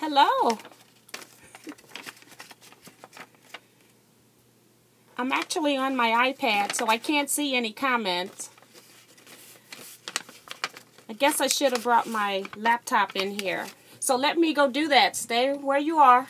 Hello. I'm actually on my iPad, so I can't see any comments. I guess I should have brought my laptop in here. So let me go do that. Stay where you are.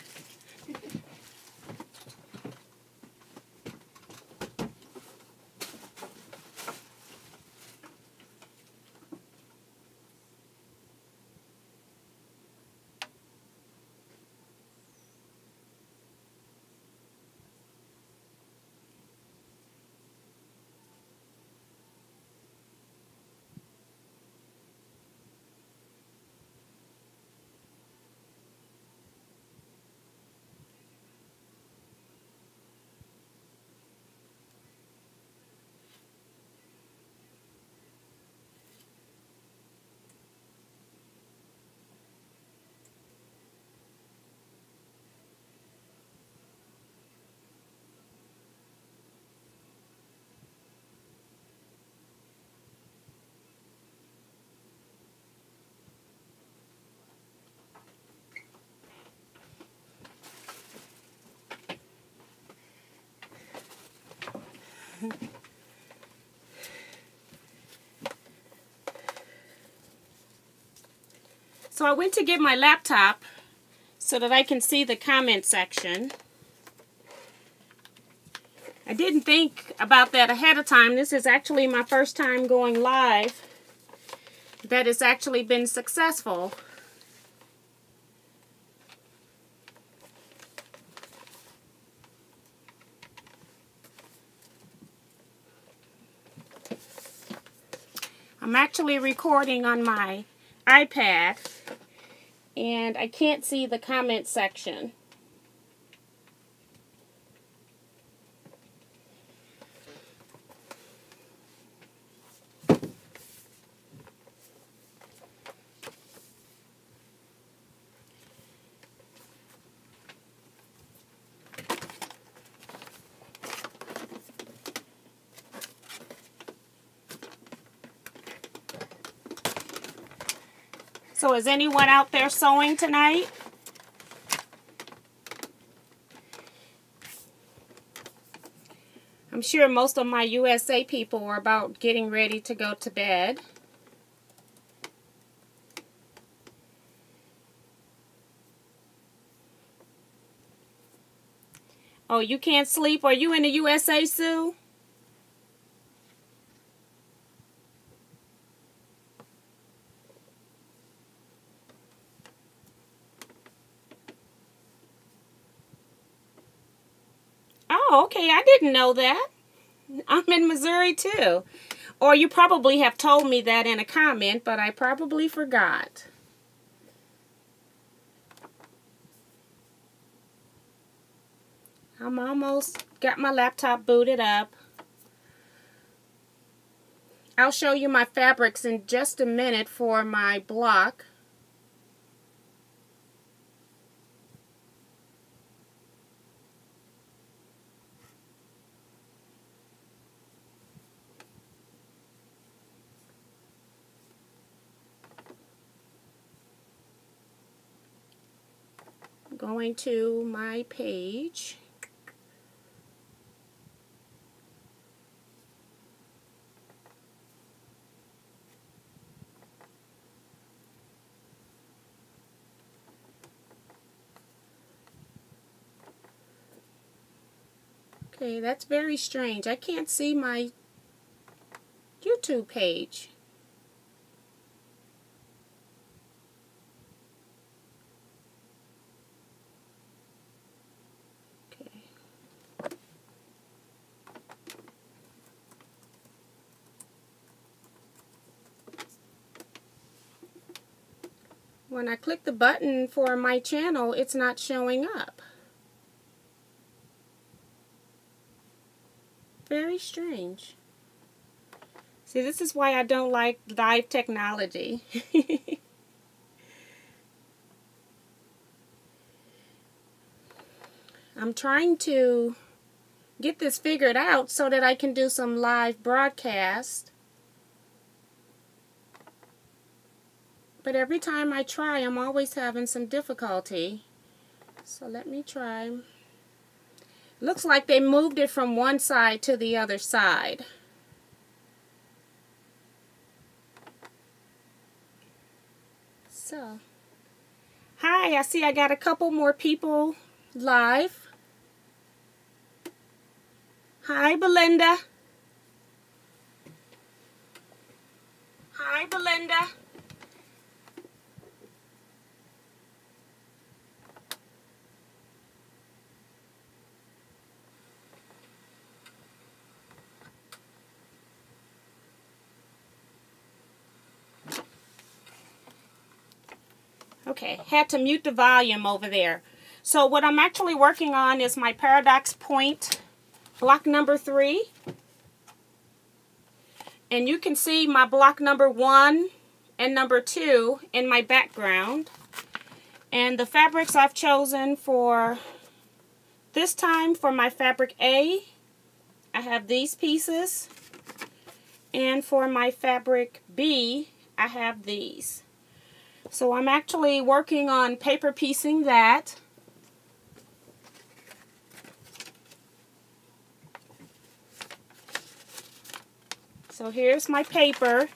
So I went to get my laptop so that I can see the comment section. I didn't think about that ahead of time. This is actually my first time going live that has actually been successful. I'm actually recording on my iPad, and I can't see the comment section. So is anyone out there sewing tonight? I'm sure most of my USA people are about getting ready to go to bed. Oh, you can't sleep? Are you in the USA, Sue? Oh, okay. I didn't know that. I'm in Missouri too. Or you probably have told me that in a comment, but I probably forgot. I'm almost got my laptop booted up. I'll show you my fabrics in just a minute for my block. Going to my page. Okay, that's very strange. I can't see my YouTube page. When I click the button for my channel, it's not showing up. Very strange. See, this is why I don't like live technology. I'm trying to get this figured out so that I can do some live broadcast. But every time I try, I'm always having some difficulty. So let me try. Looks like they moved it from one side to the other side. So, hi, I see I got a couple more people live. Hi, Belinda. Hi, Belinda. Okay, had to mute the volume over there. So what I'm actually working on is my Paradox Point block number 3. And you can see my block number 1 and number 2 in my background. And the fabrics I've chosen for this time for my fabric A, I have these pieces. And for my fabric B, I have these. So I'm actually working on paper piecing that. So here's my paper.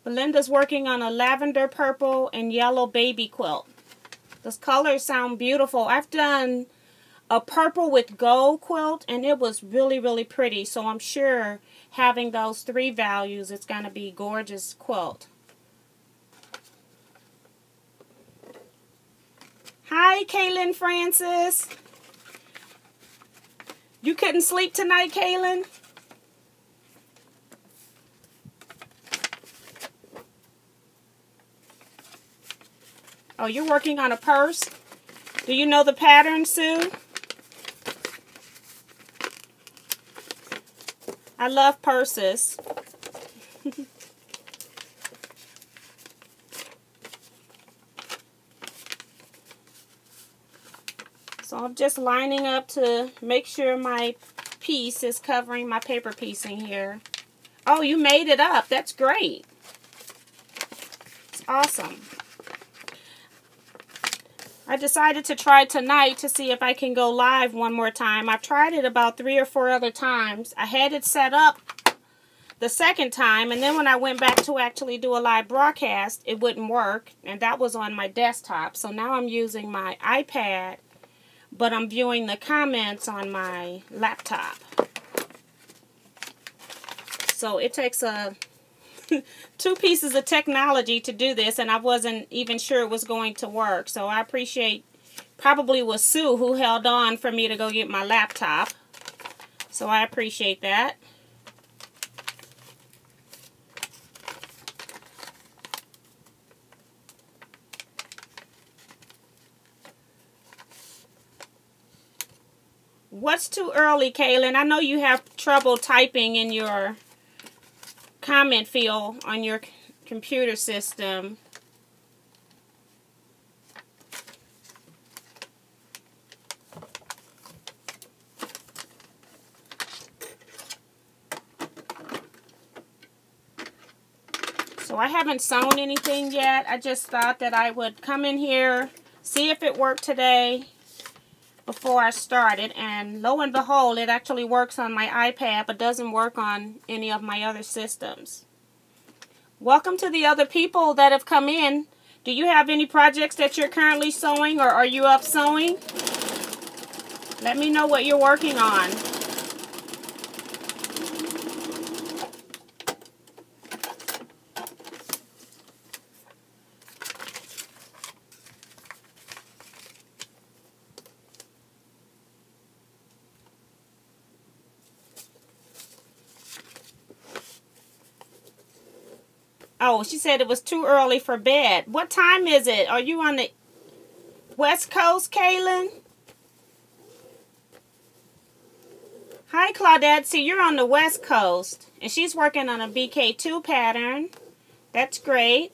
Belinda's working on a lavender, purple, and yellow baby quilt. Those colors sound beautiful. I've done a purple with gold quilt, and it was really, really pretty. So I'm sure having those 3 values, it's going to be a gorgeous quilt. Hi, Kaylin Francis. You couldn't sleep tonight, Kaylin? Oh, you're working on a purse? Do you know the pattern, Sue? I love purses. So I'm just lining up to make sure my piece is covering my paper piecing here. Oh, you made it up. That's great. It's awesome. I decided to try tonight to see if I can go live one more time. I've tried it about 3 or 4 other times. I had it set up the second time, and then when I went back to actually do a live broadcast, it wouldn't work, and that was on my desktop. So now I'm using my iPad, but I'm viewing the comments on my laptop. So it takes 2 pieces of technology to do this, and I wasn't even sure it was going to work. So I appreciate, probably was Sue who held on for me to go get my laptop. So I appreciate that. What's too early, Kaylin? I know you have trouble typing in your comment field on your computer system. So I haven't sewn anything yet. I just thought that I would come in here, see if it worked today before I started, and lo and behold, it actually works on my iPad but doesn't work on any of my other systems. Welcome to the other people that have come in. Do you have any projects that you're currently sewing, or are you up sewing? Let me know what you're working on. Oh, she said it was too early for bed. What time is it? Are you on the West Coast, Kaylin? Hi, Claudette. See, you're on the West Coast. And she's working on a BK2 pattern. That's great.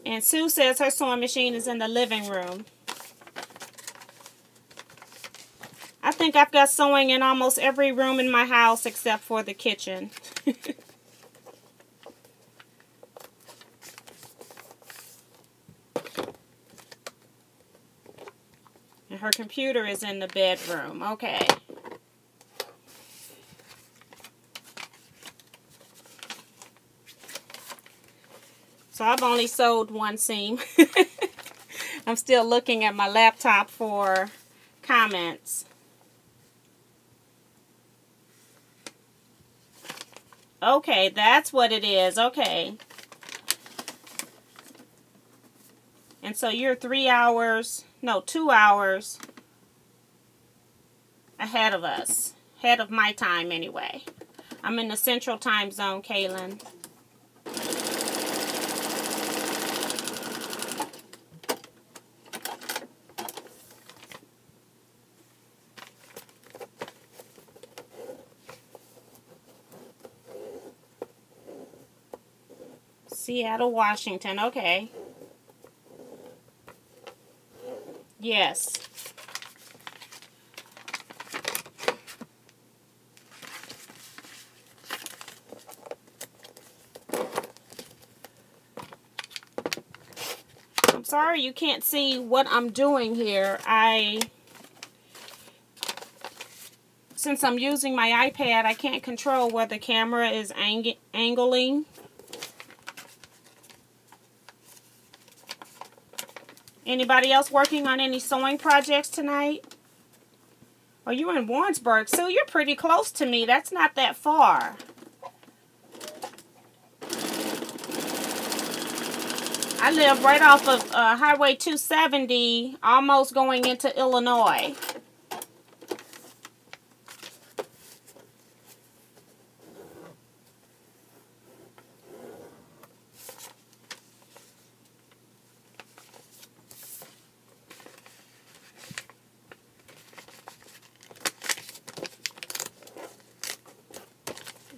And Sue says her sewing machine is in the living room. I think I've got sewing in almost every room in my house except for the kitchen. And her computer is in the bedroom. Okay. So I've only sewed one seam. I'm still looking at my laptop for comments. Okay, that's what it is. Okay. And so you're 2 hours ahead of us. Ahead of my time anyway. I'm in the central time zone, Kaylin. Seattle, Washington. Okay. Yes. I'm sorry you can't see what I'm doing here. Since I'm using my iPad, I can't control where the camera is angling. Anybody else working on any sewing projects tonight? Oh, you're in Warrensburg. So you're pretty close to me. That's not that far. I live right off of Highway 270, almost going into Illinois.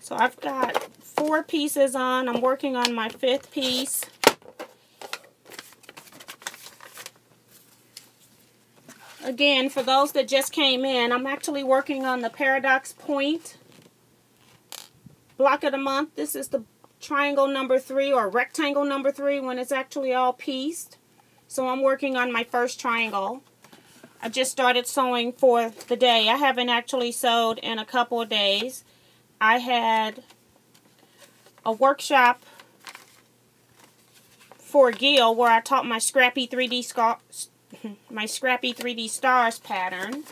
So I've got 4 pieces on. I'm working on my 5th piece. Again, for those that just came in, I'm actually working on the Paradox Point block of the month. This is the triangle number 3 or rectangle number 3 when it's actually all pieced. So I'm working on my first triangle. I just started sewing for the day. I haven't actually sewed in a couple of days. I had a workshop for Gil where I taught my Scrappy 3D Stars pattern,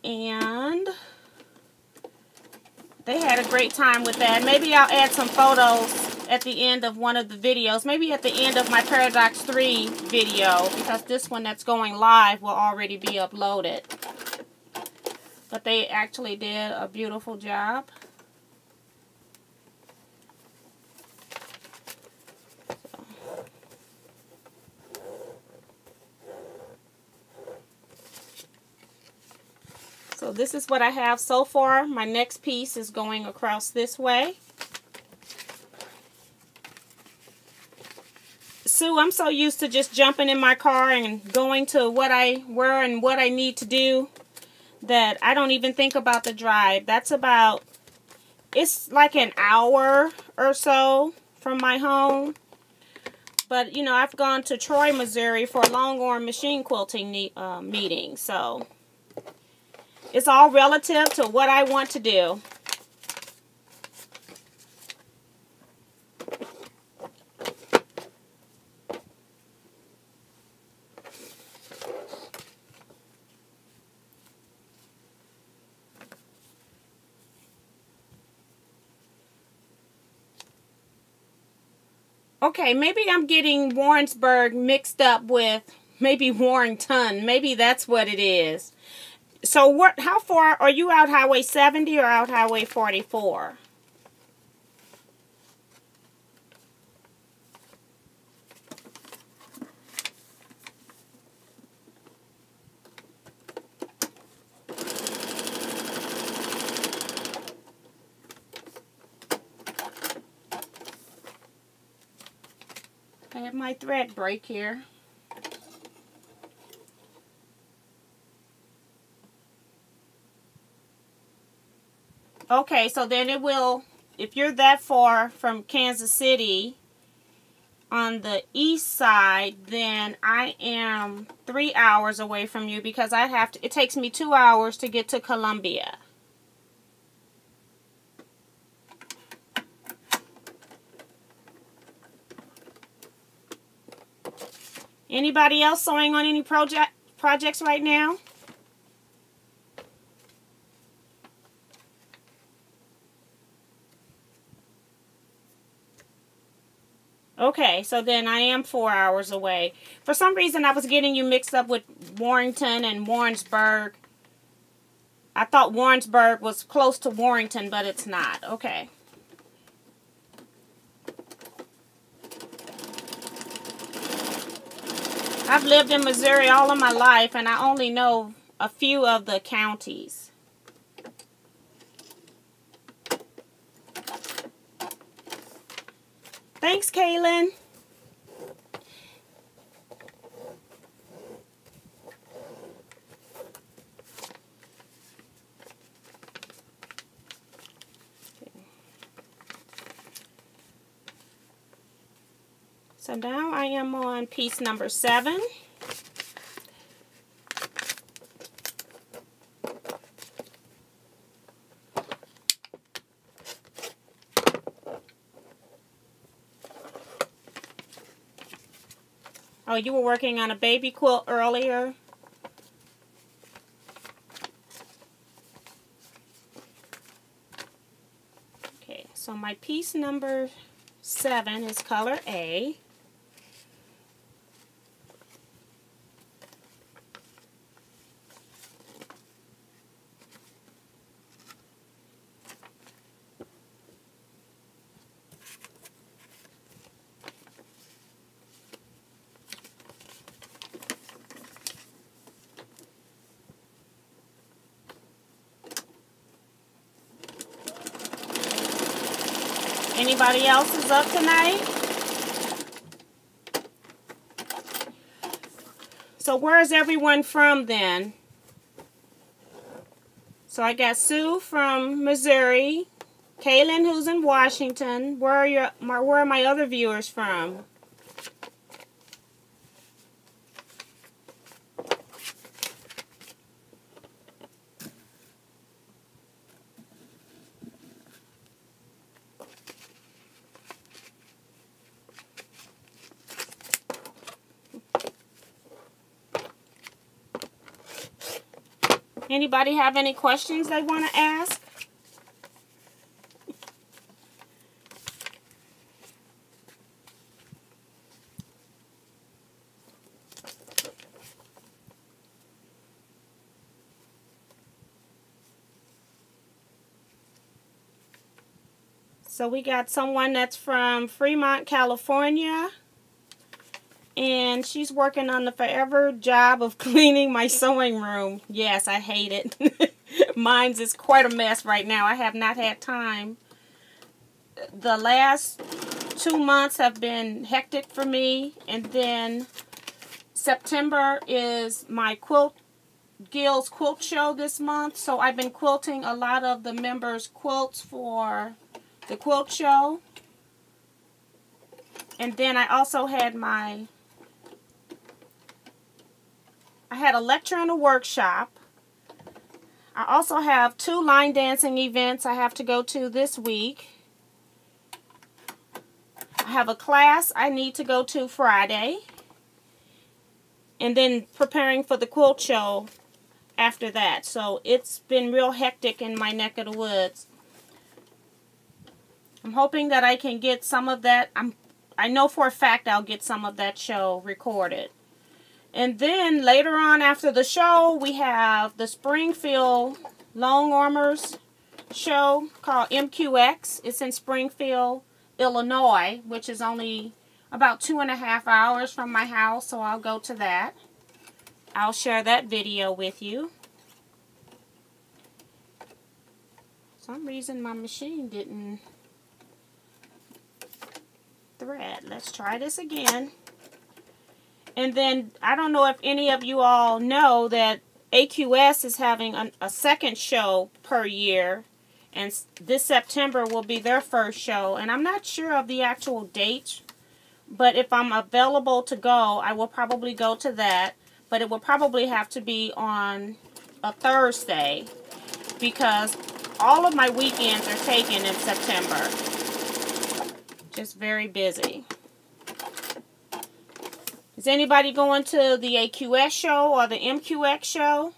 and they had a great time with that. Maybe I'll add some photos at the end of one of the videos, maybe at the end of my Paradox 3 video, because this one that's going live will already be uploaded. But they actually did a beautiful job. So this is what I have so far. My next piece is going across this way. Sue, I'm so used to just jumping in my car and going to where and what I need to do that I don't even think about the drive. That's about, it's like an hour or so from my home. But, you know, I've gone to Troy, Missouri for a Longhorn machine quilting meeting. So it's all relative to what I want to do. Okay, maybe I'm getting Warrensburg mixed up with maybe Warrenton. Maybe that's what it is. So how far are you out Highway 70 or out Highway 44? I have my thread break here. Okay, so then it will, if you're that far from Kansas City, on the east side, then I am 3 hours away from you because it takes me 2 hours to get to Columbia. Anybody else sewing on any projects right now? Okay, so then I am 4 hours away. For some reason, I was getting you mixed up with Warrington and Warrensburg. I thought Warrensburg was close to Warrington, but it's not. Okay. I've lived in Missouri all of my life, and I only know a few of the counties. Thanks, Kaylin. So now I am on piece number 7. Oh, you were working on a baby quilt earlier? Okay, so my piece number 7 is color A. Anybody else is up tonight? So where is everyone from then? So I got Sue from Missouri, Kaylin who's in Washington. Where are my other viewers from? Anybody have any questions they want to ask? So we got someone that's from Fremont, California. And she's working on the forever job of cleaning my sewing room. Yes, I hate it. Mine's is quite a mess right now. I have not had time. The last 2 months have been hectic for me. And then September is my Guild's quilt show this month. So I've been quilting a lot of the members' quilts for the quilt show. And then I also had I had a lecture and a workshop. I also have 2 line dancing events I have to go to this week. I have a class I need to go to Friday. And then preparing for the quilt show after that. So it's been real hectic in my neck of the woods. I'm hoping that I can get some of that. I know for a fact I'll get some of that show recorded. And then later on after the show, we have the Springfield Long Armors show called MQX. It's in Springfield, Illinois, which is only about 2.5 hours from my house, so I'll go to that. I'll share that video with you. For some reason my machine didn't thread. Let's try this again. And then, I don't know if any of you all know that AQS is having a second show per year. And this September will be their first show. And I'm not sure of the actual date But if I'm available to go, I will probably go to that. But it will probably have to be on a Thursday, because all of my weekends are taken in September. Just very busy. Is anybody going to the AQS show or the MQX show?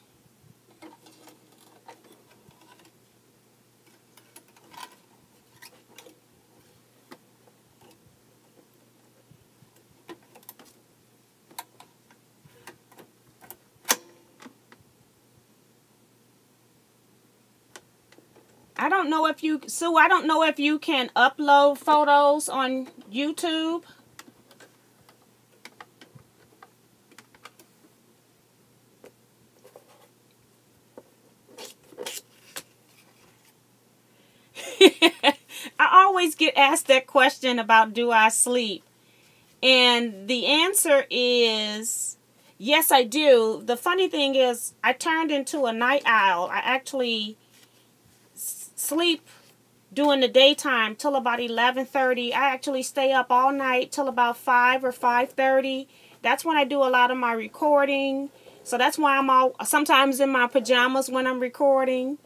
I don't know if you, Sue, I don't know if you can upload photos on YouTube. I always get asked that question about, do I sleep? And the answer is yes, I do. The funny thing is, I turned into a night owl. I actually sleep during the daytime till about 11:30. I actually stay up all night till about 5 or 5:30. That's when I do a lot of my recording. So that's why I'm sometimes in my pajamas when I'm recording.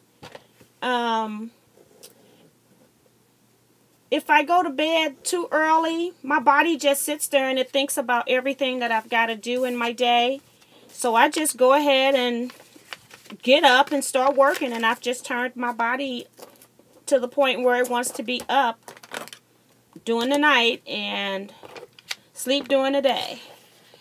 If I go to bed too early, my body just sits there and it thinks about everything that I've got to do in my day. So I just go ahead and get up and start working, and I've just turned my body to the point where it wants to be up during the night and sleep during the day.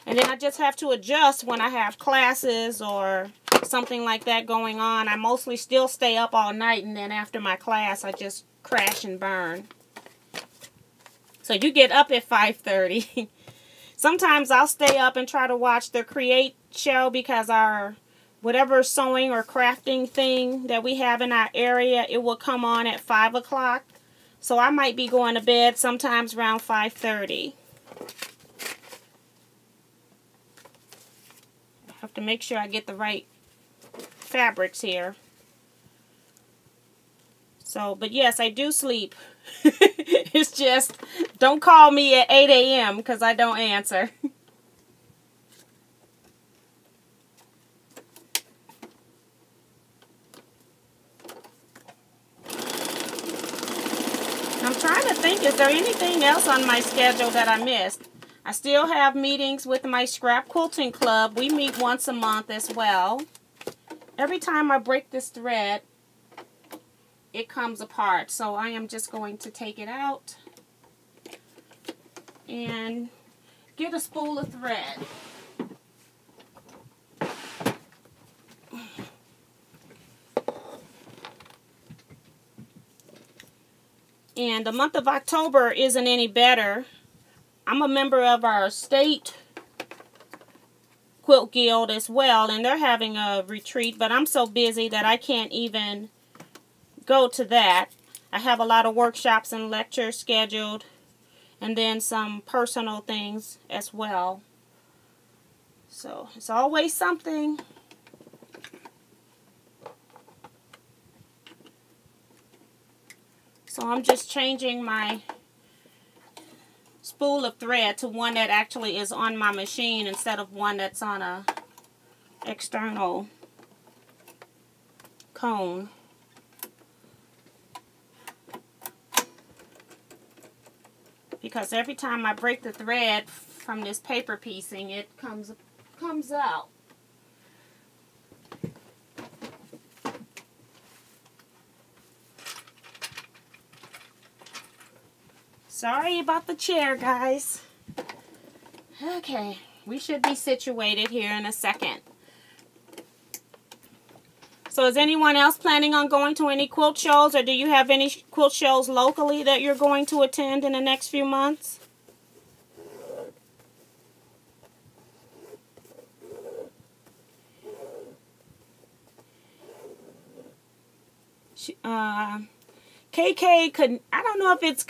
And then I just have to adjust when I have classes or something like that going on. I mostly still stay up all night, and then after my class, I just crash and burn. So you get up at 5:30. Sometimes I'll stay up and try to watch the Create show, because our whatever sewing or crafting thing that we have in our area, it will come on at 5 o'clock. So I might be going to bed sometimes around 5:30. I have to make sure I get the right fabrics here. So, but yes, I do sleep. It's just, don't call me at 8 a.m. because I don't answer. I'm trying to think, is there anything else on my schedule that I missed? I still have meetings with my scrap quilting club. We meet once a month as well. Every time I break this thread, it comes apart. So I am just going to take it out and get a spool of thread. And the month of October isn't any better. I'm a member of our state quilt guild as well, and they're having a retreat, but I'm so busy that I can't even go to that. I have a lot of workshops and lectures scheduled, and then some personal things as well. So it's always something. So I'm just changing my spool of thread to one that actually is on my machine instead of one that's on a external cone. Because every time I break the thread from this paper piecing, it comes out. Sorry about the chair, guys. Okay, we should be situated here in a second. So is anyone else planning on going to any quilt shows, or do you have any quilt shows locally that you're going to attend in the next few months? KK could, I don't know if it's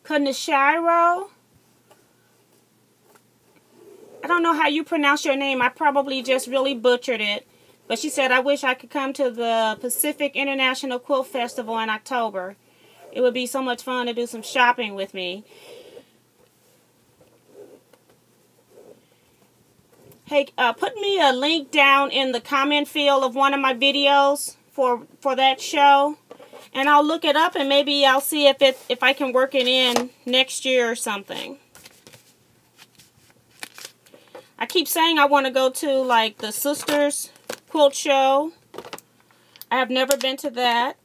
Kaneshiro. I don't know how you pronounce your name. I probably just really butchered it. But she said, I wish I could come to the Pacific International Quilt Festival in October. It would be so much fun to do some shopping with me. Hey, put me a link down in the comment field of one of my videos for that show, and I'll look it up and maybe I'll see if I can work it in next year or something. I keep saying I want to go to like the Sisters Quilt Show. I have never been to that.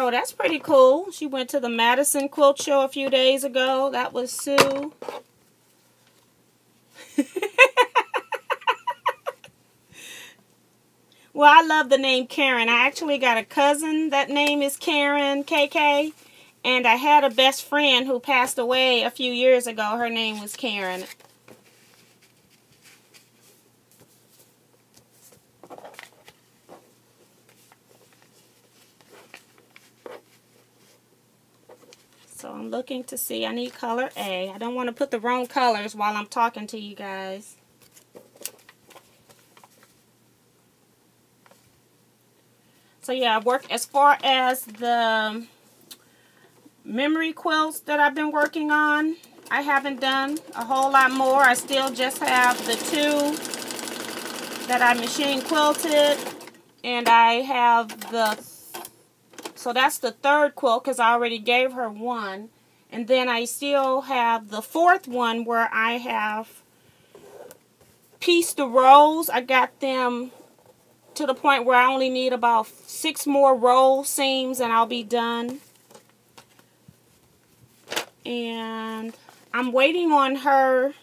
Oh, that's pretty cool. She went to the Madison Quilt Show a few days ago. That was Sue. Well, I love the name Karen. I actually got a cousin that name is Karen, KK. And I had a best friend who passed away a few years ago. Her name was Karen. So I'm looking to see. I need color A. I don't want to put the wrong colors while I'm talking to you guys. So yeah, I work as far as the memory quilts that I've been working on. I haven't done a whole lot more. I still just have the 2 that I machine quilted. And I have the... So that's the 3rd quilt because I already gave her 1. And then I still have the 4th one where I have pieced the rows. I got them to the point where I only need about 6 more row seams and I'll be done. And I'm waiting on her,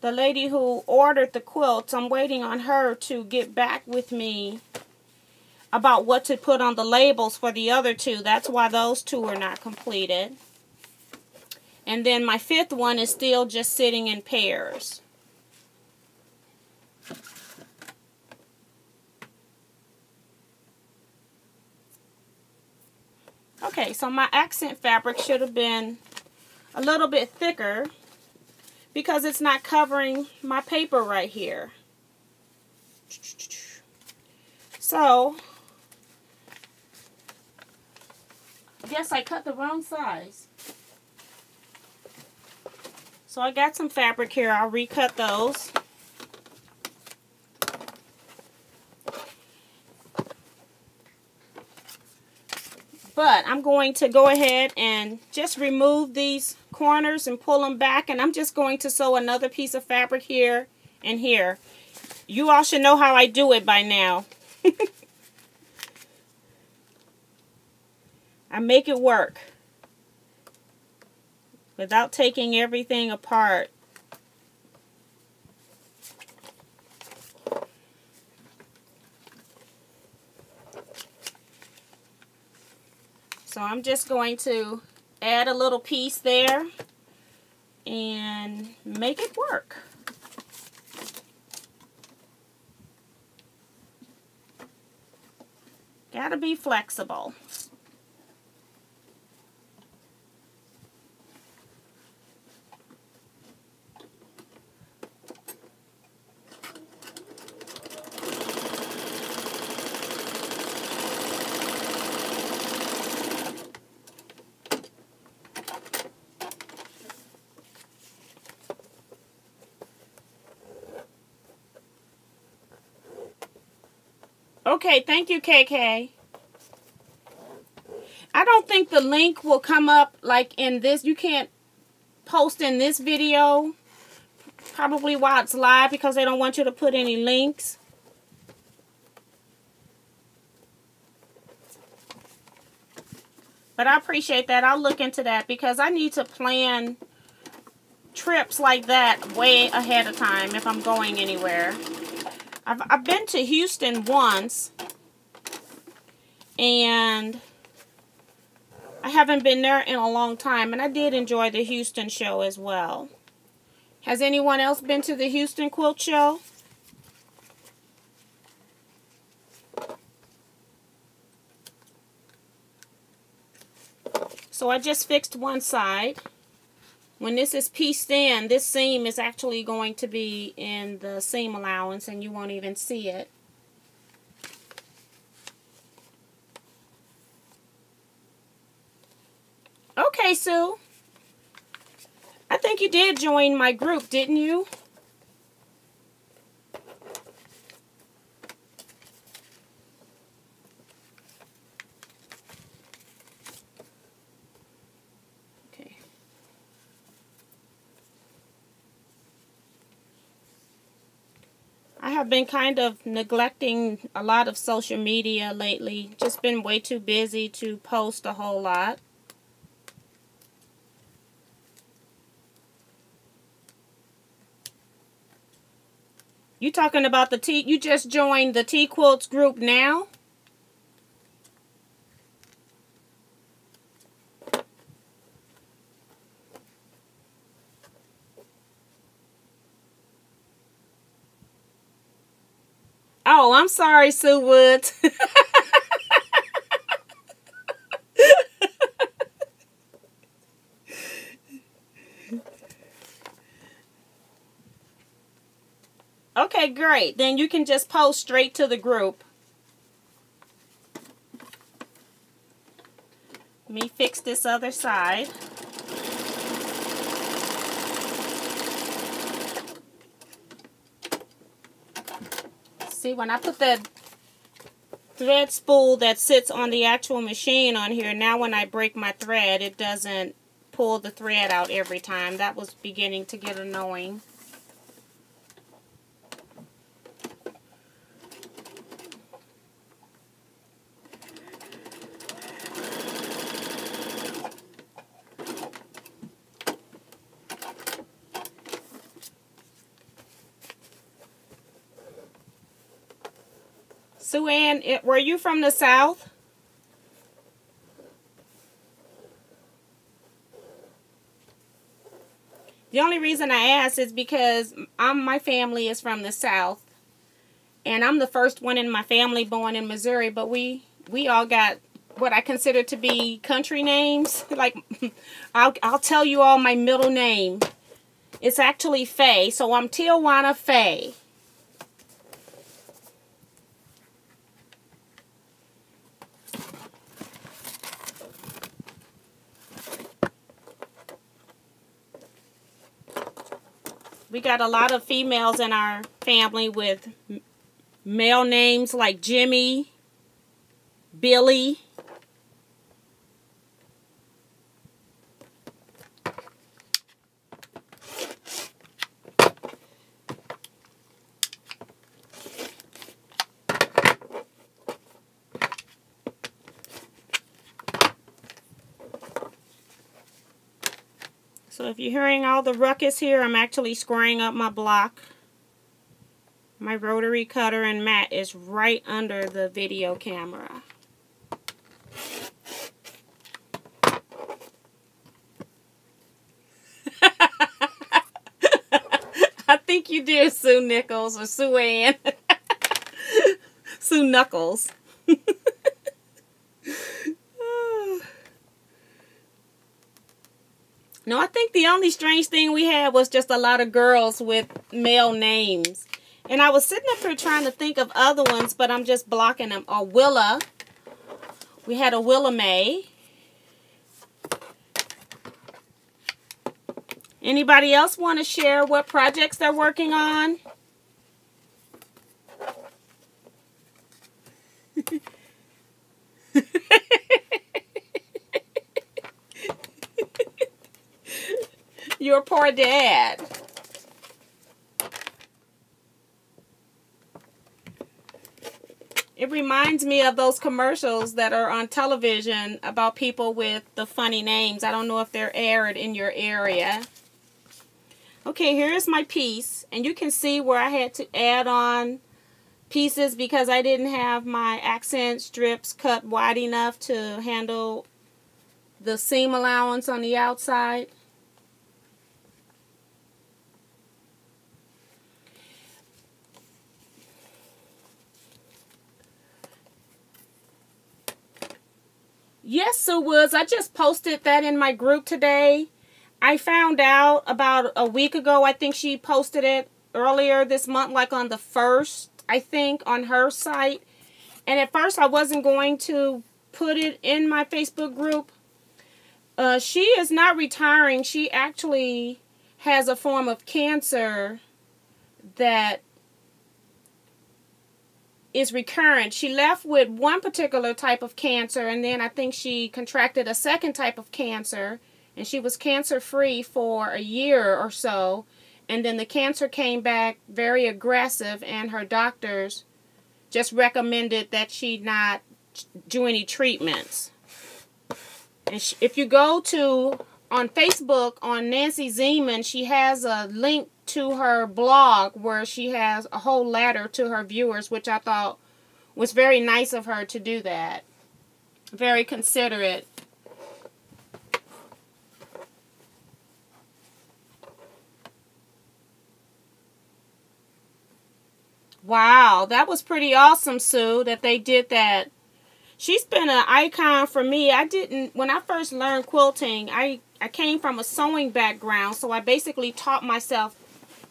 the lady who ordered the quilts, I'm waiting on her to get back with me about what to put on the labels for the other 2. That's why those 2 are not completed. And then my 5th one is still just sitting in pairs. Okay, so my accent fabric should have been a little bit thicker because it's not covering my paper right here. So, yes, I cut the wrong size. So I got some fabric here. I'll recut those. But I'm going to go ahead and just remove these corners and pull them back. And I'm just going to sew another piece of fabric here and here. You all should know how I do it by now. I make it work without taking everything apart. So I'm just going to add a little piece there and make it work. Gotta be flexible. Okay, thank you, KK. I don't think the link will come up like in this. You can't post in this video, probably while it's live, because they don't want you to put any links. But I appreciate that. I'll look into that because I need to plan trips like that way ahead of time if I'm going anywhere. I've been to Houston once, and I haven't been there in a long time, and I did enjoy the Houston show as well. Has anyone else been to the Houston Quilt Show? So I just fixed one side. When this is pieced in, this seam is actually going to be in the seam allowance and you won't even see it. Okay, Sue. think you did join my group, didn't you? Okay. I have been kind of neglecting a lot of social media lately. Just been way too busy to post a whole lot. You talking about the you just joined the TeaQuilts group now? Oh, I'm sorry, Sue Woods. Okay, great. Then you can just post straight to the group. Let me fix this other side. See, when I put that thread spool that sits on the actual machine on here, now when I break my thread, it doesn't pull the thread out every time. That was beginning to get annoying. Sue Ann, were you from the South? The only reason I asked is because my family is from the South. And I'm the first one in my family born in Missouri. But we all got what I consider to be country names. Like, I'll tell you all my middle name. It's actually Faye. So I'm Tijuana Faye. We got a lot of females in our family with male names like Jimmy, Billy. So if you're hearing all the ruckus here, I'm actually squaring up my block. My rotary cutter and mat is right under the video camera. I think you did, Sue Nichols or Sue Ann. Sue Knuckles. No, I think the only strange thing we had was just a lot of girls with male names. And I was sitting up here trying to think of other ones, but I'm just blocking them. Oh, Willa. We had a Willa Mae. Anybody else want to share what projects they're working on? Your poor dad. It reminds me of those commercials that are on television about people with the funny names. I don't know if they're aired in your area. Okay, here's my piece. And you can see where I had to add on pieces because I didn't have my accent strips cut wide enough to handle the seam allowance on the outside. Yes, Sue Woods, I just posted that in my group today. I found out about a week ago. I think she posted it earlier this month, like on the 1st, I think, on her site. And at first I wasn't going to put it in my Facebook group. She is not retiring. She actually has a form of cancer that is recurrent. She left with one particular type of cancer, and then I think she contracted a second type of cancer, and she was cancer-free for a year or so, and then the cancer came back very aggressive, and her doctors just recommended that she not do any treatments. And if you go to on Facebook on Nancy Zieman, she has a link to her blog where she has a whole letter to her viewers, which I thought was very nice of her to do that. Very considerate. Wow, that was pretty awesome, Sue, that they did that. She's been an icon for me. When I first learned quilting, I came from a sewing background, so I basically taught myself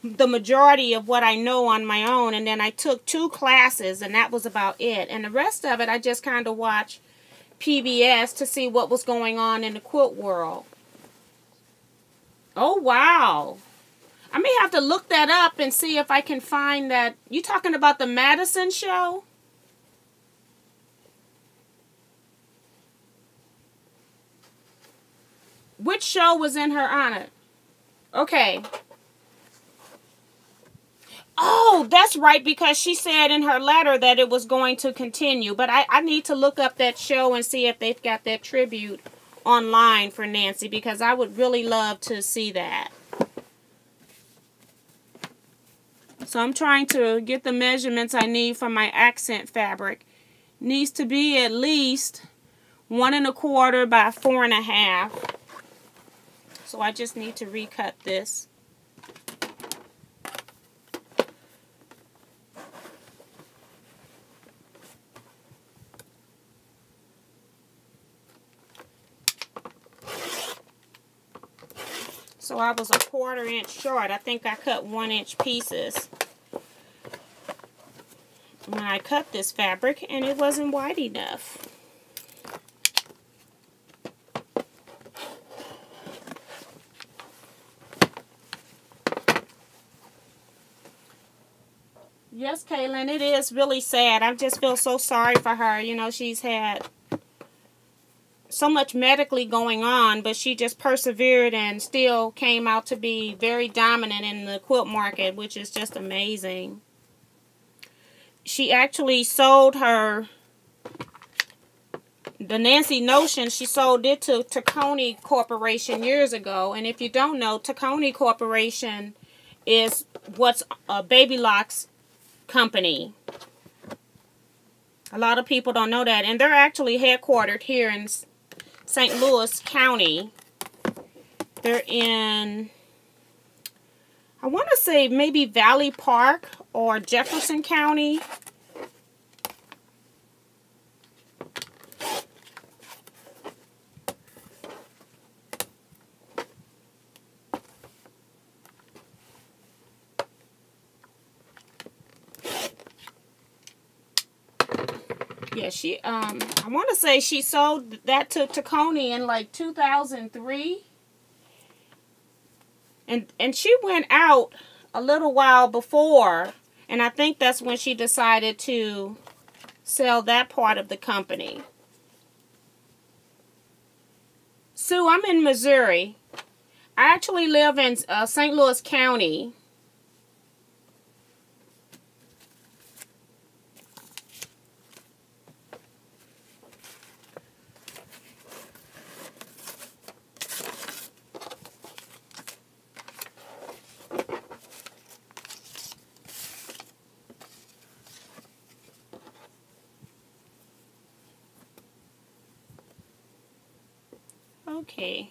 the majority of what I know on my own, and then I took 2 classes, and that was about it. And the rest of it, I just kind of watched PBS to see what was going on in the quilt world. Oh, wow. I may have to look that up and see if I can find that. You talking about the Madison show? Which show was in her honor? Okay. Oh, that's right, because she said in her letter that it was going to continue. But I need to look up that show and see if they've got that tribute online for Nancy, because I would really love to see that. So I'm trying to get the measurements I need for my accent fabric. Needs to be at least 1 1/4 by 4 1/2. So I just need to recut this. So I was a 1/4 inch short. I think I cut 1 inch pieces when I cut this fabric, and it wasn't wide enough. Yes, Kaylin, it is really sad. I just feel so sorry for her. You know, she's had so much medically going on, but she just persevered and still came out to be very dominant in the quilt market, which is just amazing. She actually sold the Nancy Notion, she sold it to Tacony Corporation years ago. And if you don't know, Tacony Corporation is what's a Baby Lock's company. A lot of people don't know that. And they're actually headquartered here in St. Louis County. They're in, I want to say maybe Valley Park or Jefferson County. Yeah, I want to say she sold that to Tacony in like 2003. And she went out a little while before, and I think that's when she decided to sell that part of the company. Sue, I'm in Missouri. I actually live in St. Louis County. Okay,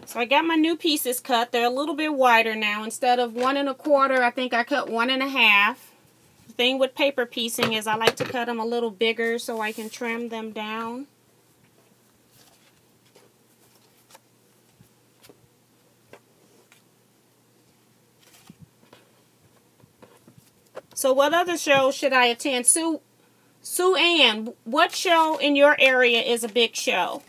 so I got my new pieces cut. They're a little bit wider now. Instead of 1 1/4, I think I cut 1 1/2. The thing with paper piecing is I like to cut them a little bigger so I can trim them down. So what other shows should I attend? Sue Ann, what show in your area is a big show?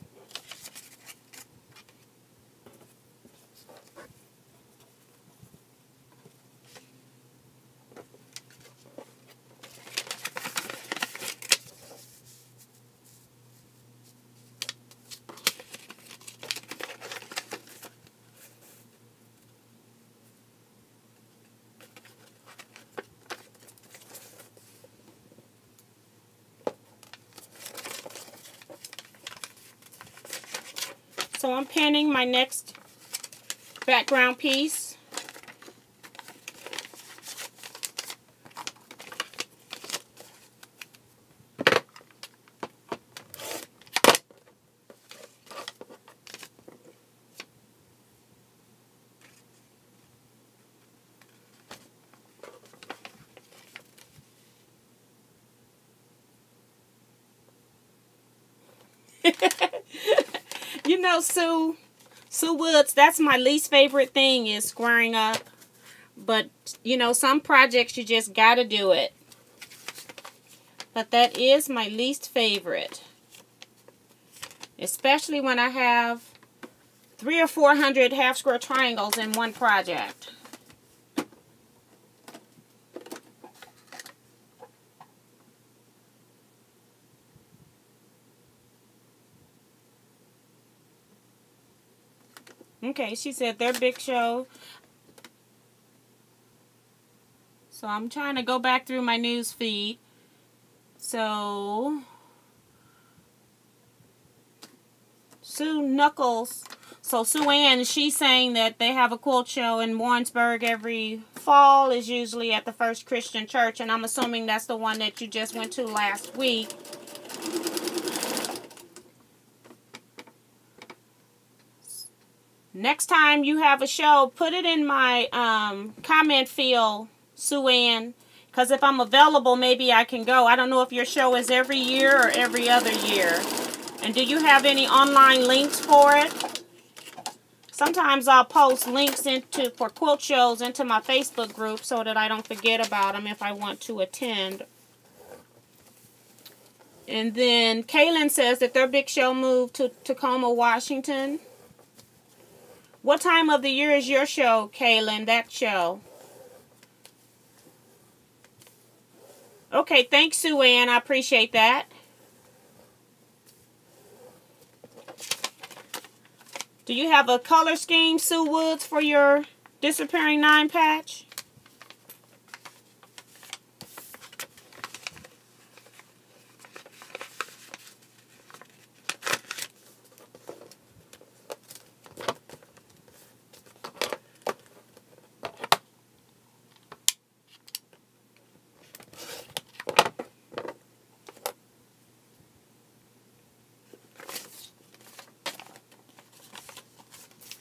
So I'm pinning my next background piece. You know, Sue Woods, that's my least favorite thing, is squaring up. But, you know, some projects you just gotta do it. But that is my least favorite. Especially when I have 300 or 400 half square triangles in one project. Okay, she said their big show. So I'm trying to go back through my news feed. So Sue Knuckles. So Sue Ann, she's saying that they have a quilt show in Warrensburg every fall, is usually at the First Christian Church, and I'm assuming that's the one that you just went to last week. Next time you have a show, put it in my comment field, Sue Ann, because if I'm available, maybe I can go. I don't know if your show is every year or every other year. And do you have any online links for it? Sometimes I'll post links for quilt shows into my Facebook group so that I don't forget about them if I want to attend. And then Kaylin says that their big show moved to Tacoma, Washington. What time of the year is your show, Kaylin, that show? Okay, thanks, Sue Ann. I appreciate that. Do you have a color scheme, Sue Woods, for your disappearing 9 patch?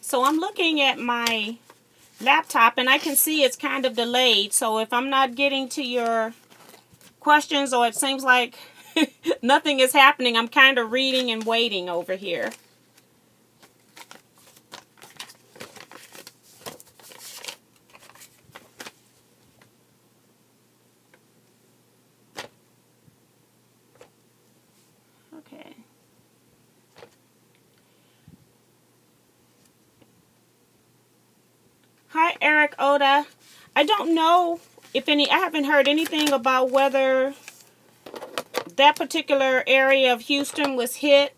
So I'm looking at my laptop and I can see it's kind of delayed. So if I'm not getting to your questions or it seems like nothing is happening, I'm kind of reading and waiting over here. Okay. Hi, Eric Oda. I don't know if I haven't heard anything about whether that particular area of Houston was hit.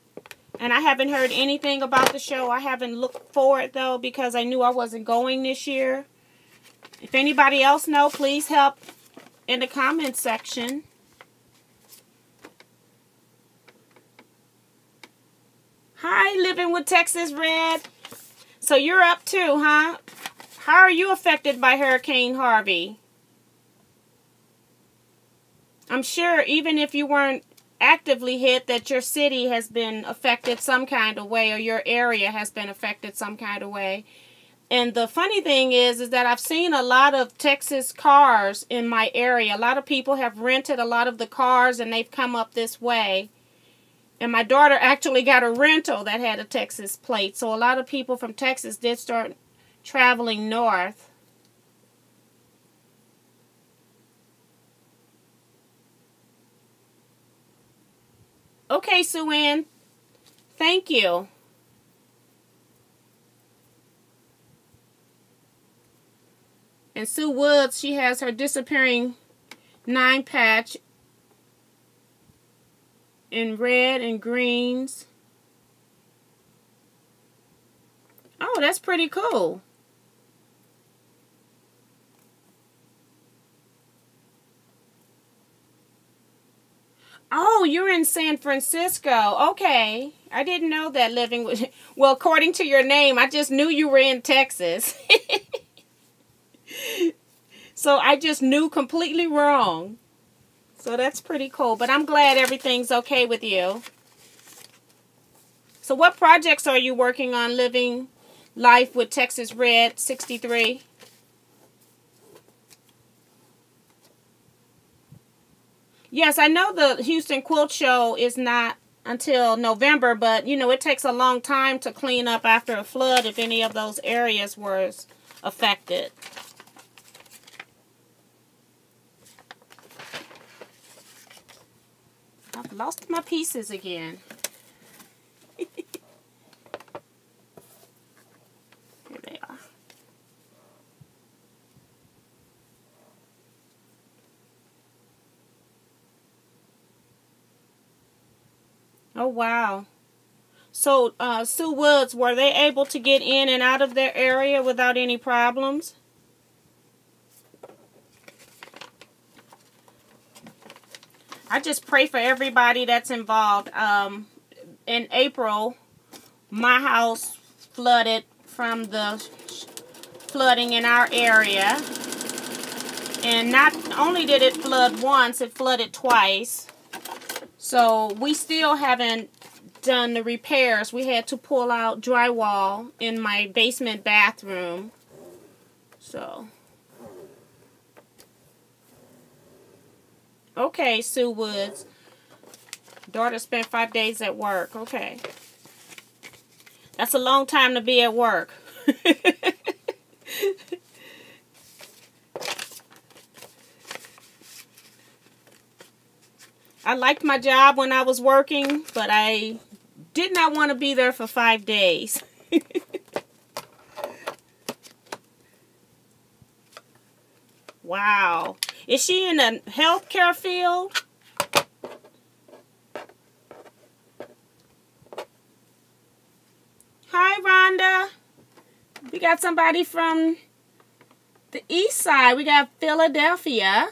And I haven't heard anything about the show. I haven't looked for it, though, because I knew I wasn't going this year. If anybody else knows, please help in the comments section. Hi, Living with Texas Red. So you're up too, huh? How are you affected by Hurricane Harvey? I'm sure even if you weren't actively hit, that your city has been affected some kind of way, or your area has been affected some kind of way. And the funny thing is that I've seen a lot of Texas cars in my area. A lot of people have rented a lot of the cars and they've come up this way. And my daughter actually got a rental that had a Texas plate. So a lot of people from Texas did start traveling north. Okay, Sue Ann. Thank you. And Sue Woods, she has her disappearing 9 patch in red and greens. Oh, that's pretty cool. Oh, you're in San Francisco. Okay. I didn't know that living with... Well, according to your name, I just knew you were in Texas. So I just knew completely wrong. So that's pretty cool. But I'm glad everything's okay with you. So what projects are you working on living life with Texas Red 63? Yes, I know the Houston Quilt Show is not until November, but, you know, it takes a long time to clean up after a flood if any of those areas were affected. I've lost my pieces again. Here they are. Oh, wow. So, Sue Woods, were they able to get in and out of their area without any problems? I just pray for everybody that's involved. In April, my house flooded from the flooding in our area. And not only did it flood once, it flooded twice. So we still haven't done the repairs. We had to pull out drywall in my basement bathroom. So, okay, Sue Woods. Daughter spent 5 days at work. Okay. That's a long time to be at work. I liked my job when I was working, but I did not want to be there for 5 days. Wow. Is she in the healthcare field? Hi, Rhonda. We got somebody from the east side. We got Philadelphia.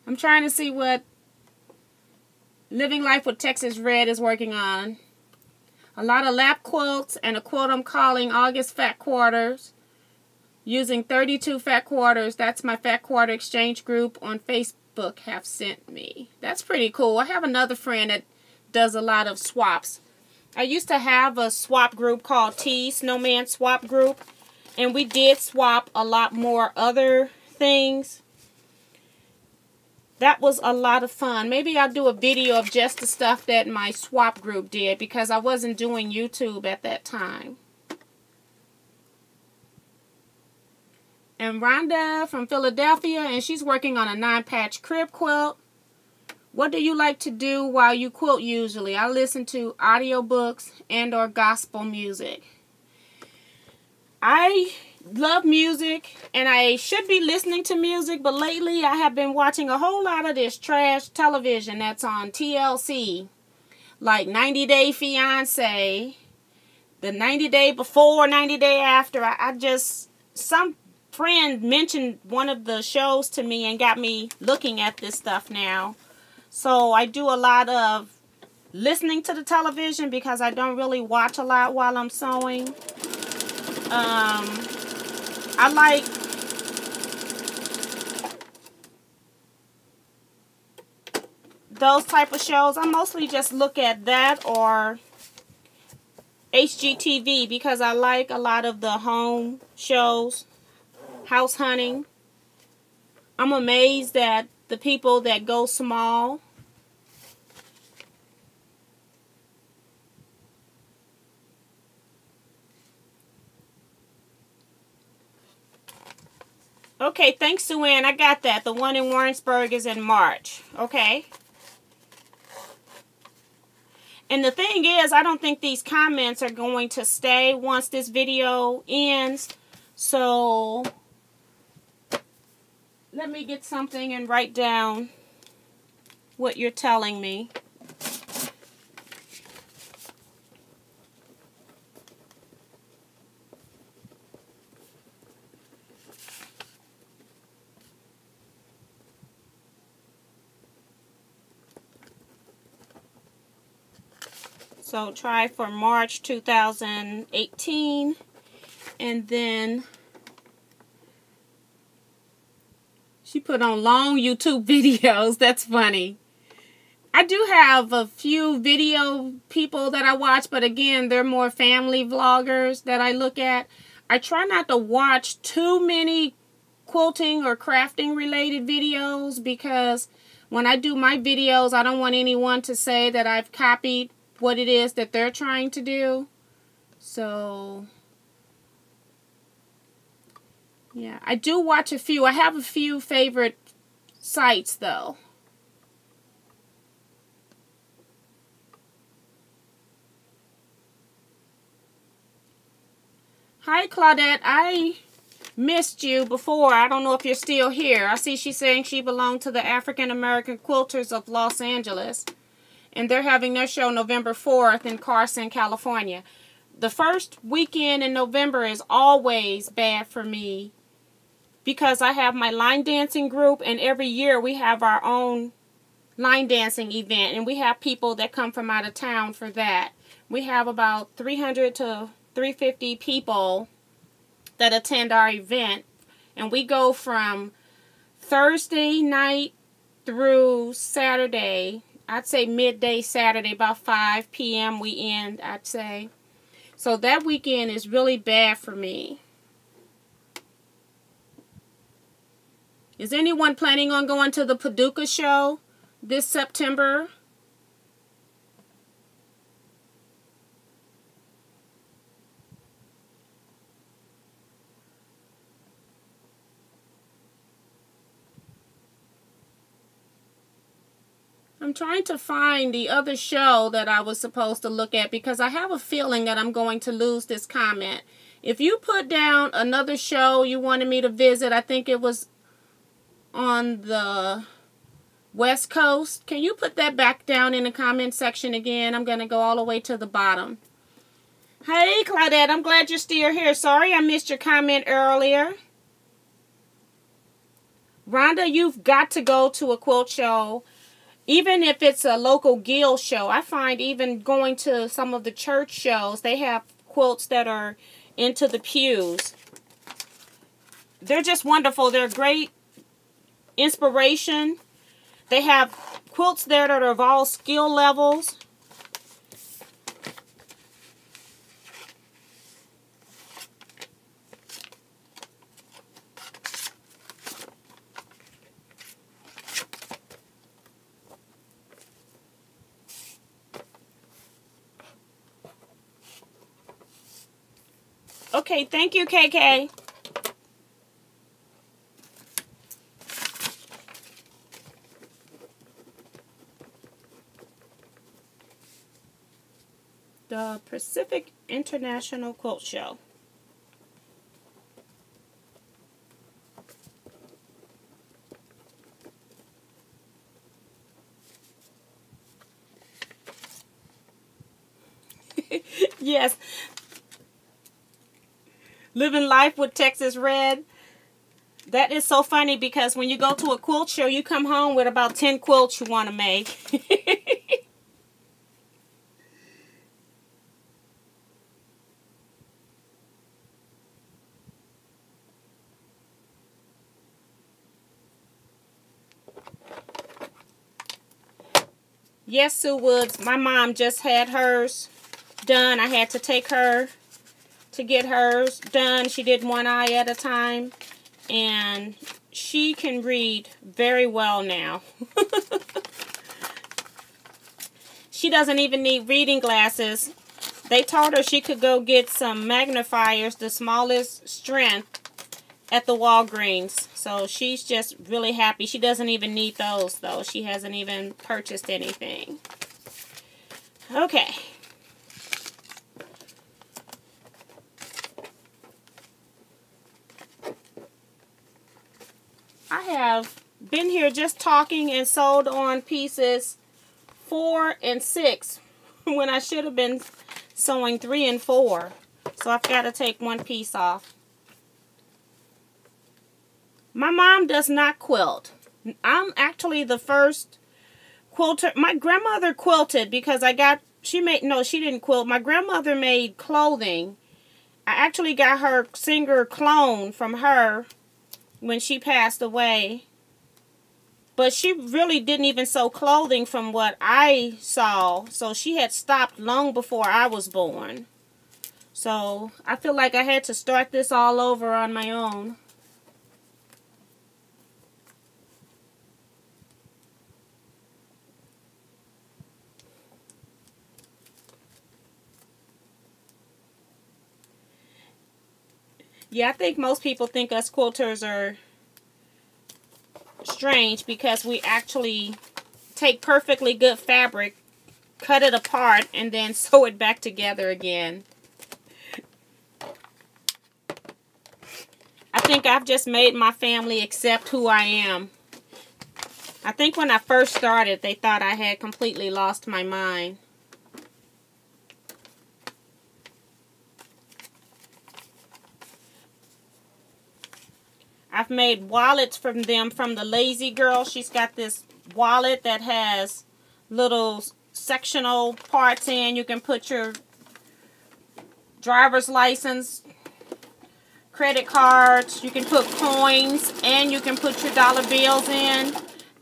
I'm trying to see what Living Life with Texas Red is working on. A lot of lap quilts and a quilt I'm calling August Fat Quarters. Using 32 fat quarters. That's my fat quarter exchange group on Facebook have sent me. That's pretty cool. I have another friend that does a lot of swaps. I used to have a swap group called Snowman Swap Group. And we did swap a lot more other things. That was a lot of fun. Maybe I'll do a video of just the stuff that my swap group did because I wasn't doing YouTube at that time. And Rhonda from Philadelphia, and she's working on a 9-patch crib quilt. What do you like to do while you quilt usually? I listen to audiobooks and or gospel music. I love music, and I should be listening to music, but lately I have been watching a whole lot of this trash television that's on TLC, like 90 Day Fiancé, the 90 Day Before, 90 Day After. Some friend mentioned one of the shows to me and got me looking at this stuff now. So I do a lot of listening to the television because I don't really watch a lot while I'm sewing. I like those type of shows. I mostly just look at that or HGTV because I like a lot of the home shows, house hunting. I'm amazed at the people that go small. Okay, thanks, Sue Ann. I got that. The one in Warrensburg is in March. Okay. And the thing is, I don't think these comments are going to stay once this video ends. So, let me get something and write down what you're telling me. So try for March 2018. And then she put on long YouTube videos. That's funny. I do have a few video people that I watch, but again, they're more family vloggers that I look at. I try not to watch too many quilting or crafting related videos because when I do my videos, I don't want anyone to say that I've copied what it is that they're trying to do. So, yeah, I do watch a few. I have a few favorite sites though. Hi, Claudette. I missed you before. I don't know if you're still here. I see she's saying she belonged to the African American Quilters of Los Angeles. And they're having their show November 4th in Carson, California. The first weekend in November is always bad for me because I have my line dancing group, and every year we have our own line dancing event, and we have people that come from out of town for that. We have about 300 to 350 people that attend our event, and we go from Thursday night through Saturday. I'd say midday Saturday, about 5 p.m. we end, I'd say. So that weekend is really bad for me. Is anyone planning on going to the Paducah show this September? I'm trying to find the other show that I was supposed to look at because I have a feeling that I'm going to lose this comment. If you put down another show you wanted me to visit, I think it was on the West Coast. Can you put that back down in the comment section again? I'm going to go all the way to the bottom. Hey, Claudette, I'm glad you're still here. Sorry I missed your comment earlier. Rhonda, you've got to go to a quilt show. Even if it's a local guild show, I find even going to some of the church shows, they have quilts that are into the pews. They're just wonderful. They're great inspiration. They have quilts there that are of all skill levels. Okay, thank you, KK. The Pacific International Quilt Show. Yes. Living life with Texas Red. That is so funny because when you go to a quilt show, you come home with about 10 quilts you want to make. Yes, Sue Woods. My mom just had hers done. I had to take her to get hers done. She did one eye at a time, and she can read very well now. She doesn't even need reading glasses. They told her she could go get some magnifiers, the smallest strength, at the Walgreens. So she's just really happy. She doesn't even need those, though. She hasn't even purchased anything. Okay. I have been here just talking and sold on pieces 4 and 6 when I should have been sewing 3 and 4. So I've got to take one piece off. My mom does not quilt. I'm actually the first quilter. My grandmother quilted because I got no, she didn't quilt. My grandmother made clothing. I actually got her singer clone from her when she passed away. But she really didn't even sew clothing from what I saw. So she had stopped long before I was born. So I feel like I had to start this all over on my own. Yeah, I think most people think us quilters are strange because we actually take perfectly good fabric, cut it apart, and then sew it back together again. I think I've just made my family accept who I am. I think when I first started, they thought I had completely lost my mind. I've made wallets from them from the Lazy Girl. She's got this wallet that has little sectional parts in. You can put your driver's license, credit cards, you can put coins, and you can put your dollar bills in.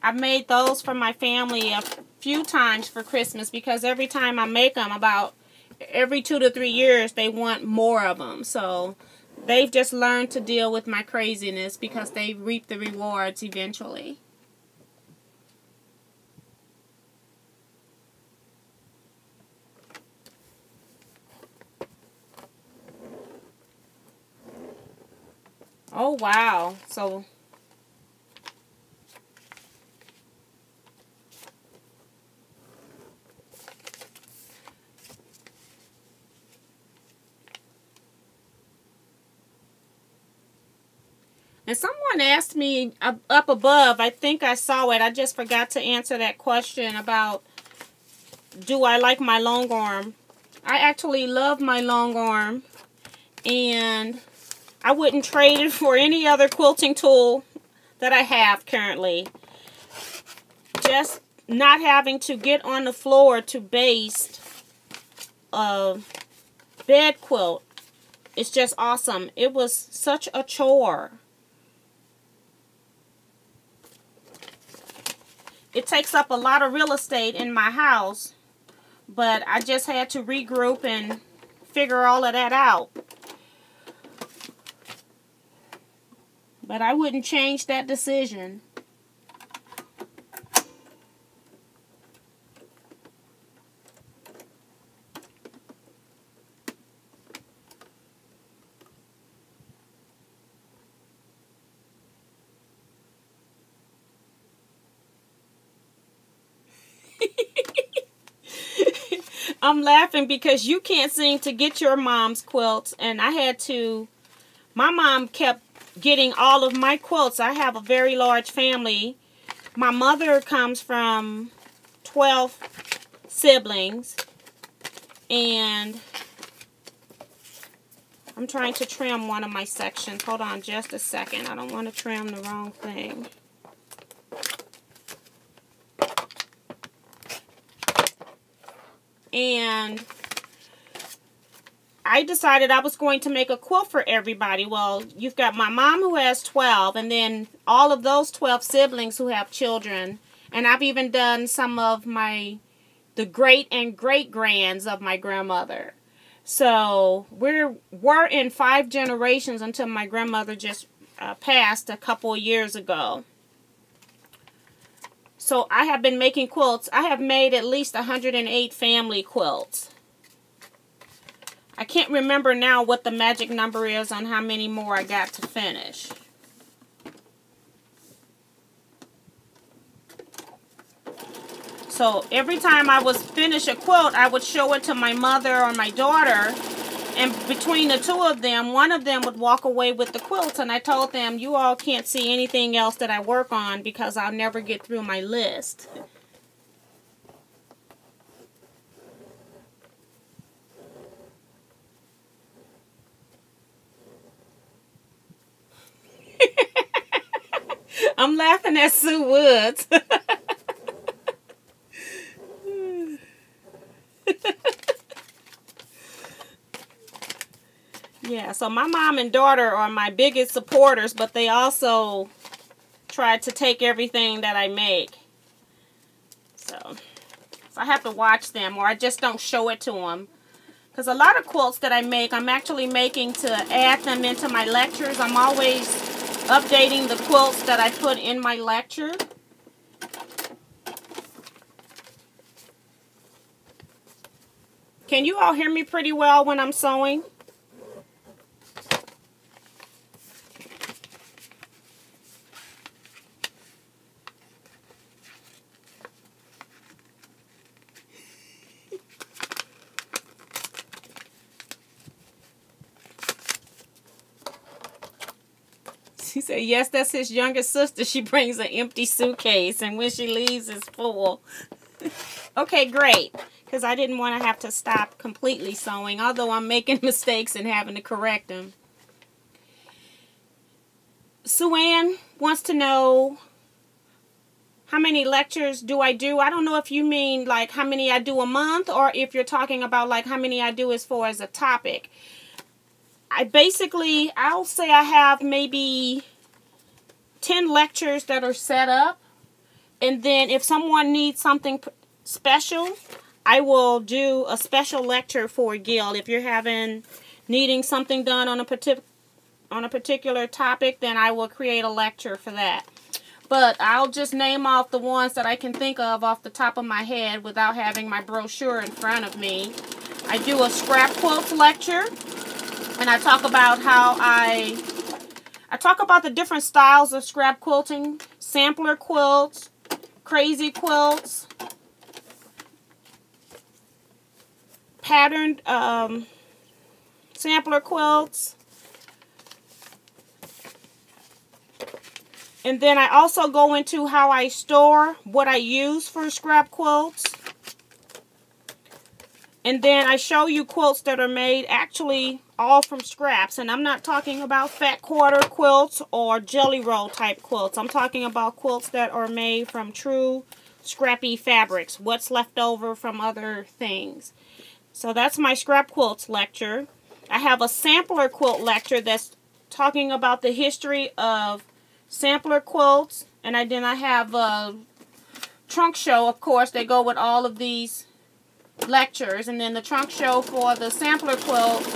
I've made those for my family a few times for Christmas because every time I make them, about every 2 to 3 years, they want more of them. So they've just learned to deal with my craziness because they reap the rewards eventually. Oh, wow. So and someone asked me up above, I think I saw it, I just forgot to answer that question about, do I like my long arm? I actually love my long arm, and I wouldn't trade it for any other quilting tool that I have currently. Just not having to get on the floor to baste a bed quilt, it's just awesome. It was such a chore. It takes up a lot of real estate in my house, but I just had to regroup and figure all of that out. But I wouldn't change that decision. I'm laughing because you can't seem to get your mom's quilts, and I had to, my mom kept getting all of my quilts. I have a very large family. My mother comes from 12 siblings, and I'm trying to trim one of my sections. Hold on just a second. I don't want to trim the wrong thing. And I decided I was going to make a quilt for everybody. Well, you've got my mom who has 12, and then all of those 12 siblings who have children. And I've even done some of the great and great grands of my grandmother. So we're in 5 generations until my grandmother just passed a couple of years ago. So I have been making quilts. I have made at least 108 family quilts. I can't remember now what the magic number is on how many more I got to finish. So every time I would finish a quilt, I would show it to my mother or my daughter. And between the two of them, one of them would walk away with the quilts. And I told them, you all can't see anything else that I work on because I'll never get through my list. I'm laughing at Sue Woods. Yeah, so my mom and daughter are my biggest supporters, but they also try to take everything that I make. So I have to watch them, or I just don't show it to them. Because a lot of quilts that I make, I'm actually making to add them into my lectures. I'm always updating the quilts that I put in my lecture. Can you all hear me pretty well when I'm sewing? She said, yes, that's his younger sister. She brings an empty suitcase, and when she leaves, it's full. Okay, great. Because I didn't want to have to stop completely sewing, although I'm making mistakes and having to correct them. Sue Ann wants to know, how many lectures do I do? I don't know if you mean like how many I do a month, or if you're talking about like how many I do as far as a topic. I'll say I have maybe 10 lectures that are set up. And then if someone needs something special, I will do a special lecture for Gil. If you're needing something done on a particular topic, then I will create a lecture for that. But I'll just name off the ones that I can think of off the top of my head without having my brochure in front of me. I do a scrap quilts lecture. And I talk about how I talk about the different styles of scrap quilting, sampler quilts, crazy quilts, patterned sampler quilts. And then I also go into how I store what I use for scrap quilts. And then I show you quilts that are made actually all from scraps. And I'm not talking about fat quarter quilts or jelly roll type quilts. I'm talking about quilts that are made from true scrappy fabrics. What's left over from other things. So that's my scrap quilts lecture. I have a sampler quilt lecture that's talking about the history of sampler quilts. And then I have a trunk show, of course. They go with all of these lectures, and then the trunk show for the sampler quilt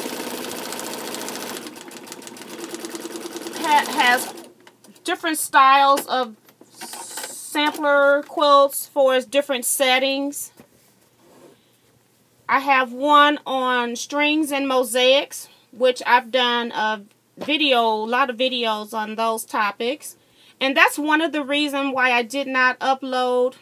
has different styles of sampler quilts for its different settings. I have one on strings and mosaics, which I've done a lot of videos on those topics, and that's one of the reasons why I did not upload.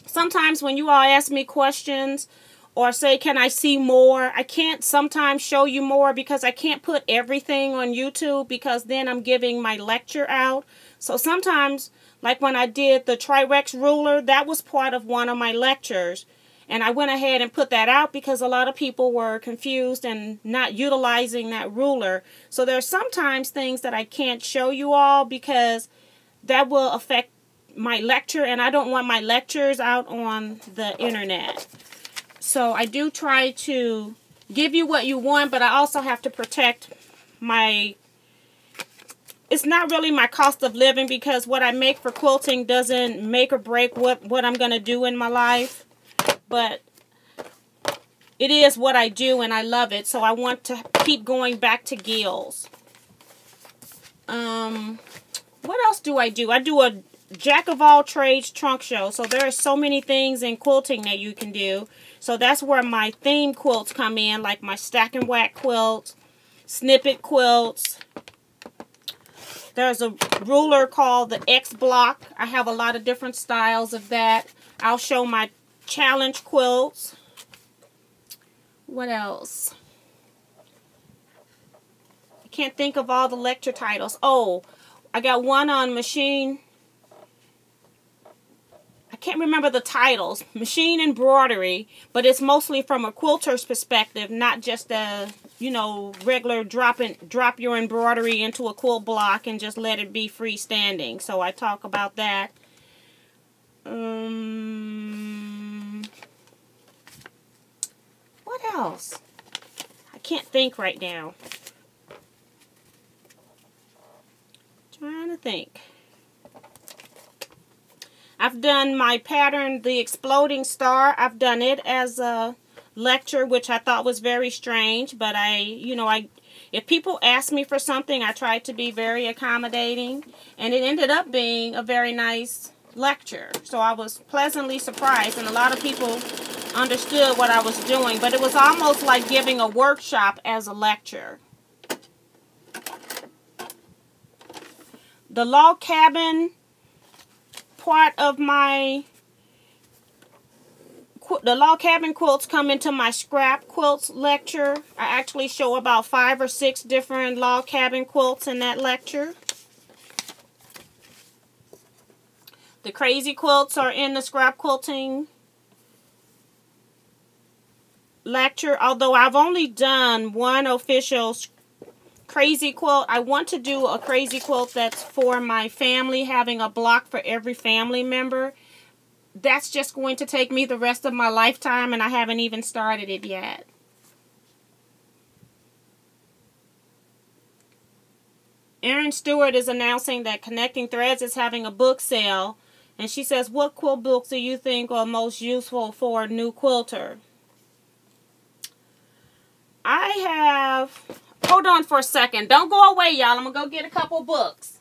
Sometimes when you all ask me questions or say, can I see more? I can't sometimes show you more because I can't put everything on YouTube, because then I'm giving my lecture out. So sometimes, like when I did the Tri-Rex ruler, that was part of one of my lectures. And I went ahead and put that out because a lot of people were confused and not utilizing that ruler. So there's sometimes things that I can't show you all because that will affect my lecture, and I don't want my lectures out on the internet. So I do try to give you what you want, but I also have to protect it's not really my cost of living, because what I make for quilting doesn't make or break what I'm going to do in my life. But it is what I do, and I love it. So I want to keep going back to Gil's. What else do? I do a jack of all trades trunk show. So there are so many things in quilting that you can do. So that's where my theme quilts come in, like my stack and whack quilts, snippet quilts. There's a ruler called the X block. I have a lot of different styles of that. I'll show my challenge quilts. What else? I can't think of all the lecture titles. Oh, I got one on machine. I can't remember the titles. Machine embroidery, but it's mostly from a quilter's perspective, not just a, regular drop your embroidery into a quilt block and just let it be freestanding. So I talk about that. What else? I can't think right now. I've done my pattern, the Exploding Star. I've done it as a lecture, which I thought was very strange, but if people ask me for something, I try to be very accommodating, and it ended up being a very nice lecture. So I was pleasantly surprised, and a lot of people understood what I was doing, but it was almost like giving a workshop as a lecture. The log cabin part of the log cabin quilts come into my scrap quilts lecture. I actually show about 5 or 6 different log cabin quilts in that lecture. The crazy quilts are in the scrap quilting lecture, although I've only done one official crazy quilt. I want to do a crazy quilt that's for my family, having a block for every family member. That's just going to take me the rest of my lifetime, and I haven't even started it yet. Erin Stewart is announcing that Connecting Threads is having a book sale, and she says, what quilt books do you think are most useful for a new quilter? I have... Hold on for a second. Don't go away, y'all. I'm going to go get a couple books.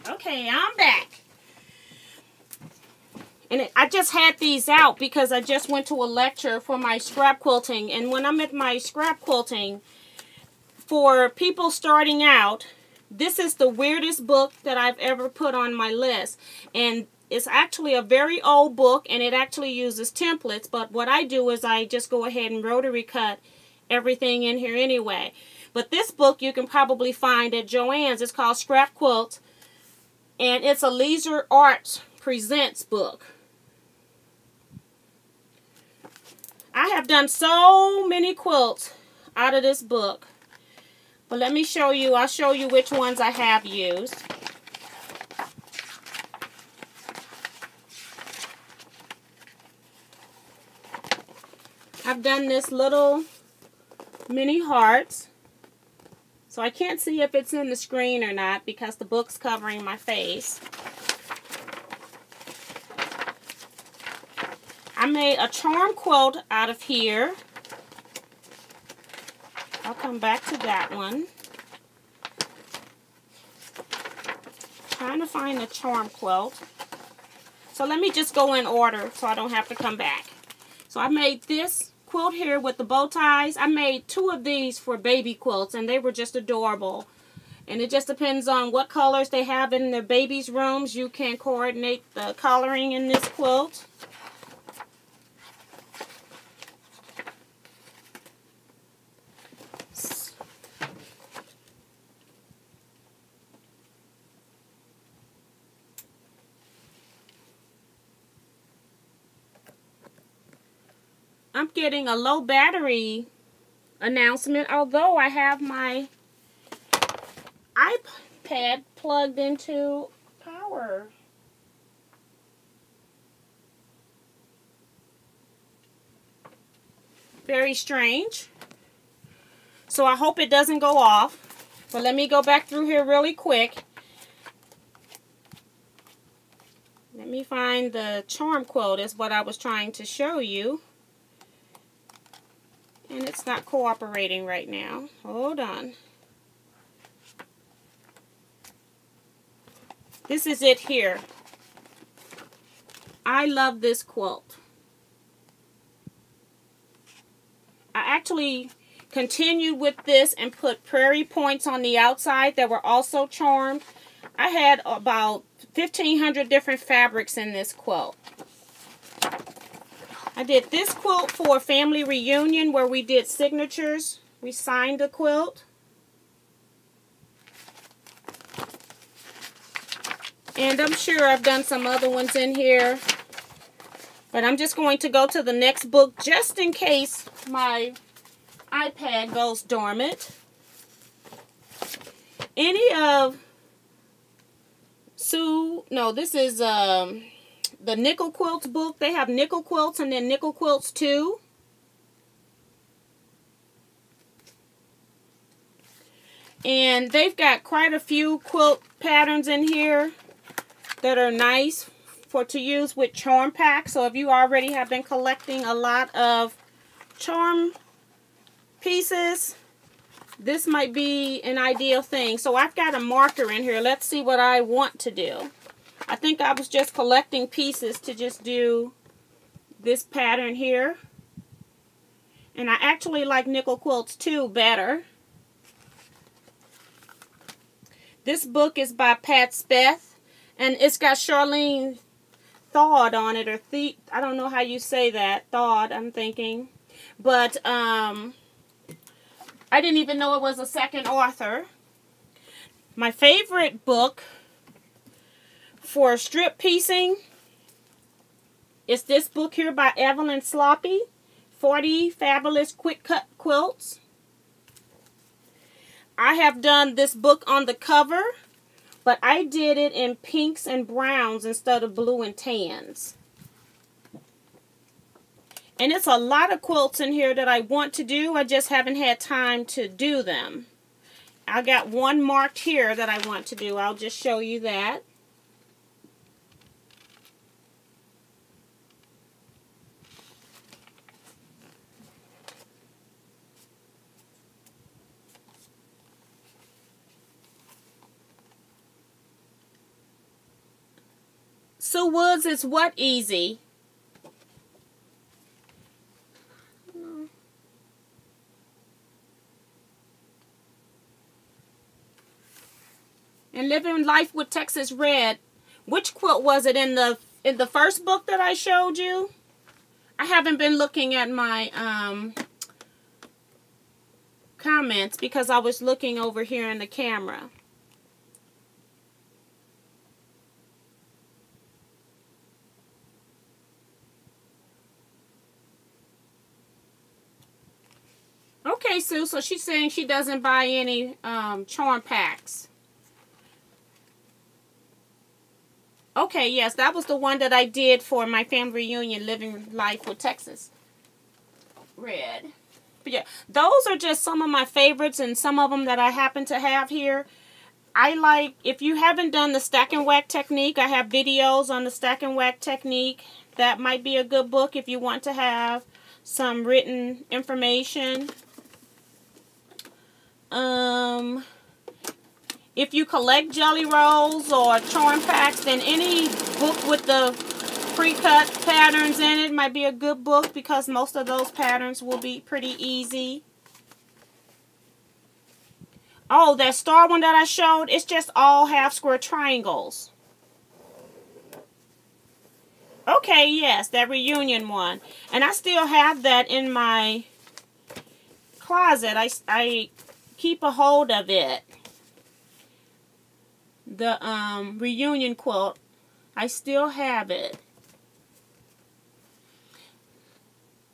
Okay, I'm back. And I just had these out because I just went to a lecture for my scrap quilting. And when I'm at my scrap quilting, for people starting out, this is the weirdest book that I've ever put on my list. And it's actually a very old book, and it actually uses templates. But what I do is I just go ahead and rotary cut everything in here anyway. But this book you can probably find at Joann's. It's called Scrap Quilts. And it's a Leisure Arts Presents book. I have done so many quilts out of this book. But let me show you. I'll show you which ones I have used. I've done this little mini hearts. So I can't see if it's in the screen or not because the book's covering my face. I made a charm quilt out of here. I'll come back to that one. Trying to find a charm quilt. So let me just go in order so I don't have to come back. So I made this quilt here with the bow ties. I made 2 of these for baby quilts, and they were just adorable. And it just depends on what colors they have in their babies' rooms. You can coordinate the coloring in this quilt. I'm getting a low battery announcement, although I have my iPad plugged into power. Very strange. So I hope it doesn't go off. But let me go back through here really quick. Let me find the charm quilt is what I was trying to show you. And it's not cooperating right now. Hold on. This is it here. I love this quilt. I actually continued with this and put prairie points on the outside that were also charmed. I had about 1,500 different fabrics in this quilt. I did this quilt for a family reunion where we did signatures. We signed the quilt. And I'm sure I've done some other ones in here. But I'm just going to go to the next book just in case my iPad goes dormant. Any of No, this is the Nickel Quilts book. They have Nickel Quilts and then Nickel Quilts 2. And they've got quite a few quilt patterns in here that are nice to use with charm packs. So if you already have been collecting a lot of charm pieces, this might be an ideal thing. So I've got a marker in here. Let's see what I want to do. I think I was just collecting pieces to just do this pattern here. And I actually like Nickel Quilts 2 better. This book is by Pat Speth, and it's got Charlene Thawed on it, or I don't know how you say that. Thawed, I'm thinking. But I didn't even know it was a second author. My favorite book for strip piecing is this book here by Evelyn Sloppy, 40 Fabulous Quick Cut Quilts. I have done this book on the cover, but I did it in pinks and browns instead of blue and tans. And it's a lot of quilts in here that I want to do. I just haven't had time to do them. I got one marked here that I want to do. I'll just show you that. Sue Woods is what easy? And Living Life with Texas Red. Which quilt was it in the first book that I showed you? I haven't been looking at my comments because I was looking over here in the camera. Okay, Sue, so she's saying she doesn't buy any charm packs. Okay, yes, that was the one that I did for my family reunion, Living Life with Texas Red. But yeah, those are just some of my favorites and some of them that I happen to have here. I like, if you haven't done the stack and whack technique, I have videos on the stack and whack technique. That might be a good book if you want to have some written information. If you collect jelly rolls or charm packs, then any book with the pre-cut patterns in it might be a good book because most of those patterns will be pretty easy. Oh, that star one that I showed, it's just all half square triangles. Okay, yes, that reunion one. And I still have that in my closet. I keep a hold of it. The reunion quilt, I still have it.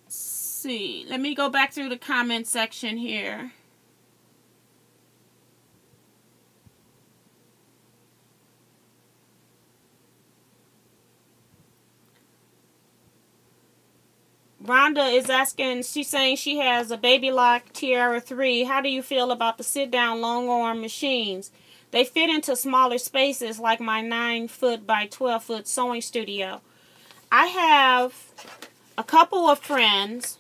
Let's see, let me go back through the comment section here. Rhonda is asking, she's saying she has a Baby Lock Tiara 3. How do you feel about the sit-down long arm machines? They fit into smaller spaces like my 9-foot by 12-foot sewing studio. I have a couple of friends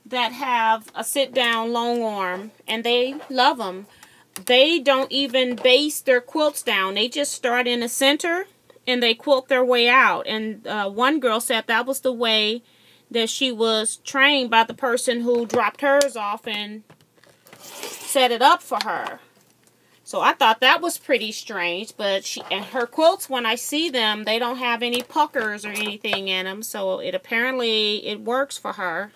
that have a sit-down long arm, and they love them. They don't even base their quilts down. They just start in the center, and they quilt their way out. And one girl said that was the way that she was trained by the person who dropped hers off and set it up for her. So I thought that was pretty strange, but and her quilts, when I see them, they don't have any puckers or anything in them, so apparently it works for her.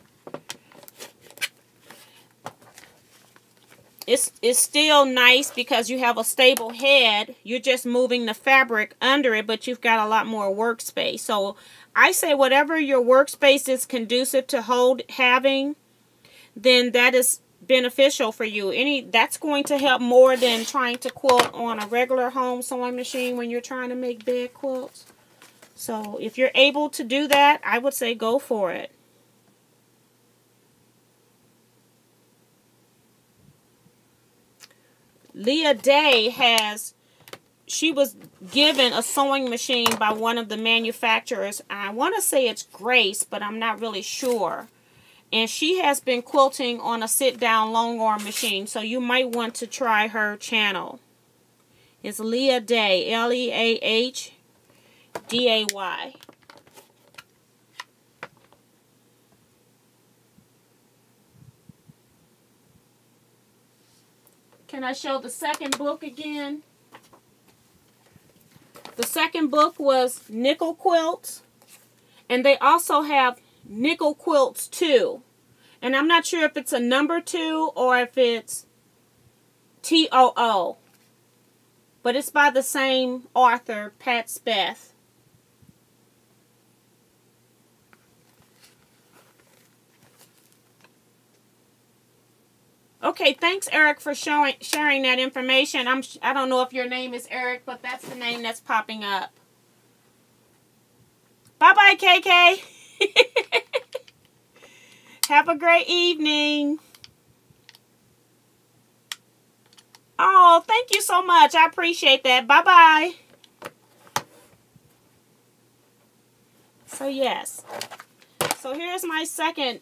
It's still nice because you have a stable head. You're just moving the fabric under it, but you've got a lot more workspace. So I say whatever your workspace is conducive to having, then that is beneficial for you. That's going to help more than trying to quilt on a regular home sewing machine when you're trying to make bed quilts. So if you're able to do that, I would say go for it. Leah Day she was given a sewing machine by one of the manufacturers. I want to say it's Grace, but I'm not really sure. And she has been quilting on a sit-down long arm machine, so you might want to try her channel. It's Leah Day, Leahday. Can I show the second book again? The second book was Nickel Quilts, and they also have Nickel Quilts 2. And I'm not sure if it's a number 2 or if it's TOO. But it's by the same author, Pat Speth. Okay, thanks, Eric, for sharing that information. I don't know if your name is Eric, but that's the name that's popping up. Bye-bye, KK. Have a great evening. Oh, thank you so much. I appreciate that. Bye-bye. So, yes. So, here's my second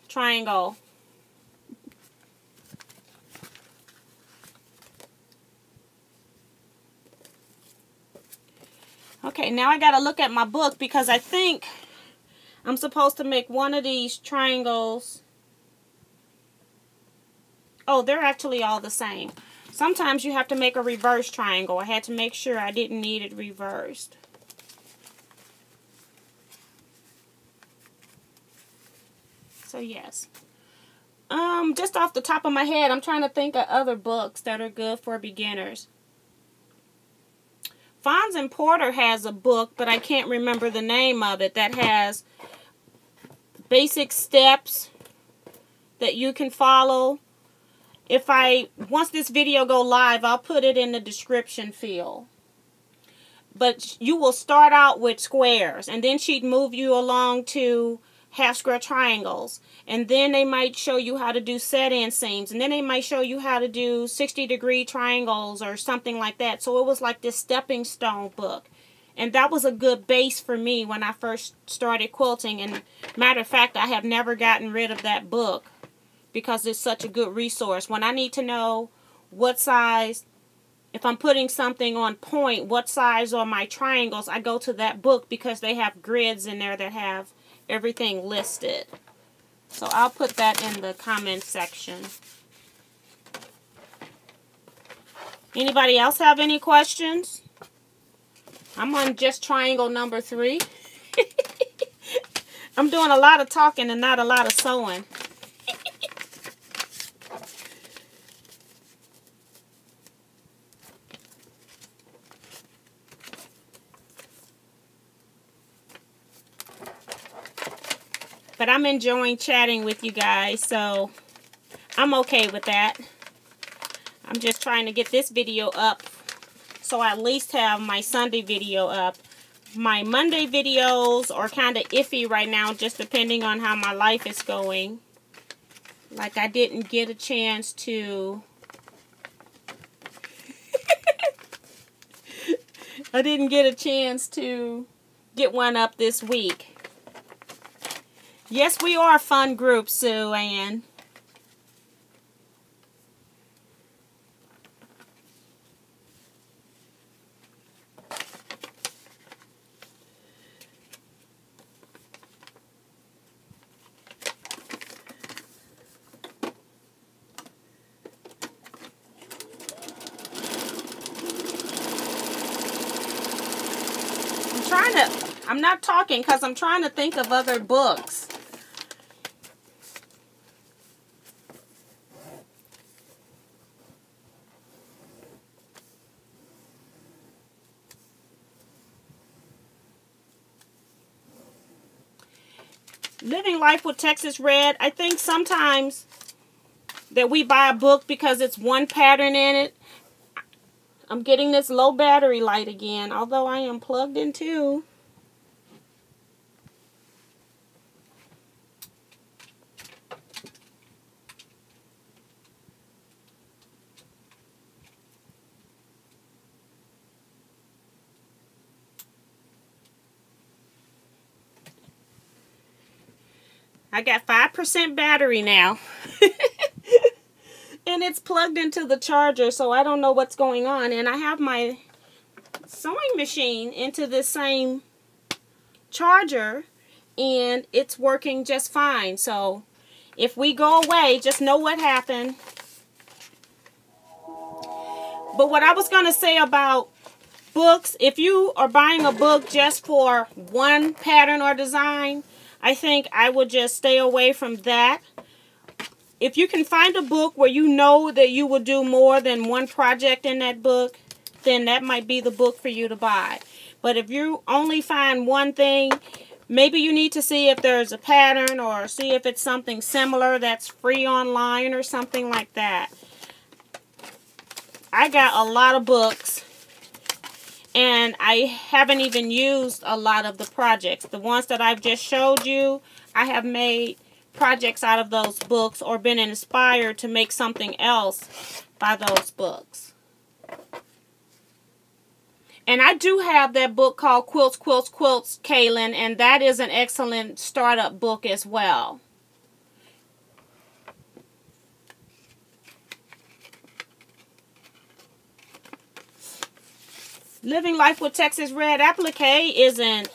triangle. Okay, now I got to look at my book because I think I'm supposed to make one of these triangles. Oh, they're actually all the same. Sometimes you have to make a reverse triangle. I had to make sure I didn't need it reversed. So, yes. Just off the top of my head, I'm trying to think of other books that are good for beginners. Fons and Porter has a book, but I can't remember the name of it, that has basic steps that you can follow. Once this video go live, I'll put it in the description field. But you will start out with squares, and then she'd move you along to half square triangles, and then they might show you how to do set-in seams, and then they might show you how to do 60-degree triangles or something like that. So it was like this stepping stone book, and that was a good base for me when I first started quilting. And matter of fact, I have never gotten rid of that book because it's such a good resource. When I need to know what size, if I'm putting something on point, what size are my triangles, I go to that book because they have grids in there that have everything listed. So I'll put that in the comment section. Anybody else have any questions? I'm on just triangle number 3. I'm doing a lot of talking and not a lot of sewing. But I'm enjoying chatting with you guys, so I'm okay with that. I'm just trying to get this video up so I at least have my Sunday video up. My Monday videos are kind of iffy right now, just depending on how my life is going. Like, I didn't get a chance to... I didn't get a chance to get one up this week. Yes, we are a fun group, Sue Ann. I'm not talking because I'm trying to think of other books. Living Life with Texas Red, I think sometimes that we buy a book because it's one pattern in it. I'm getting this low battery light again, although I am plugged in too. I got 5% battery now. And it's plugged into the charger, so I don't know what's going on. And I have my sewing machine into the same charger, and it's working just fine. So if we go away, just know what happened. But what I was going to say about books, if you are buying a book just for one pattern or design, I think I would just stay away from that. If you can find a book where you know that you will do more than one project in that book, then that might be the book for you to buy. But if you only find one thing, maybe you need to see if there's a pattern or see if it's something similar that's free online or something like that. I got a lot of books, and I haven't even used a lot of the projects. The ones that I've just showed you, I have made projects out of those books or been inspired to make something else by those books. And I do have that book called Quilts, Quilts, Quilts, Kaylin, and that is an excellent startup book as well. Living Life with Texas Red Applique isn't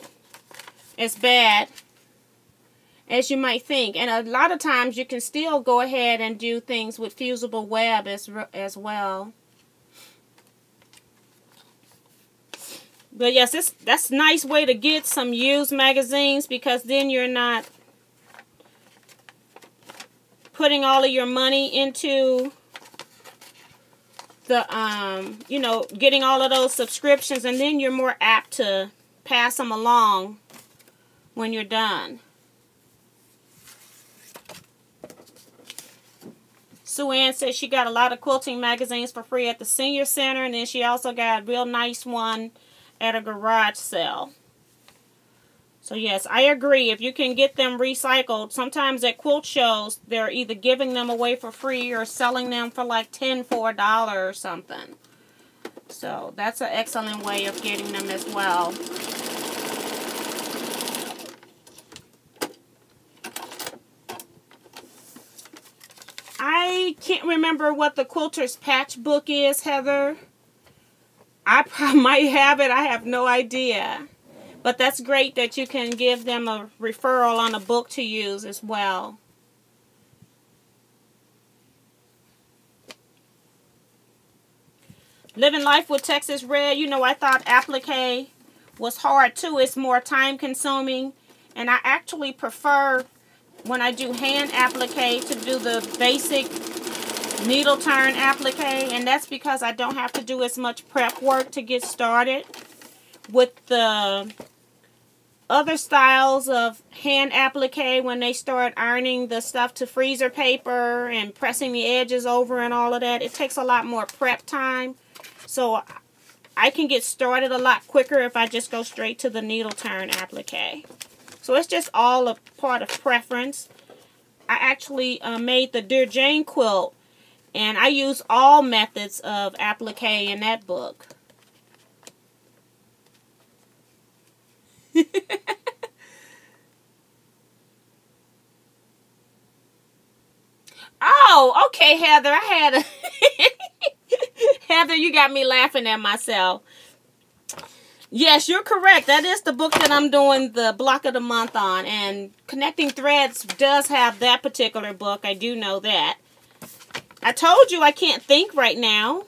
as bad as you might think. And a lot of times you can still go ahead and do things with fusible web as well. But yes, that's a nice way to get some used magazines, because then you're not putting all of your money into the, you know, getting all of those subscriptions, and then you're more apt to pass them along when you're done. Sue Ann says she got a lot of quilting magazines for free at the senior center, and then she also got a real nice one at a garage sale. So yes, I agree. If you can get them recycled, sometimes at quilt shows, they're either giving them away for free or selling them for like $10 for $1 or something. So that's an excellent way of getting them as well. I can't remember what the Quilter's Patch book is, Heather. I probably might have it. I have no idea. But that's great that you can give them a referral on a book to use as well. Living Life with Texas Red. You know, I thought applique was hard too. It's more time consuming. And I actually prefer, when I do hand applique, to do the basic needle turn applique, and that's because I don't have to do as much prep work to get started. With the other styles of hand applique, when they start ironing the stuff to freezer paper and pressing the edges over and all of that, it takes a lot more prep time. So I can get started a lot quicker if I just go straight to the needle turn applique. So it's just all a part of preference. I actually made the Dear Jane quilt, and I use all methods of applique in that book. Oh, okay, Heather. I had a Heather, you got me laughing at myself. Yes, you're correct. That is the book that I'm doing the block of the month on. And Connecting Threads does have that particular book. I do know that. I told you I can't think right now.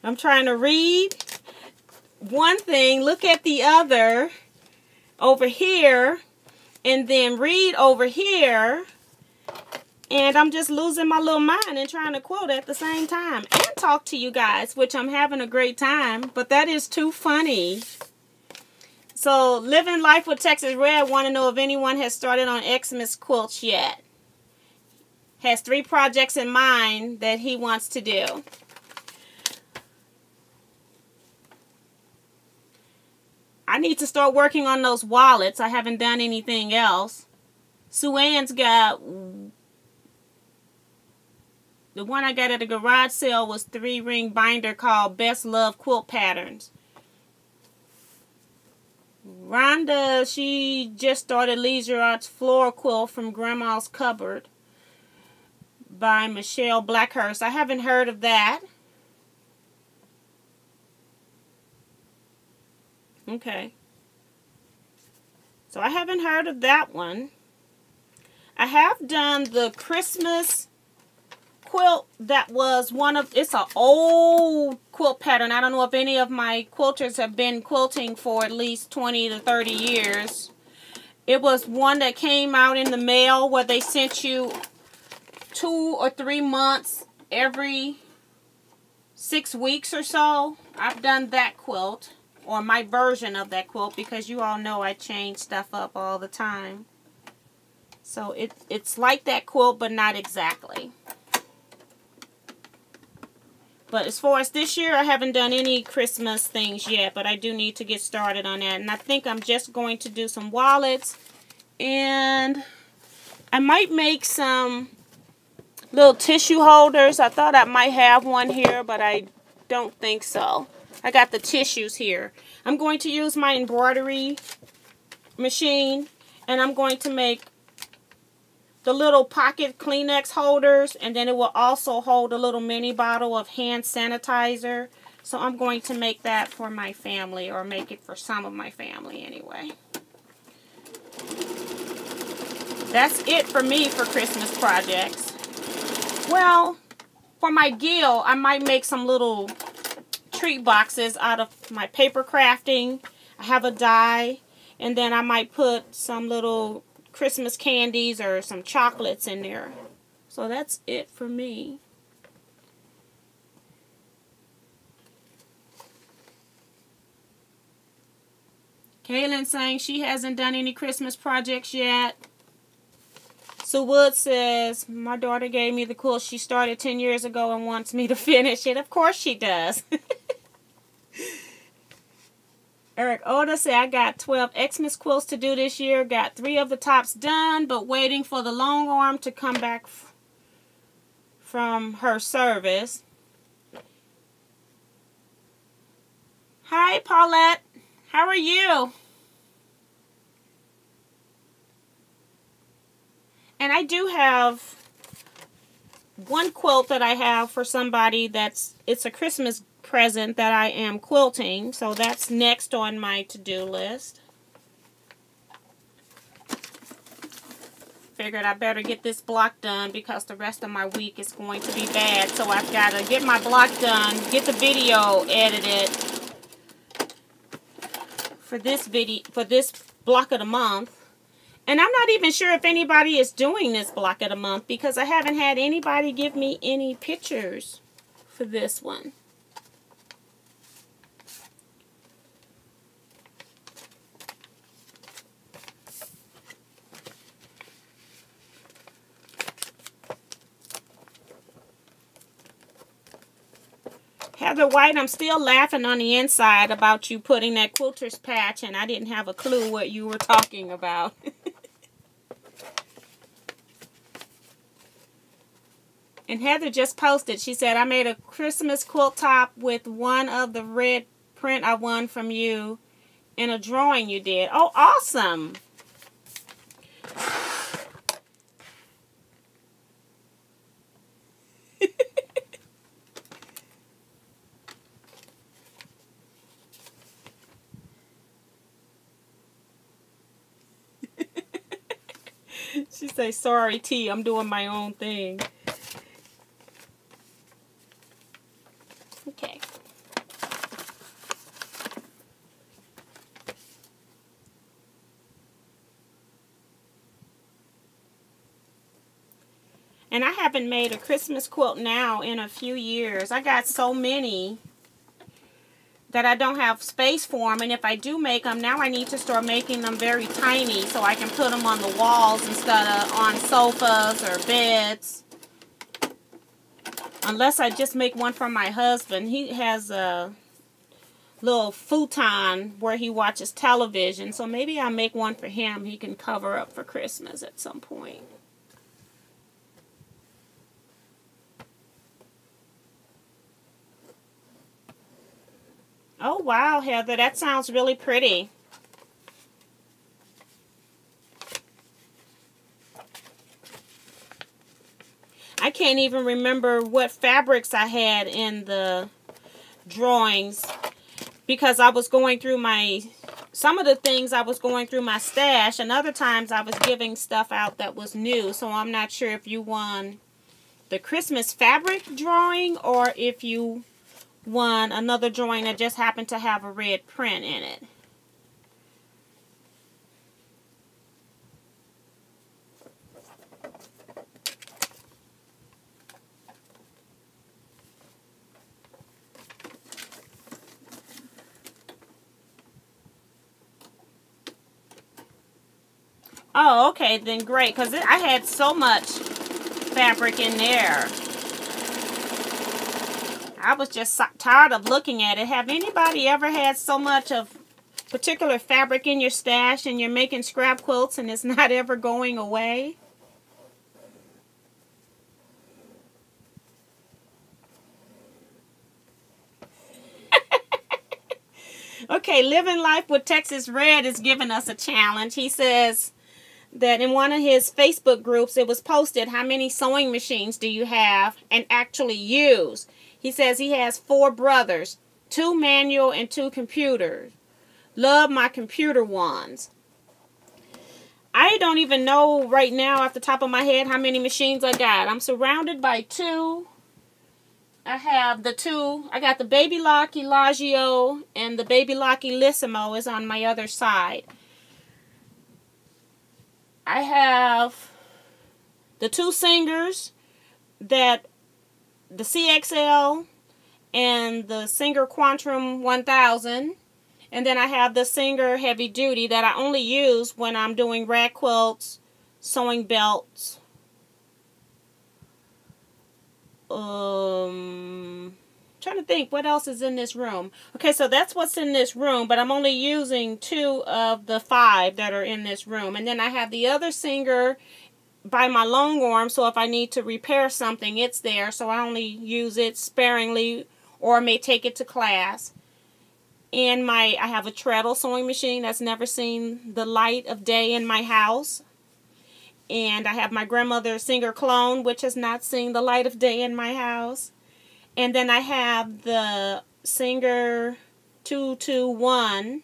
I'm trying to read one thing, look at the other over here, and then read over here. And I'm just losing my little mind and trying to quilt at the same time. And talk to you guys, which I'm having a great time. But that is too funny. So, Living Life with Texas Red want to know if anyone has started on Xmas quilts yet. has 3 projects in mind that he wants to do. I need to start working on those wallets. I haven't done anything else. Sue Ann's got, the one I got at a garage sale was 3-ring binder called Best Love Quilt Patterns. Rhonda, she just started Leisure Arts Floor Quilt from Grandma's Cupboard by Michelle Blackhurst. I haven't heard of that. Okay. So I haven't heard of that one. I have done the Christmas quilt that was one of, it's an old quilt pattern. I don't know if any of my quilters have been quilting for at least 20 to 30 years. It was one that came out in the mail where they sent you 2 or 3 months every 6 weeks or so. I've done that quilt, or my version of that quilt, because you all know I change stuff up all the time. So it's like that quilt, but not exactly. But as far as this year, I haven't done any Christmas things yet, but I do need to get started on that. And I think I'm just going to do some wallets, and I might make some little tissue holders. I thought I might have one here, but I don't think so. I got the tissues here. I'm going to use my embroidery machine, and I'm going to make the little pocket Kleenex holders, and then it will also hold a little mini bottle of hand sanitizer. So I'm going to make that for my family, or make it for some of my family anyway. That's it for me for Christmas projects. Well, for my Gil, I might make some little treat boxes out of my paper crafting. I have a die, and then I might put some little Christmas candies or some chocolates in there. So that's it for me. Kaylin saying she hasn't done any Christmas projects yet. Sue Wood says, my daughter gave me the quilt she started 10 years ago and wants me to finish it. Of course she does. Eric Oda said, I got 12 Xmas quilts to do this year. Got 3 of the tops done, but waiting for the long arm to come back from her service. Hi, Paulette. How are you? And I do have one quilt that I have for somebody it's a Christmas present that I am quilting, so that's next on my to-do list. Figured I better get this block done because the rest of my week is going to be bad, so I've got to get my block done, get the video edited for this block of the month. And I'm not even sure if anybody is doing this block of the month, because I haven't had anybody give me any pictures for this one. Heather White, I'm still laughing on the inside about you putting that quilter's patch, and I didn't have a clue what you were talking about. And Heather just posted, she said, I made a Christmas quilt top with one of the red print I won from you in a drawing you did. Oh, awesome. She say, sorry, T, I'm doing my own thing. Okay. And I haven't made a Christmas quilt now in a few years. I got so many that I don't have space for them. And if I do make them, now I need to start making them very tiny so I can put them on the walls instead of on sofas or beds. Unless I just make one for my husband. He has a little futon where he watches television. So maybe I'll make one for him. He can cover up for Christmas at some point. Oh, wow, Heather. That sounds really pretty. I can't even remember what fabrics I had in the drawings because I was going through some of the things I was going through my stash, and other times I was giving stuff out that was new. So I'm not sure if you won the Christmas fabric drawing or if you won another drawing that just happened to have a red print in it. Oh, okay, then great, because I had so much fabric in there. I was just tired of looking at it. Have anybody ever had so much of particular fabric in your stash and you're making scrap quilts and it's not ever going away? Okay, Living Life with Texas Red is giving us a challenge. He says that in one of his Facebook groups, it was posted, how many sewing machines do you have and actually use? He says he has 4 brothers, 2 manual and 2 computers. Love my computer ones. I don't even know right now off the top of my head how many machines I got. I'm surrounded by 2. I have the 2. I got the Baby Lock Elagio and the Baby Lock Elissimo is on my other side. I have the 2 Singers, that the CXL and the Singer Quantum 1000. And then I have the Singer Heavy Duty that I only use when I'm doing rag quilts, sewing belts. Trying to think what else is in this room. Okay, so that's what's in this room, but I'm only using 2 of the 5 that are in this room. And then I have the other Singer by my long arm, so if I need to repair something, it's there. So I only use it sparingly or may take it to class. And I have a treadle sewing machine that's never seen the light of day in my house. And I have my grandmother's Singer clone, which has not seen the light of day in my house. And then I have the Singer 221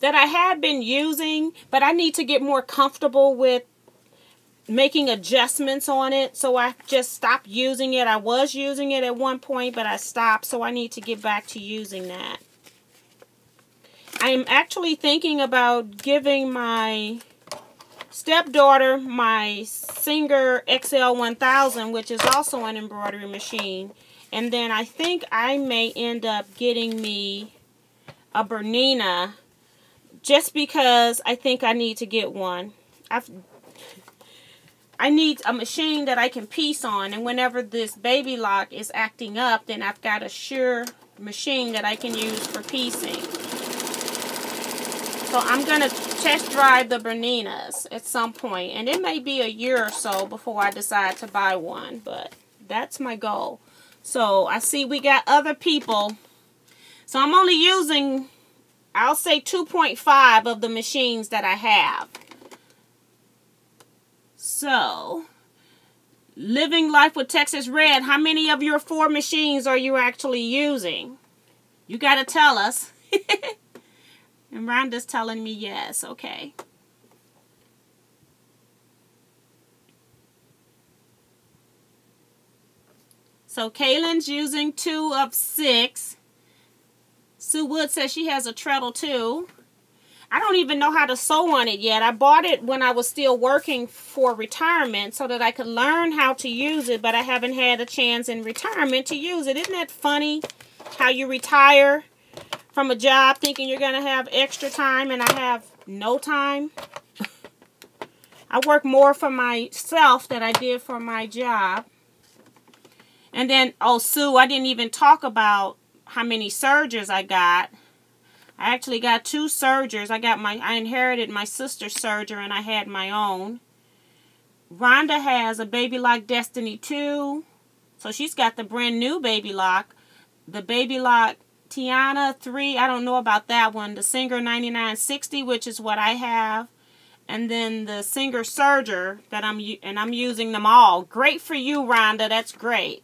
that I had been using, but I need to get more comfortable with making adjustments on it. So I just stopped using it. I was using it at one point, but I stopped. So I need to get back to using that. I'm actually thinking about giving my stepdaughter my Singer XL 1000, which is also an embroidery machine. And then I think I may end up getting me a Bernina just because I think I need to get one. I need a machine that I can piece on, and whenever this Baby Lock is acting up, then I've got a sure machine that I can use for piecing. So I'm going to test drive the Berninas at some point, and it may be a year or so before I decide to buy one, but that's my goal. So I see we got other people. So I'm only using, I'll say 2.5 of the machines that I have. So, Living Life with Texas Red, how many of your 4 machines are you actually using? You got to tell us. And Rhonda's telling me yes. Okay. So, Kaylin's using 2 of 6. Sue Wood says she has a treadle too. I don't even know how to sew on it yet. I bought it when I was still working for retirement so that I could learn how to use it, but I haven't had a chance in retirement to use it. Isn't that funny how you retire from a job thinking you're going to have extra time and I have no time? I work more for myself than I did for my job. And then, oh, Sue, I didn't even talk about how many sergers I got. I actually got 2 sergers. I inherited my sister's serger and I had my own. Rhonda has a Baby Lock Destiny 2. So she's got the brand new Baby Lock. The Baby Lock Tiana 3, I don't know about that one. The Singer 9960, which is what I have. And then the Singer Serger that I'm using them all. Great for you, Rhonda. That's great.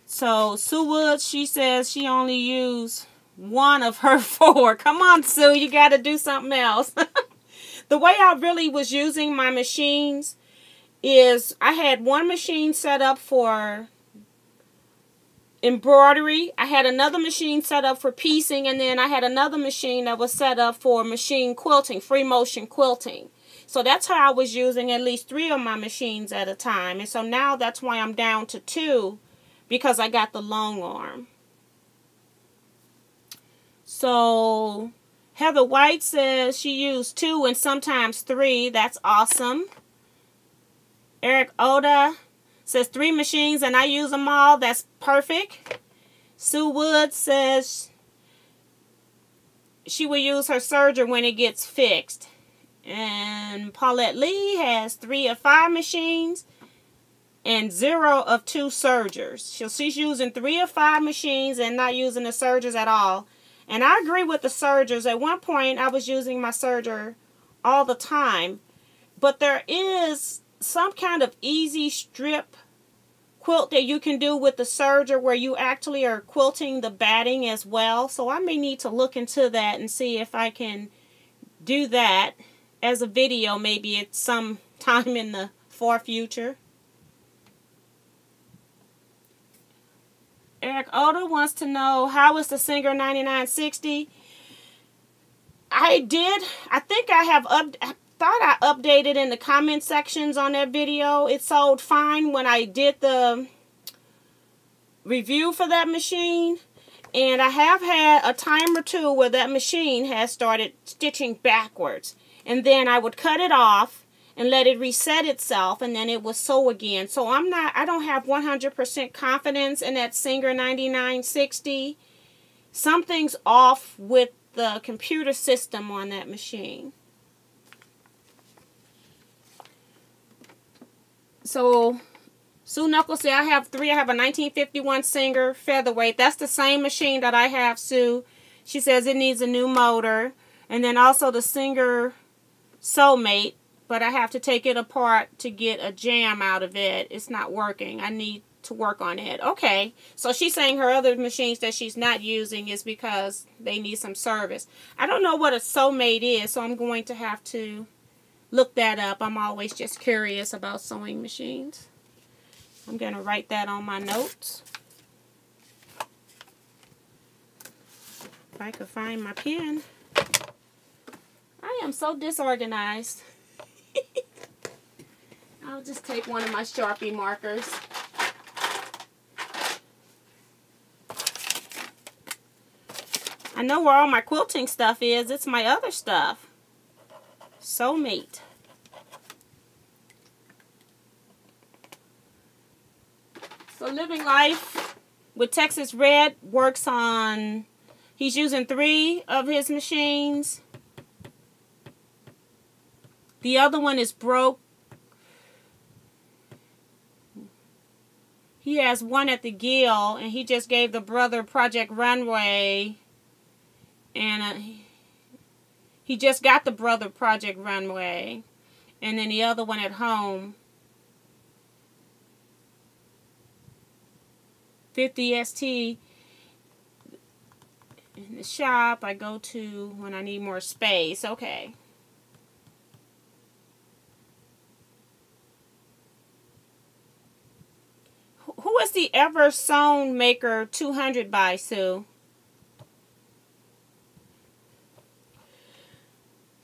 So Sue Woods, she says she only used 1 of her 4. Come on, Sue, you got to do something else. The way I really was using my machines is I had one machine set up for embroidery. I had another machine set up for piecing, and then I had another machine that was set up for machine quilting, free motion quilting. So that's how I was using at least 3 of my machines at a time. And so now that's why I'm down to 2, because I got the long arm. So Heather White says she used 2 and sometimes 3. That's awesome. Eric Oda says 3 machines and I use them all. That's perfect. Sue Wood says she will use her serger when it gets fixed. And Paulette Lee has 3 of 5 machines and 0 of 2 sergers. So she's using 3 of 5 machines and not using the sergers at all. And I agree with the sergers. At one point I was using my serger all the time. But there is some kind of easy strip quilt that you can do with the serger where you actually are quilting the batting as well. So I may need to look into that and see if I can do that as a video maybe at some time in the far future. Eric Oda wants to know, how is the Singer 9960? I think I thought I updated in the comment sections on that video. It sold fine when I did the review for that machine. And I have had a time or two where that machine has started stitching backwards. And then I would cut it off and let it reset itself, and then it would sew again. So I don't have 100% confidence in that Singer 9960. Something's off with the computer system on that machine. So Sue Knuckles said, I have 3. I have a 1951 Singer Featherweight. That's the same machine that I have, Sue. She says it needs a new motor. And then also the Singer Soulmate. But I have to take it apart to get a jam out of it. It's not working. I need to work on it. Okay. So she's saying her other machines that she's not using is because they need some service. I don't know what a Soulmate is, so I'm going to have to look that up. I'm always just curious about sewing machines. I'm going to write that on my notes. If I could find my pen. I am so disorganized. I'll just take one of my Sharpie markers. I know where all my quilting stuff is. It's my other stuff. Soulmate. So Living Life with Texas Red works on, he's using 3 of his machines. The other one is broke. He has one at the Gill, and he just gave the brother Project Runway. And he just got the brother Project Runway. And then the other one at home. 50 ST. In the shop I go to when I need more space. Okay. Who is the Ever Sewn Maker 200 by, Sue?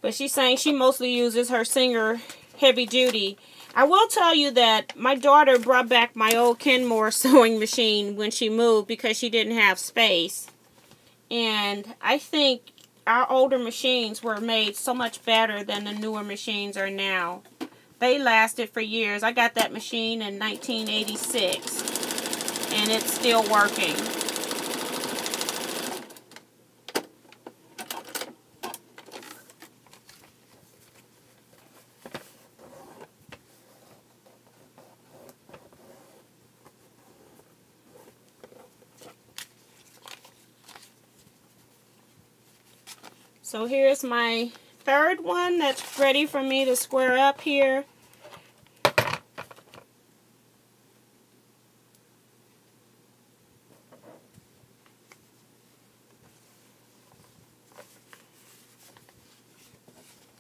But she's saying she mostly uses her Singer Heavy Duty. I will tell you that my daughter brought back my old Kenmore sewing machine when she moved because she didn't have space. And I think our older machines were made so much better than the newer machines are now. They lasted for years. I got that machine in 1986. and it's still working. So here's my third one that's ready for me to square up here.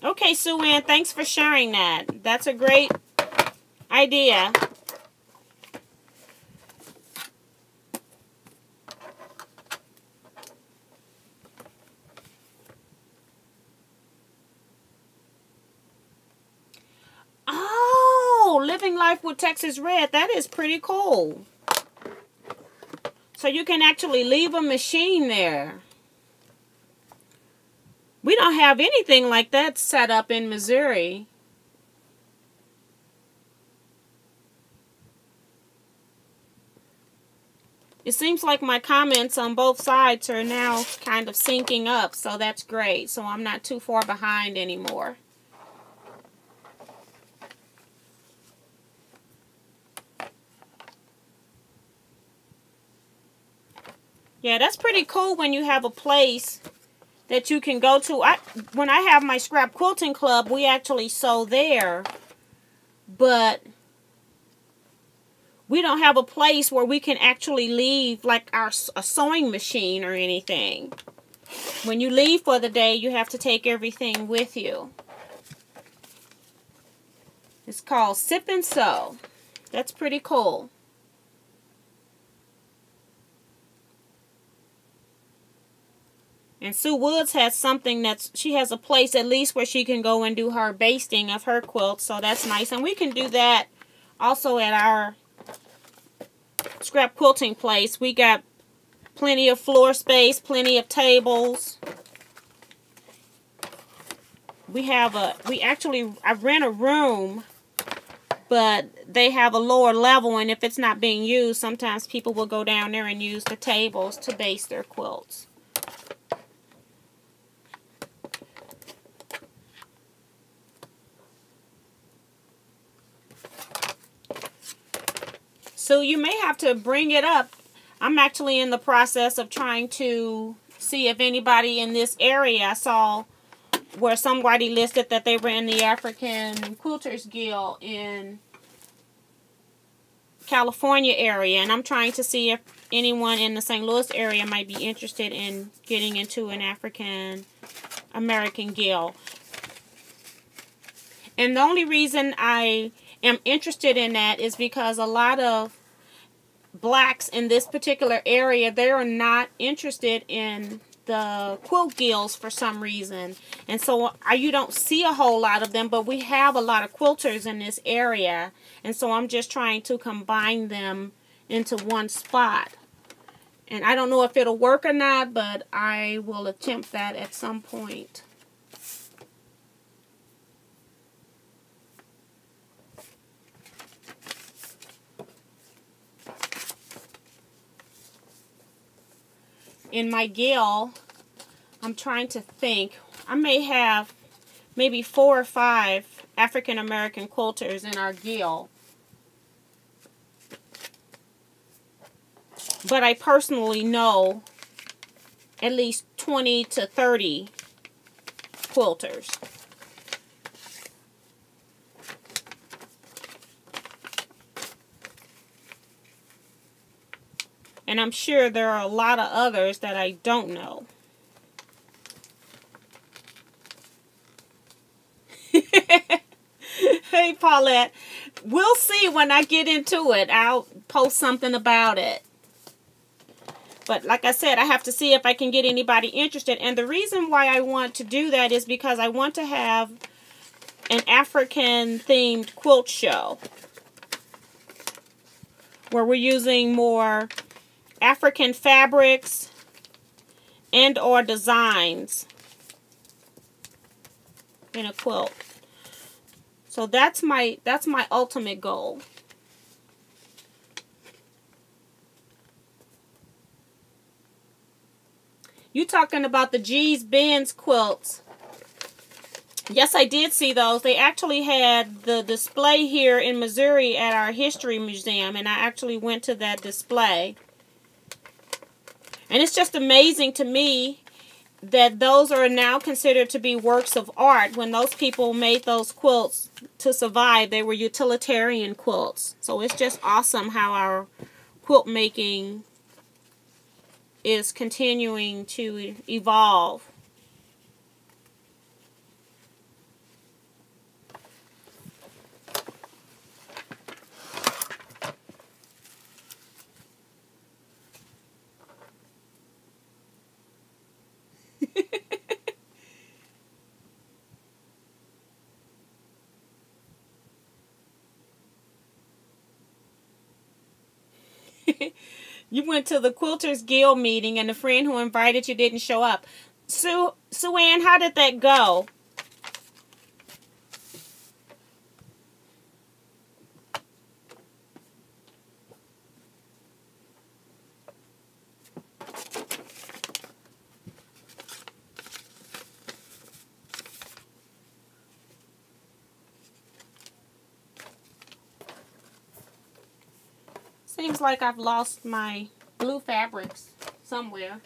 Okay, Sue Ann, thanks for sharing that. That's a great idea. Oh, living life with Texas Red. That is pretty cool. So you can actually leave a machine there. We don't have anything like that set up in Missouri. It seems like my comments on both sides are now kind of syncing up, so that's great. So I'm not too far behind anymore. Yeah, that's pretty cool when you have a place that you can go to. When I have my scrap quilting club, we actually sew there, but we don't have a place where we can actually leave like a sewing machine or anything. When you leave for the day, you have to take everything with you. It's called Sip and Sew. That's pretty cool. And Sue Woods has something she has a place at least where she can go and do her basting of her quilts. So that's nice. And we can do that also at our scrap quilting place. We got plenty of floor space, plenty of tables. I rent a room, but they have a lower level, and if it's not being used, sometimes people will go down there and use the tables to base their quilts. So you may have to bring it up. I'm actually in the process of trying to see if anybody in this area, I saw where somebody listed that they were in the African Quilters Guild in California area, and I'm trying to see if anyone in the St. Louis area might be interested in getting into an African American Guild. And the only reason I am interested in that is because a lot of blacks in this particular area, they are not interested in the quilt guilds for some reason. And so you don't see a whole lot of them, but we have a lot of quilters in this area. And so I'm just trying to combine them into one spot. And I don't know if it'll work or not, but I will attempt that at some point. In my guild, I'm trying to think. I may have maybe 4 or 5 African American quilters in our guild. But I personally know at least 20 to 30 quilters. And I'm sure there are a lot of others that I don't know. Hey, Paulette. We'll see when I get into it. I'll post something about it. But like I said, I have to see if I can get anybody interested. And the reason why I want to do that is because I want to have an African-themed quilt show where we're using more African fabrics and or designs in a quilt. So that's my ultimate goal. You talking about the G's Ben's quilts. Yes, I did see those. They actually had the display here in Missouri at our history museum, and I actually went to that display. And it's just amazing to me that those are now considered to be works of art. When those people made those quilts to survive, they were utilitarian quilts. So it's just awesome how our quilt making is continuing to evolve. You went to the Quilters Guild meeting and the friend who invited you didn't show up. Sue-Ann, how did that go? Seems like I've lost my blue fabrics somewhere.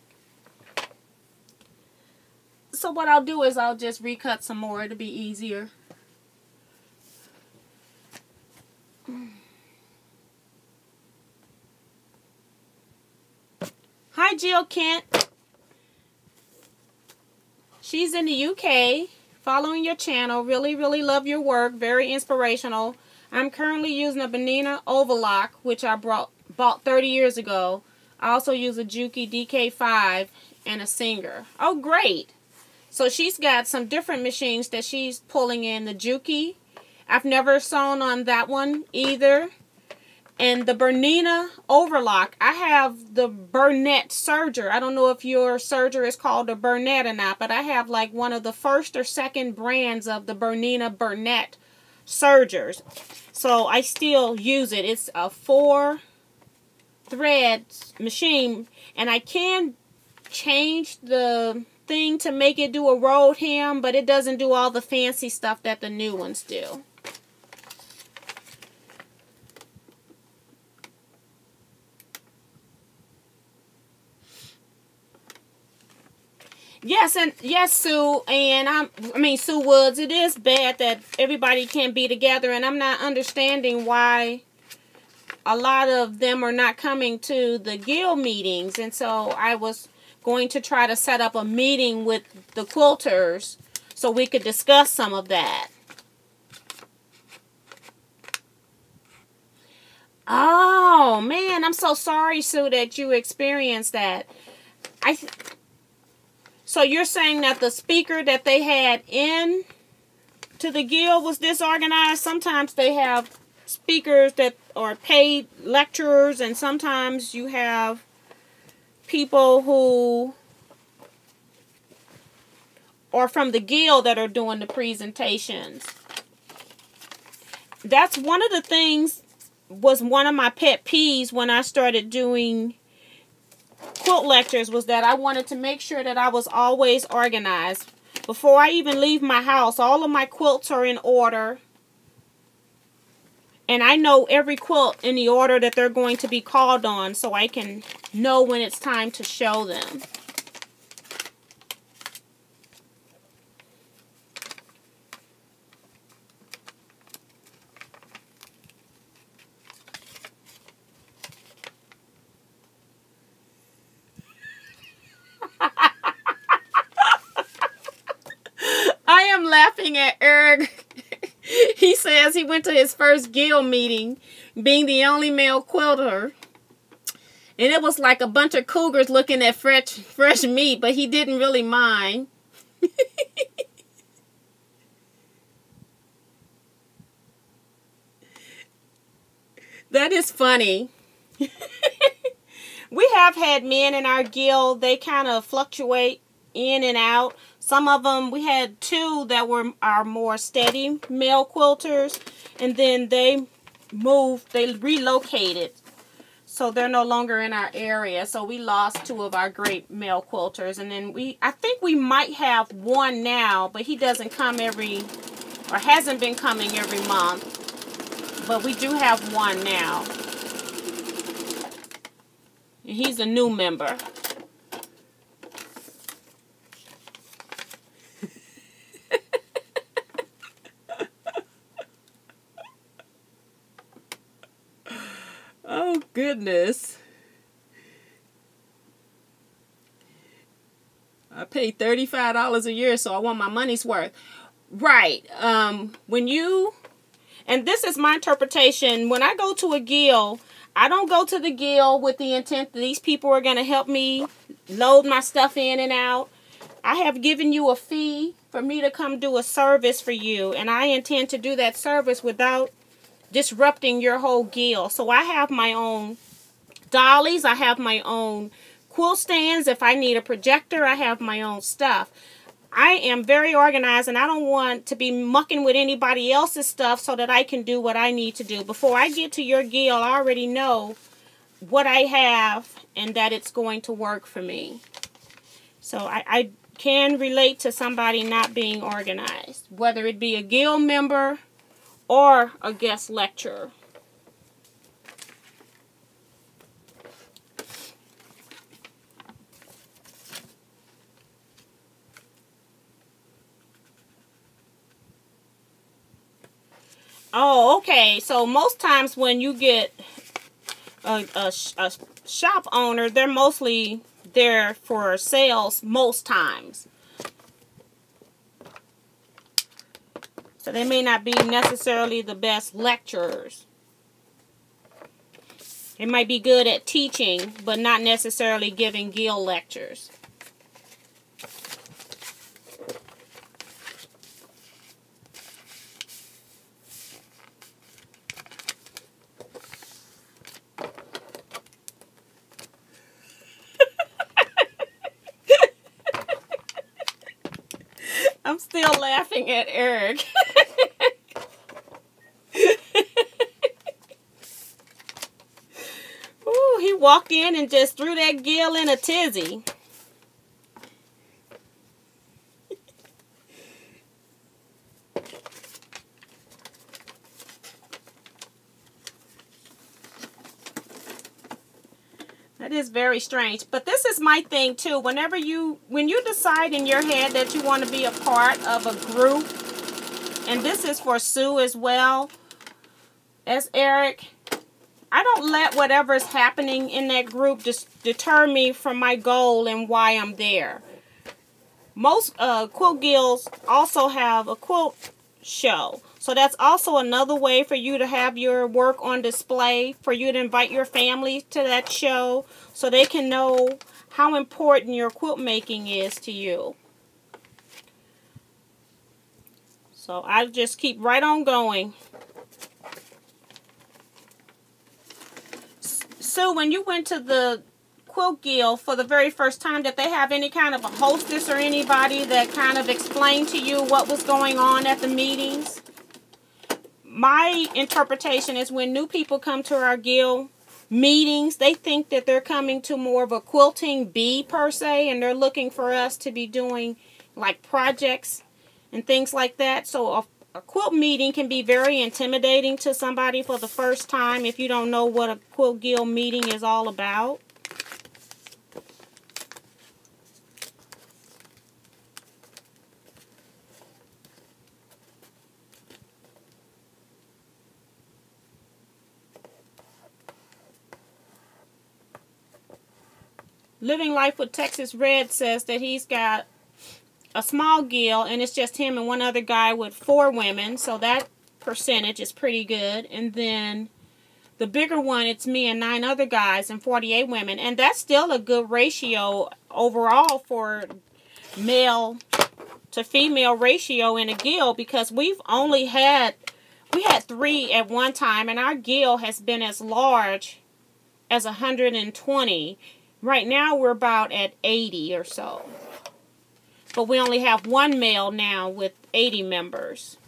So what I'll do is I'll just recut some more. It'll be easier. Hi, Jill Kent. She's in the UK, following your channel. Really, really love your work. Very inspirational. I'm currently using a Bernina Overlock, which I bought 30 years ago. I also use a Juki DK5 and a Singer. Oh, great. So she's got some different machines that she's pulling in. The Juki, I've never sewn on that one either. And the Bernina Overlock, I have the Burnett Serger. I don't know if your serger is called a Burnett or not, but I have like one of the first or second brands of the Bernina Burnett sergers. So I still use it. It's a 4-thread machine, and I can change the thing to make it do a rolled hem, but it doesn't do all the fancy stuff that the new ones do. Yes, and yes, Sue, and I mean Sue Woods, it is bad that everybody can't be together, and I'm not understanding why a lot of them are not coming to the guild meetings. And so I was going to try to set up a meeting with the quilters so we could discuss some of that. Oh, man, I'm so sorry, Sue, that you experienced that. So you're saying that the speaker that they had in to the guild was disorganized? Sometimes they have speakers that are paid lecturers, and sometimes you have people who are from the guild that are doing the presentations. That's one of the things, was one of my pet peeves when I started doing quilt lectures, was that I wanted to make sure that I was always organized. Before I even leave my house, all of my quilts are in order. And I know every quilt in the order that they're going to be called on, so I can know when it's time to show them. I am laughing at Eric. He says he went to his first guild meeting, being the only male quilter, and it was like a bunch of cougars looking at fresh meat, but he didn't really mind. That is funny. We have had men in our guild. They kind of fluctuate in and out. Some of them, we had 2 that were our more steady male quilters, and then they moved, they relocated. So they're no longer in our area. So we lost 2 of our great male quilters. And then I think we might have one now, but he doesn't come every, or hasn't been coming every month. But we do have one now. And he's a new member. Oh, goodness. I paid $35 a year, so I want my money's worth. Right. When you, and this is my interpretation, when I go to a guild, I don't go to the guild with the intent that these people are going to help me load my stuff in and out. I have given you a fee for me to come do a service for you, and I intend to do that service without disrupting your whole guild. So I have my own dollies, I have my own quilt stands. If I need a projector, I have my own stuff. I am very organized, and I don't want to be mucking with anybody else's stuff so that I can do what I need to do. Before I get to your guild, I already know what I have and that it's going to work for me. So I can relate to somebody not being organized, whether it be a guild member or a guest lecturer. Oh, okay. So most times when you get a shop owner, they're mostly there for sales most times. So they may not be necessarily the best lecturers. They might be good at teaching, but not necessarily giving guild lectures. I'm still laughing at Eric. Ooh, he walked in and just threw that gill in a tizzy. That is very strange. But this is my thing too. When you decide in your head that you want to be a part of a group, and this is for Sue as well as Eric, I don't let whatever's happening in that group just deter me from my goal and why I'm there. Most quilt guilds also have a quilt show. So that's also another way for you to have your work on display, for you to invite your family to that show so they can know how important your quilt making is to you. So I just keep right on going. So when you went to the quilt guild for the very first time, did they have any kind of a hostess or anybody that kind of explained to you what was going on at the meetings? My interpretation is when new people come to our guild meetings, they think that they're coming to more of a quilting bee per se, and they're looking for us to be doing like projects and things like that. So a quilt meeting can be very intimidating to somebody for the first time if you don't know what a quilt guild meeting is all about. Living Life with Texas Red says that he's got a small guild and it's just him and one other guy with 4 women. So that percentage is pretty good. And then the bigger one, it's me and 9 other guys and 48 women. And that's still a good ratio overall for male to female ratio in a guild, because we had 3 at one time, and our guild has been as large as 120. Right now, we're about at 80 or so. But we only have 1 male now with 80 members.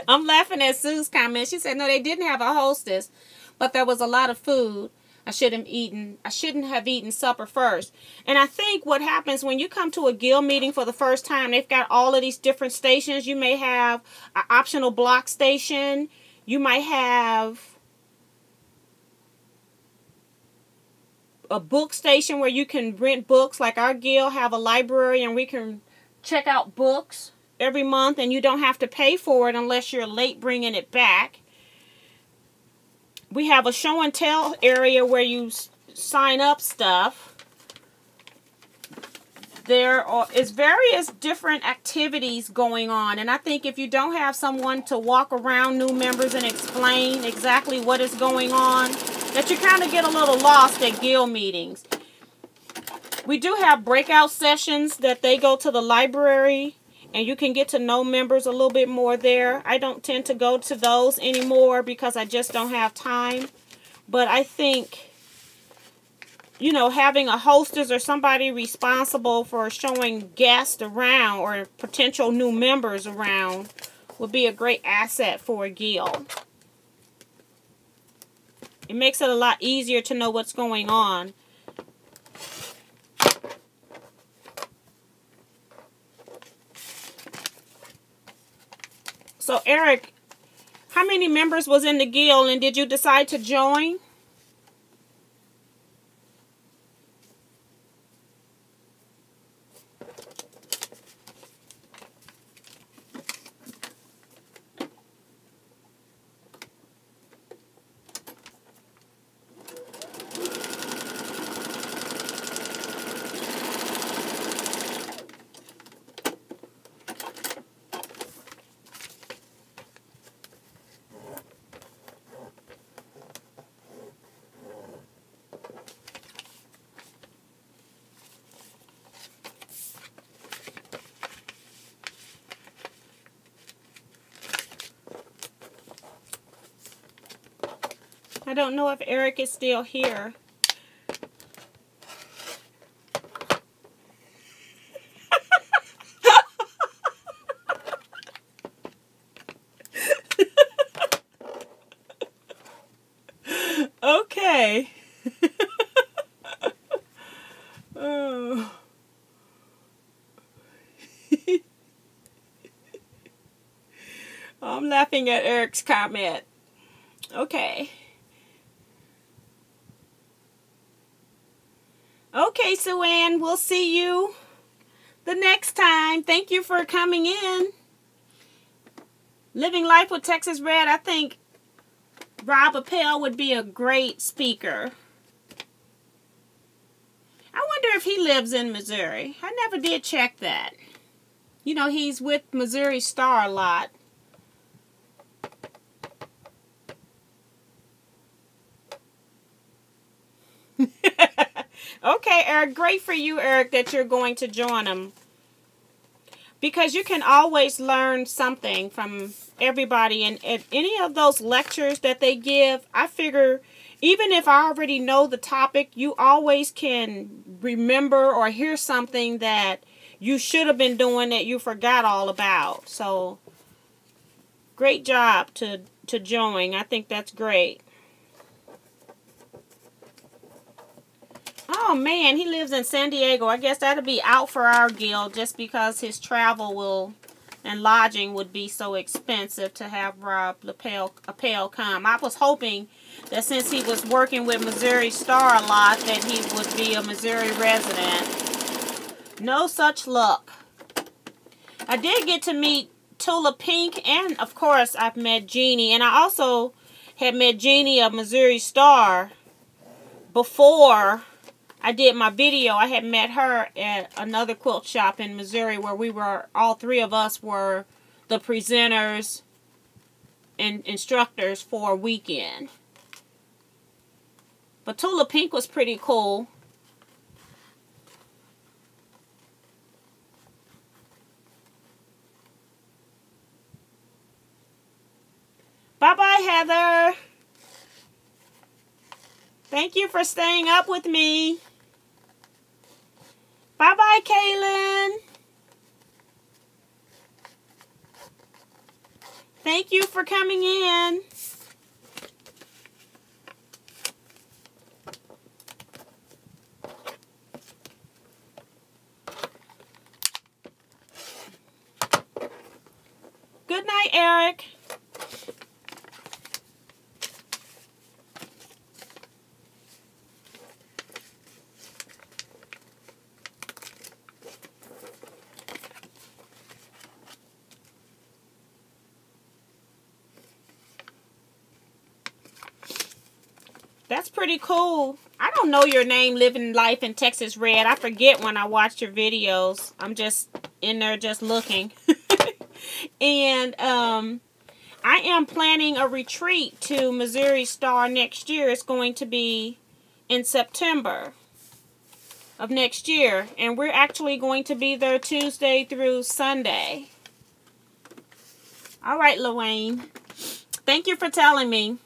I'm laughing at Sue's comment. She said, no, they didn't have a hostess, but there was a lot of food. I shouldn't have eaten supper first. And I think what happens when you come to a guild meeting for the first time, they've got all of these different stations. You may have an optional block station. You might have a book station where you can rent books. Like our guild have a library and we can check out books every month, and you don't have to pay for it unless you're late bringing it back. We have a show and tell area where you sign up stuff. There is various different activities going on, and I think if you don't have someone to walk around new members and explain exactly what is going on, that you kind of get a little lost at guild meetings. We do have breakout sessions that they go to the library, and you can get to know members a little bit more there. I don't tend to go to those anymore because I just don't have time. But I think, you know, having a hostess or somebody responsible for showing guests around or potential new members around would be a great asset for a guild. It makes it a lot easier to know what's going on. So, Eric, how many members was in the guild, and did you decide to join? I don't know if Eric is still here. Okay. Oh. I'm laughing at Eric's comment. Okay. Okay, Sue Ann, we'll see you the next time. Thank you for coming in. Living Life with Texas Red, I think Rob Appel would be a great speaker. I wonder if he lives in Missouri. I never did check that. You know, he's with Missouri Star a lot. Okay, Eric, great for you, Eric, that you're going to join them. Because you can always learn something from everybody. And at any of those lectures that they give, I figure even if I already know the topic, you always can remember or hear something that you should have been doing that you forgot all about. So, great job to join. I think that's great. Oh man, he lives in San Diego. I guess that'll be out for our guild just because his travel and lodging would be so expensive to have Rob Appel come. I was hoping that since he was working with Missouri Star a lot that he would be a Missouri resident. No such luck. I did get to meet Tula Pink, and of course I've met Jeannie, and I also had met Jeannie of Missouri Star before I did my video. I had met her at another quilt shop in Missouri where all three of us were the presenters and instructors for a weekend. But Tula Pink was pretty cool. Bye-bye, Heather. Thank you for staying up with me. Bye-bye, Kaylin. Thank Thank you for coming in. Good night, Eric. That's pretty cool. I don't know your name, Living Life in Texas Red. I forget when I watch your videos. I'm just in there just looking. And I am planning a retreat to Missouri Star next year. It's going to be in September of next year. And we're actually going to be there Tuesday through Sunday. All right, Luane. Thank you for telling me.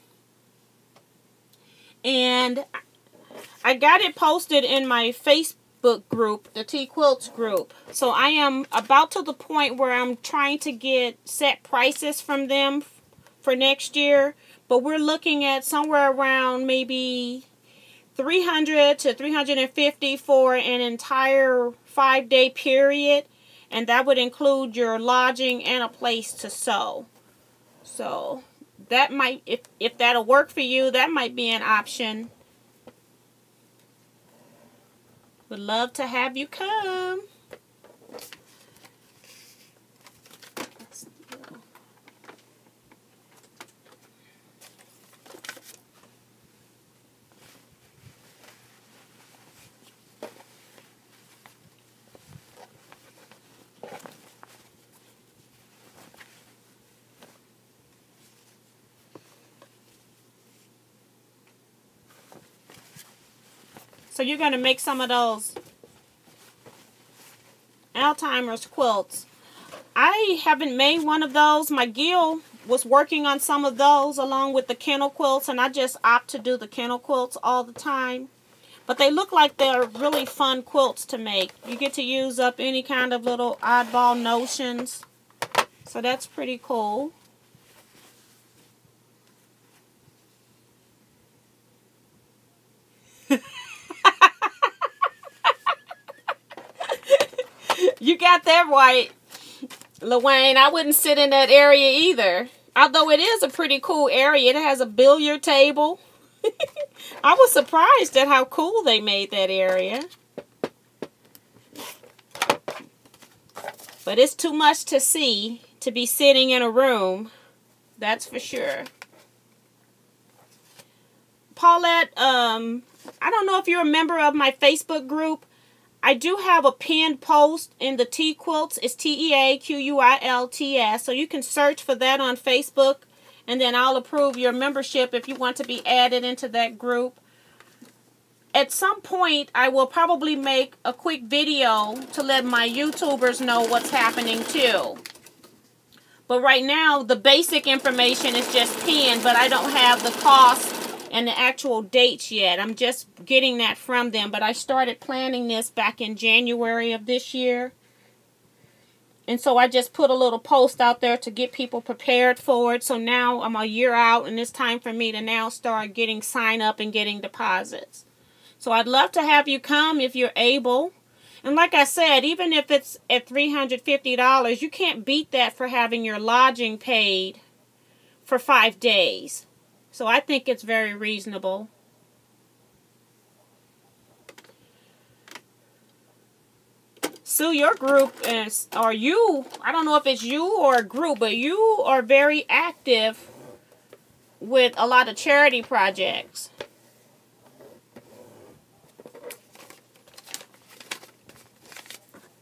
And I got it posted in my Facebook group, the TeaQuilts group. So I am about to the point where I'm trying to get set prices from them for next year. But we're looking at somewhere around maybe $300 to $350 for an entire 5-day period. And that would include your lodging and a place to sew. So that might, if that'll work for you, that might be an option. Would love to have you come. So you're going to make some of those Alzheimer's quilts. I haven't made one of those. My Gil was working on some of those along with the kennel quilts, and I just opt to do the kennel quilts all the time. But they look like they're really fun quilts to make. You get to use up any kind of little oddball notions. So that's pretty cool. You got that right, Luane. I wouldn't sit in that area either. Although it is a pretty cool area. It has a billiard table. I was surprised at how cool they made that area. But it's too much to see to be sitting in a room. That's for sure. Paulette, I don't know if you're a member of my Facebook group. I do have a pinned post in the TeaQuilts. It's TeaQuilts. So you can search for that on Facebook. And then I'll approve your membership if you want to be added into that group. At some point, I will probably make a quick video to let my YouTubers know what's happening too. But right now, the basic information is just pinned, but I don't have the cost and the actual dates yet. I'm just getting that from them. But I started planning this back in January of this year. And so I just put a little post out there to get people prepared for it. So now I'm a year out, and it's time for me to now start getting sign up and getting deposits. So I'd love to have you come if you're able. And like I said, even if it's at $350, you can't beat that for having your lodging paid for 5 days. So I think it's very reasonable. Sue, your group is, or you, I don't know if it's you or a group, but you are very active with a lot of charity projects.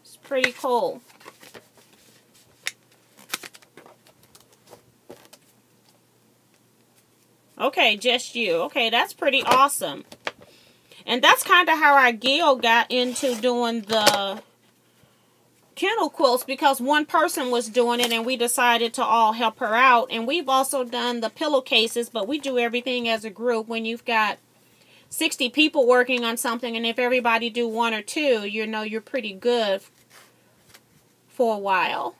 It's pretty cool. Okay, just you. Okay, that's pretty awesome. And that's kind of how our Gil got into doing the kennel quilts, because one person was doing it and we decided to all help her out. And we've also done the pillowcases, but we do everything as a group. When you've got 60 people working on something, and if everybody do 1 or 2, you know you're pretty good for a while.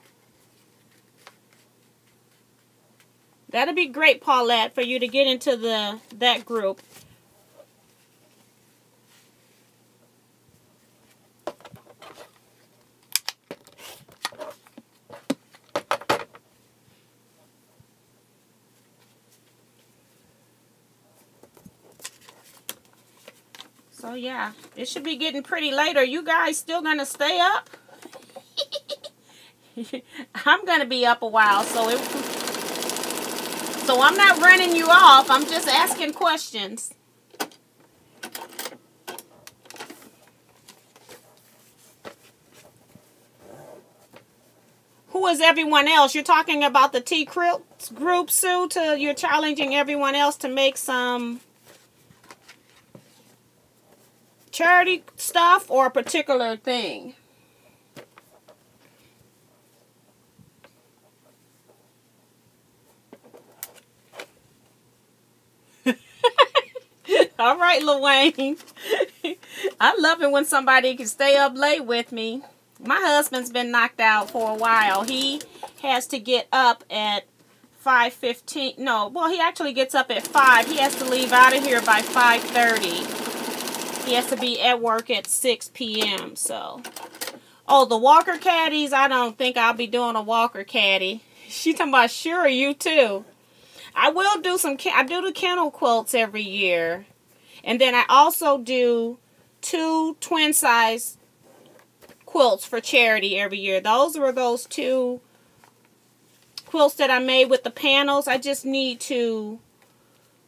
That'll be great, Paulette, for you to get into that group. So yeah, it should be getting pretty late. Are you guys still gonna stay up? I'm gonna be up a while, so I'm not running you off. I'm just asking questions. Who is everyone else? You're talking about the TeaQuilts group, Sue? You're challenging everyone else to make some charity stuff or a particular thing? All right, Lil Wayne. I love it when somebody can stay up late with me. My husband's been knocked out for a while. He has to get up at 5:15. No, well, he actually gets up at 5. He has to leave out of here by 5:30. He has to be at work at 6 p.m. So, oh, the walker caddies. I don't think I'll be doing a walker caddy. She talking about, sure, you too. I will do I do the kennel quilts every year. And then I also do 2 twin size quilts for charity every year. Those were those 2 quilts that I made with the panels. I just need to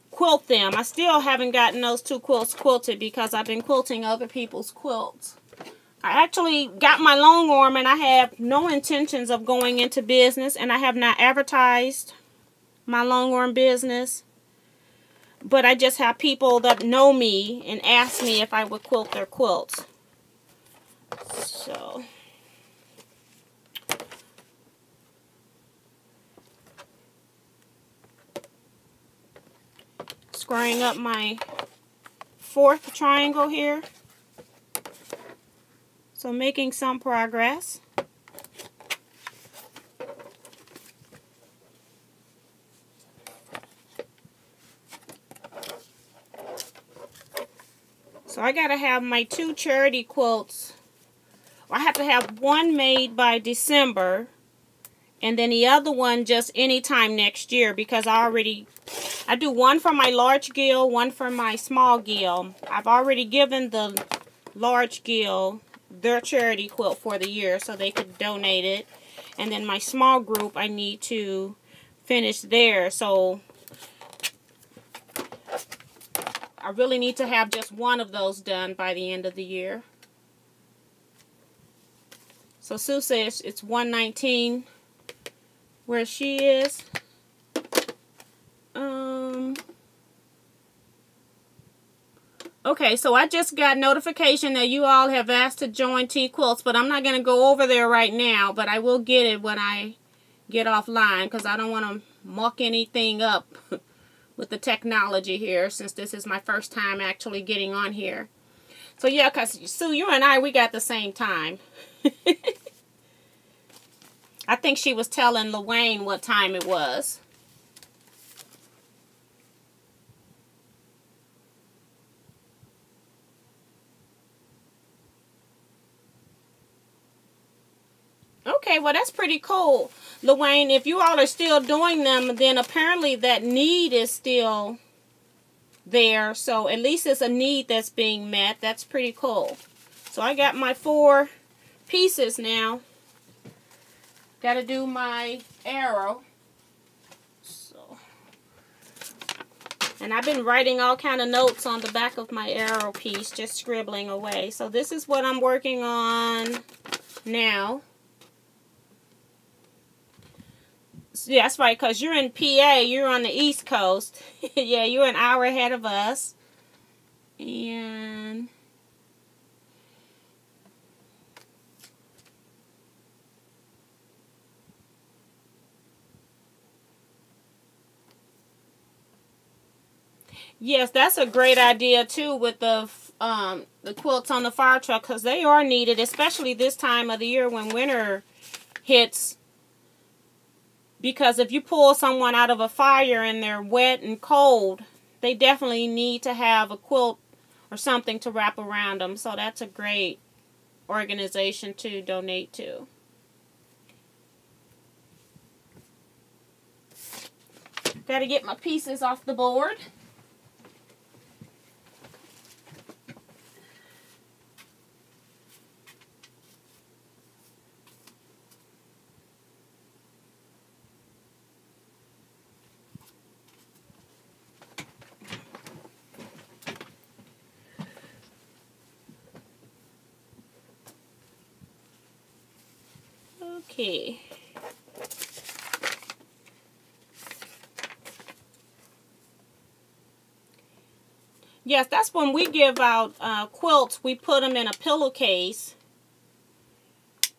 quilt them. I still haven't gotten those 2 quilts quilted because I've been quilting other people's quilts. I actually got my long arm and I have no intentions of going into business, and I have not advertised my long arm business. But I just have people that know me and ask me if I would quilt their quilts. So, squaring up my 4th triangle here. So making some progress. So I gotta have my 2 charity quilts. I have to have one made by December, and then the other one just anytime next year, because I do one for my large gill, one for my small gill. I've already given the large gill their charity quilt for the year so they could donate it. And then my small group, I need to finish there. So I really need to have just one of those done by the end of the year. So Sue says it's 119 where she is. Okay, so I just got notification that you all have asked to join TeaQuilts, but I'm not going to go over there right now, but I will get it when I get offline, because I don't want to muck anything up with the technology here, since this is my first time actually getting on here. So yeah, because Sue, you and I, we got the same time. I think she was telling Lil Wayne what time it was. Okay, well, that's pretty cool. Lil Wayne, if you all are still doing them, then apparently that need is still there. So at least it's a need that's being met. That's pretty cool. So I got my 4 pieces now. Got to do my arrow. So, and I've been writing all kind of notes on the back of my arrow piece, just scribbling away. So this is what I'm working on now. Yeah, that's right, because you're in PA, you're on the East Coast. Yeah, you're an hour ahead of us. And yes, that's a great idea too, with the quilts on the fire truck, because they are needed, especially this time of the year when winter hits. Because if you pull someone out of a fire and they're wet and cold, they definitely need to have a quilt or something to wrap around them. So that's a great organization to donate to. Got to get my pieces off the board. Okay. Yes, that's when we give out quilts. We put them in a pillowcase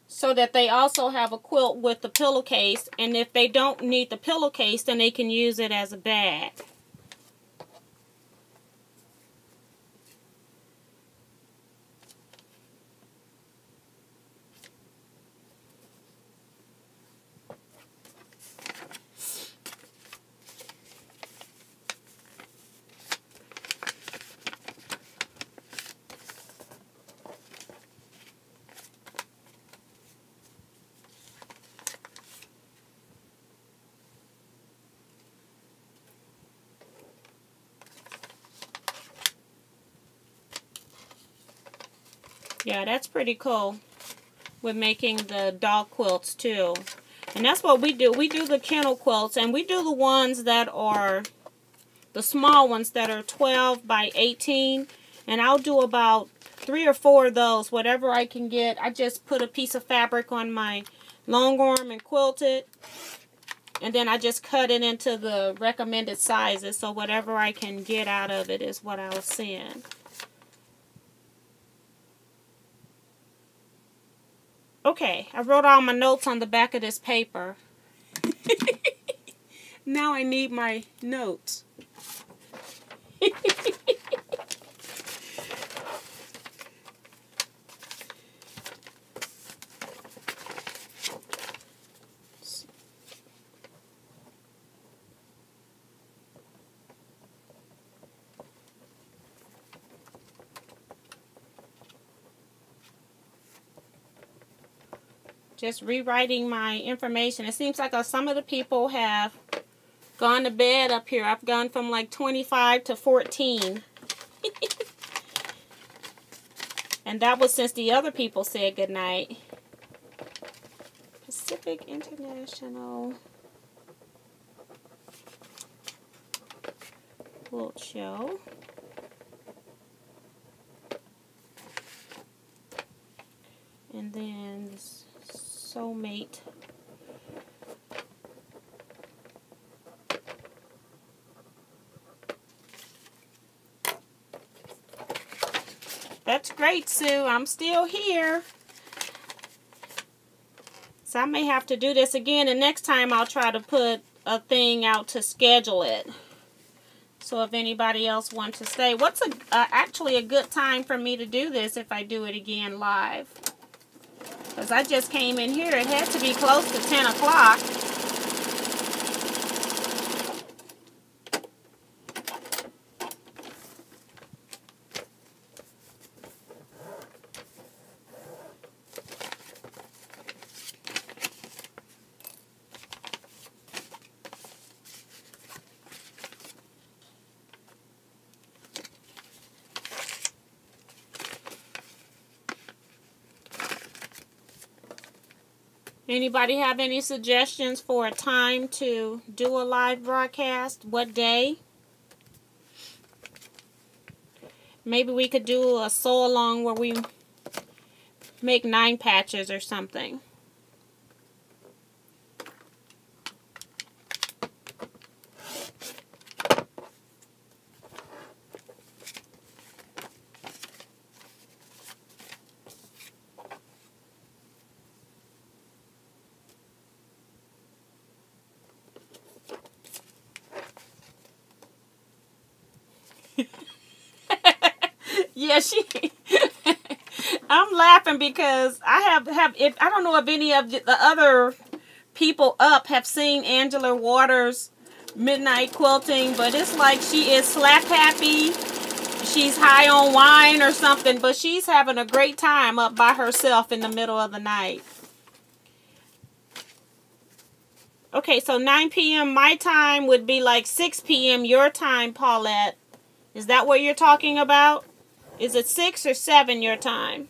so that they also have a quilt with the pillowcase. And if they don't need the pillowcase, then they can use it as a bag. Yeah, that's pretty cool with making the dog quilts too. And that's what we do. We do the kennel quilts, and we do the ones that are the small ones that are 12 by 18. And I'll do about 3 or 4 of those, whatever I can get. I just put a piece of fabric on my long arm and quilt it. And then I just cut it into the recommended sizes. So whatever I can get out of it is what I'll send. Okay, I wrote all my notes on the back of this paper. Now I need my notes. Just rewriting my information. It seems like some of the people have gone to bed up here. I've gone from like 25 to 14. And that was since the other people said goodnight. Pacific International Quilt Show. And then Soulmate. That's great, Sue. I'm still here. So I may have to do this again, and next time I'll try to put a thing out to schedule it. So if anybody else wants to stay. What's actually a good time for me to do this if I do it again live? Because I just came in here. It had to be close to 10 o'clock. Anybody have any suggestions for a time to do a live broadcast? What day? Maybe we could do a sew along where we make 9 patches or something. Yeah, I'm laughing because I have I don't know if any of the other people up have seen Angela Waters' Midnight Quilting, but it's like she is slap happy. She's high on wine or something, but she's having a great time up by herself in the middle of the night. Okay, so 9 p.m. my time would be like 6 p.m. your time, Paulette. Is that what you're talking about? Is it 6 or 7 your time?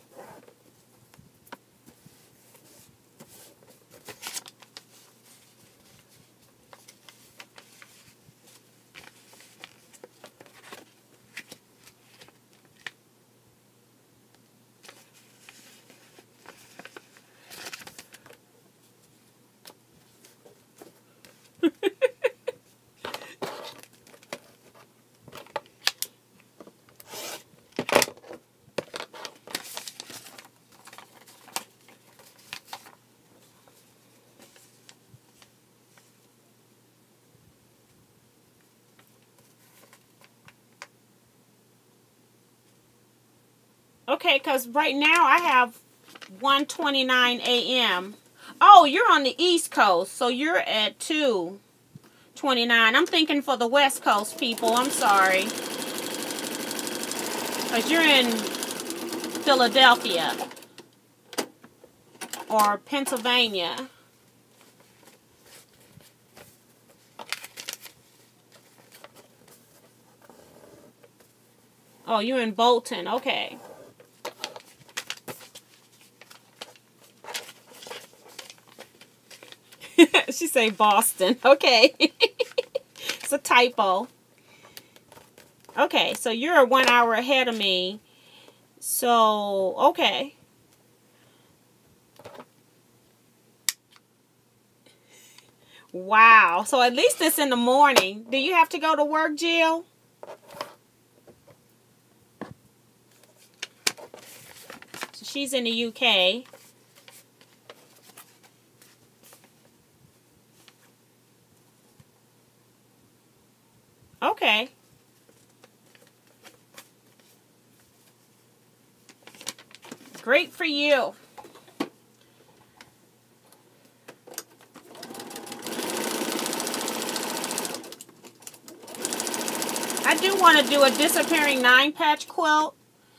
Okay, because right now I have 1:29 a.m. Oh, you're on the East Coast, so you're at 2:29. I'm thinking for the West Coast people. I'm sorry. Because you're in Philadelphia or Pennsylvania. Oh, you're in Bolton. Okay. She say Boston. Okay. It's a typo. Okay, so you're 1 hour ahead of me. So, okay. Wow. So at least it's in the morning. Do you have to go to work, Jill? So she's in the UK. Okay. Great for you. I do want to do a disappearing 9-patch quilt.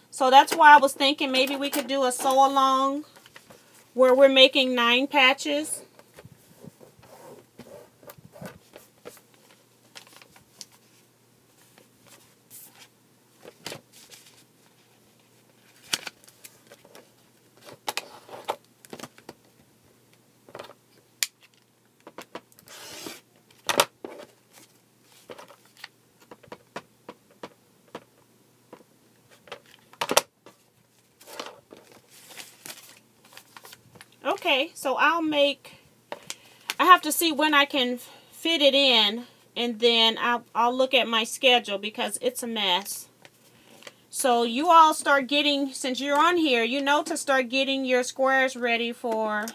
So that's why I was thinking maybe we could do a sew along where we're making 9 patches. Okay, so I have to see when I can fit it in, and then I'll look at my schedule because it's a mess. So you all start getting, since you're on here, you know to start getting your squares ready for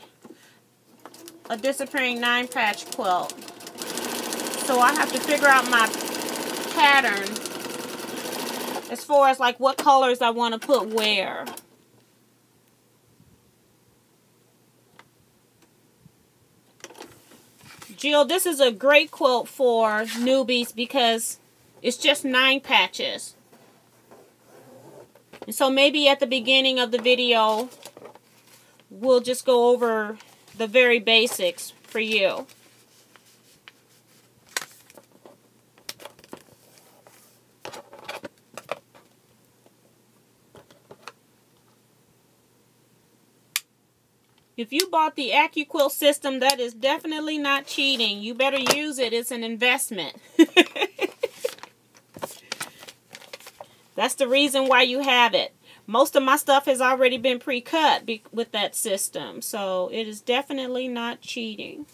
a disappearing 9-patch quilt. So I have to figure out my pattern as far as like what colors I want to put where. Jill, this is a great quilt for newbies because it's just 9 patches. And so maybe at the beginning of the video, we'll just go over the very basics for you. If you bought the TeaQuilt system, that is definitely not cheating. You better use it. It's an investment. That's the reason why you have it. Most of my stuff has already been pre-cut with that system. So it is definitely not cheating.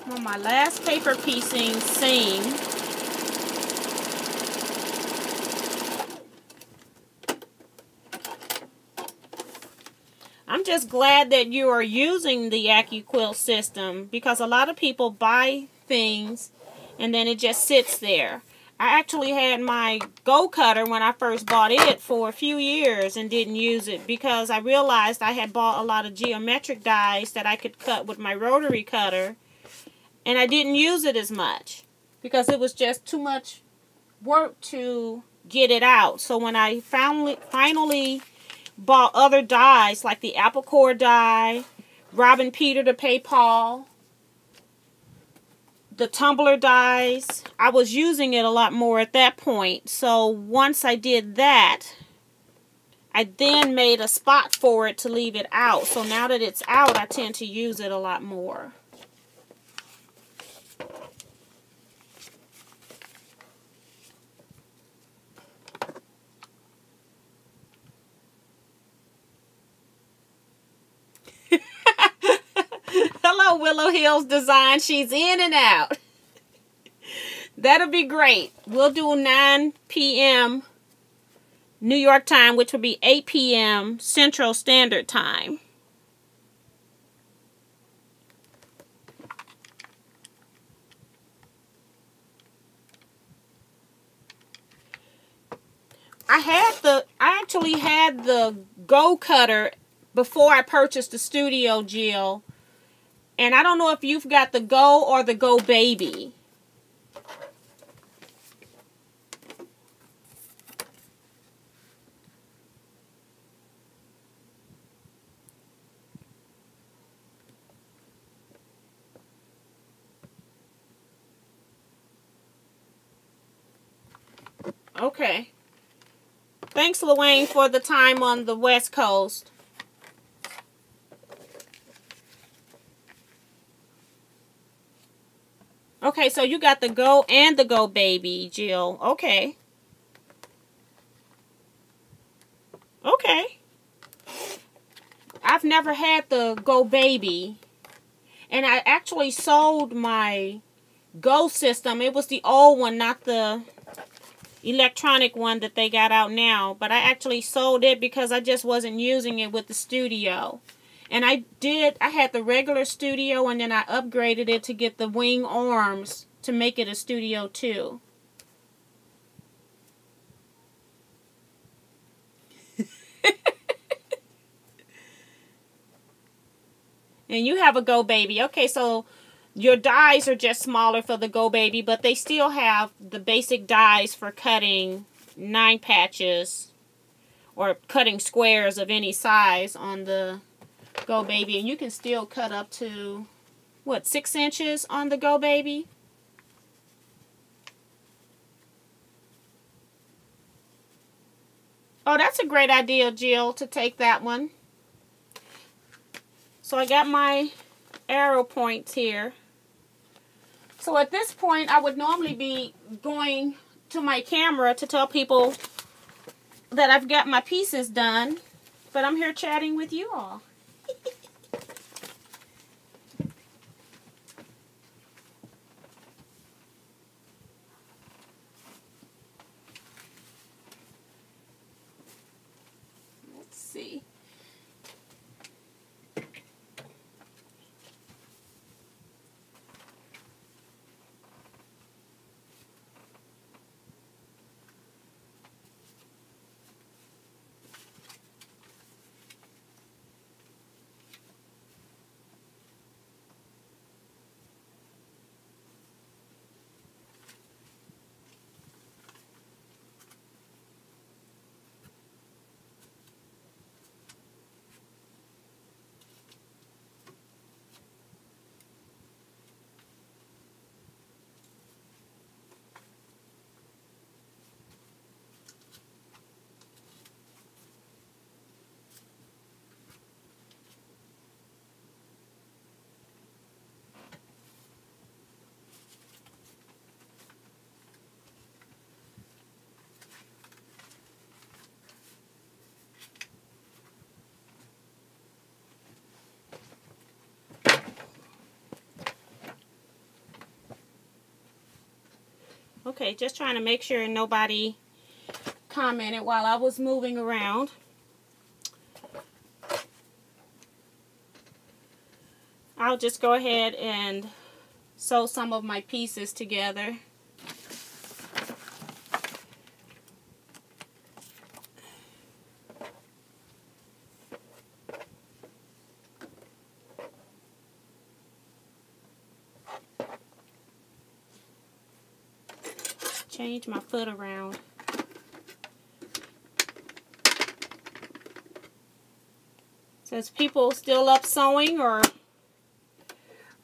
On my last paper piecing seam. I'm just glad that you are using the TeaQuilt system because a lot of people buy things and then it just sits there. I actually had my Go Cutter when I first bought it for a few years and didn't use it because I realized I had bought a lot of geometric dies that I could cut with my rotary cutter, and I didn't use it as much because it was just too much work to get it out. So when I finally bought other dies like the apple core die, Robbing Peter to Pay Paul, the tumbler dies, I was using it a lot more at that point. So once I did that, I then made a spot for it to leave it out. So now that it's out, I tend to use it a lot more. Hello, Willow Hills Design. She's in and out. That'll be great. We'll do 9 p.m. New York time, which will be 8 p.m. Central Standard Time. I actually had the Go Cutter before I purchased the Studio Jill. And I don't know if you've got the Go or the Go Baby. Okay. Thanks, Luane, for the time on the West Coast. Okay, so you got the Go and the Go Baby, Jill. Okay. Okay. I've never had the Go Baby. And I actually sold my Go system. It was the old one, not the electronic one that they got out now. But I actually sold it because I just wasn't using it with the Studio. And I had the regular Studio, and then I upgraded it to get the wing arms to make it a Studio too. And you have a Go Baby. Okay, so your dies are just smaller for the Go Baby, but they still have the basic dies for cutting 9 patches or cutting squares of any size on the Go Baby. And you can still cut up to, what, 6 inches on the Go Baby? Oh, that's a great idea, Jill, to take that one. So I got my arrow points here. So at this point, I would normally be going to my camera to tell people that I've got my pieces done, but I'm here chatting with you all. Let's see. Okay, just trying to make sure nobody commented while I was moving around. I'll just go ahead and sew some of my pieces together. change my foot around. Says people still up sewing, or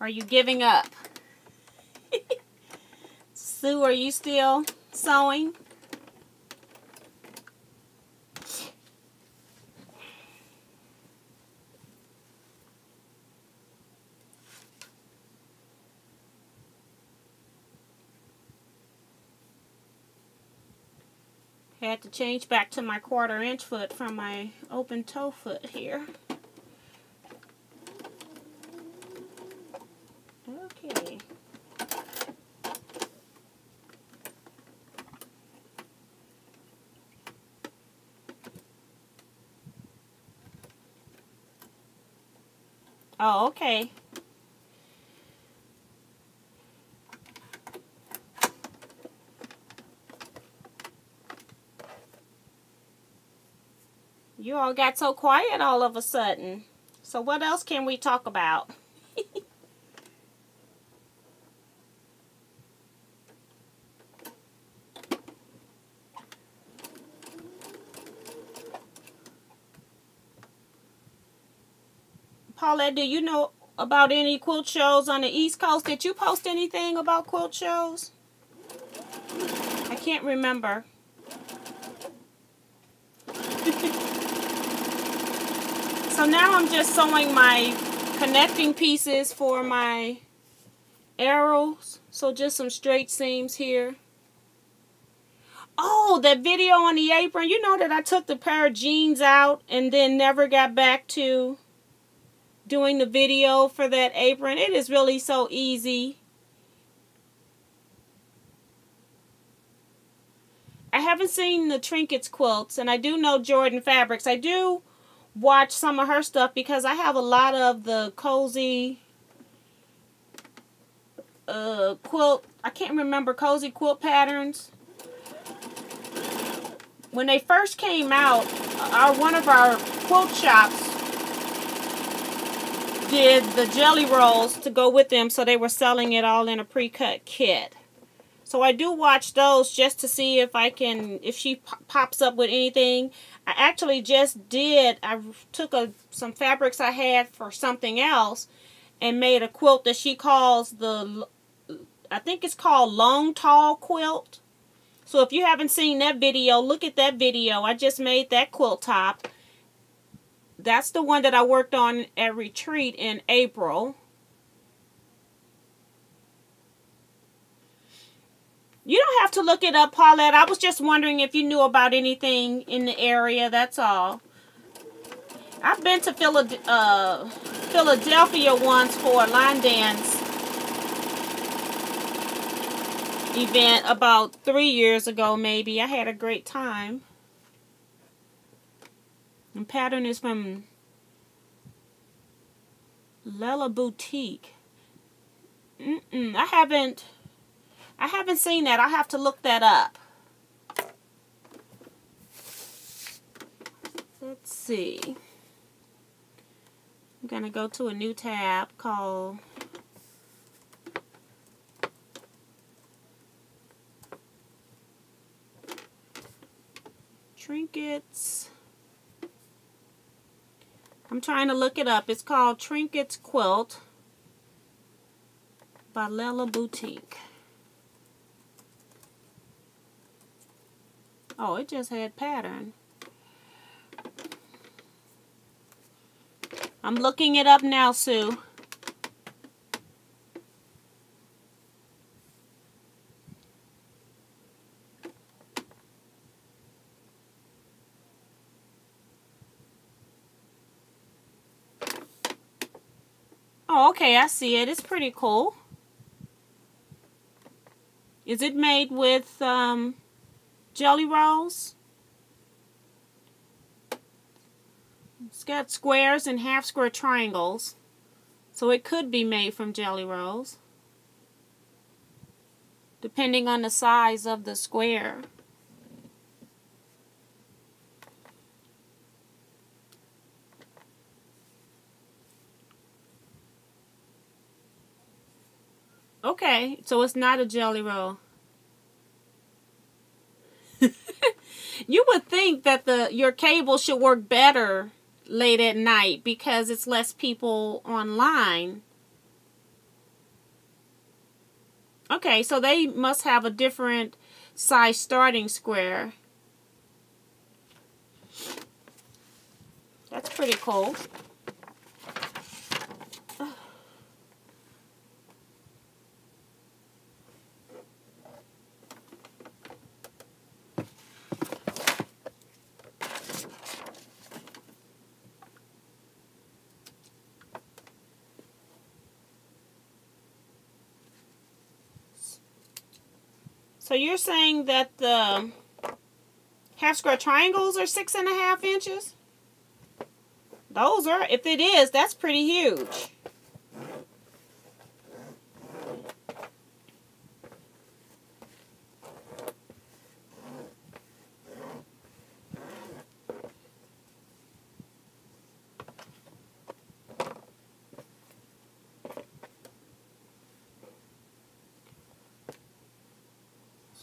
are you giving up? Sue, are you still sewing? Had to change back to my 1/4 inch foot from my open toe foot here. Okay. Oh, okay. You all got so quiet all of a sudden. So what else can we talk about? Paulette, do you know about any quilt shows on the East Coast? Did you post anything about quilt shows? I can't remember. So now I'm just sewing my connecting pieces for my arrows. So just some straight seams here. Oh, that video on the apron. You know that I took the pair of jeans out and then never got back to doing the video for that apron. It is really so easy. I haven't seen the TeaQuilts quilts, and I do know Jordan Fabrics. I do watch some of her stuff because I have a lot of the cozy quilt. I can't remember cozy quilt patterns. When they first came out, one of our quilt shops did the jelly rolls to go with them, so they were selling it all in a pre-cut kit. So I do watch those just to see if I can, if she pops up with anything. I actually just did, I took some fabrics I had for something else and made a quilt that she calls I think it's called Long Tall Quilt. So if you haven't seen that video, look at that video. I just made that quilt top. That's the one that I worked on at Retreat in April. You don't have to look it up, Paulette. I was just wondering if you knew about anything in the area, that's all. I've been to Philadelphia once for a line dance event about 3 years ago, maybe. I had a great time. The pattern is from Lella Boutique. I haven't seen that. I'll have to look that up. Let's see. I'm going to go to a new tab called Trinkets. I'm trying to look it up. It's called TeaQuilts Quilt by Lella Boutique. Oh, it just had pattern. I'm looking it up now, Sue. Oh, okay, I see it. It's pretty cool. Is it made with jelly rolls? It's got squares and half square triangles, so it could be made from jelly rolls, depending on the size of the square. Okay, so it's not a jelly roll. You would think that your cable should work better late at night because it's less people online. Okay, so they must have a different size starting square. That's pretty cool. So you're saying that the half square triangles are 6.5 inches? Those are, if it is, that's pretty huge.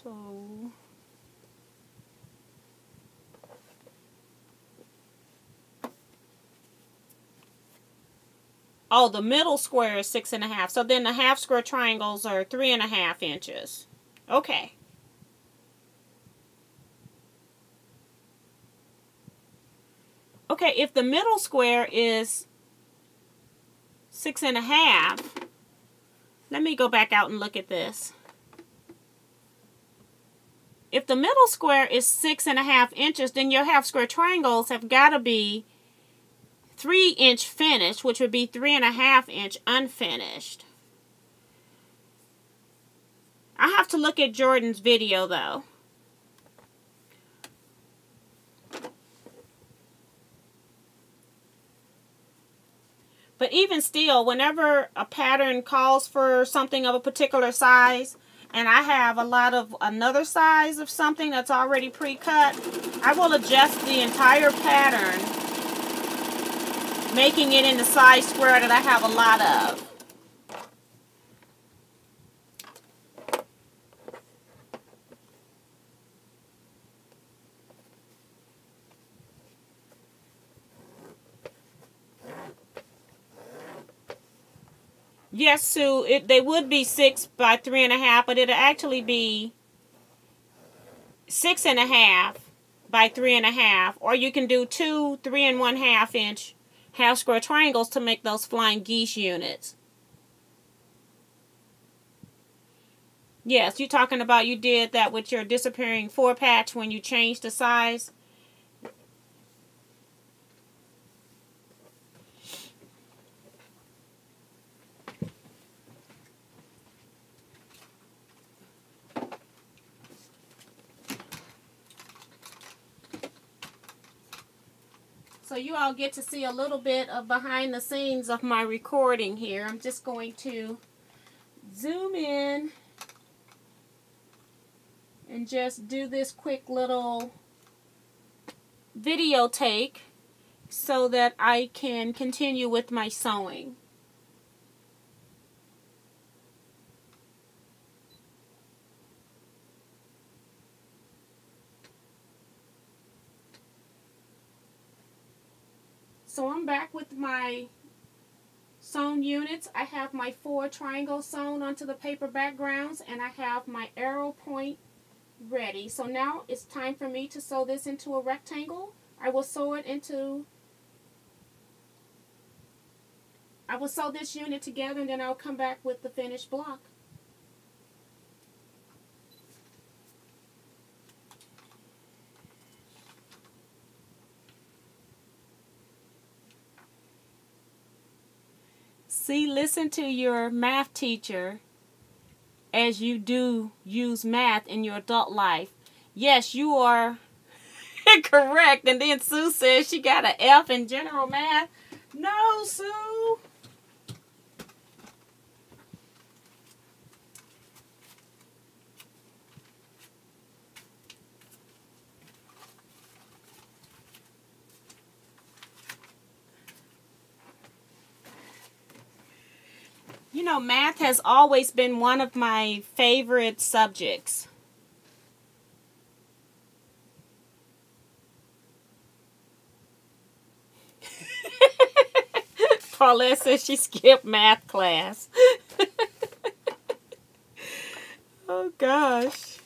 So oh, the middle square is 6.5. So then the half square triangles are 3.5 inches. Okay. Okay, if the middle square is 6.5, let me go back out and look at this. If the middle square is 6.5 inches, then your half square triangles have got to be 3-inch finished, which would be 3.5-inch unfinished. I have to look at Jordan's video though. But even still, whenever a pattern calls for something of a particular size, and I have a lot of another size of something that's already pre-cut, I will adjust the entire pattern, making it in the size square that I have a lot of. Yes, Sue, they would be 6 by 3.5, but it'll actually be 6.5 by 3.5, or you can do 2 3 1/2-inch half square triangles to make those flying geese units. Yes, you're talking about you did that with your disappearing 4 patch when you changed the size. So you all get to see a little bit of behind the scenes of my recording here. I'm just going to zoom in and just do this quick little video take so that I can continue with my sewing. So I'm back with my sewn units. I have my 4 triangles sewn onto the paper backgrounds, and I have my arrow point ready. So now it's time for me to sew this into a rectangle. I will sew this unit together, and then I'll come back with the finished block. See, listen to your math teacher as you do use math in your adult life. Yes, you are correct. And then Sue says she got an F in general math. No, Sue. You know, math has always been one of my favorite subjects. Paulette says she skipped math class. Oh, gosh.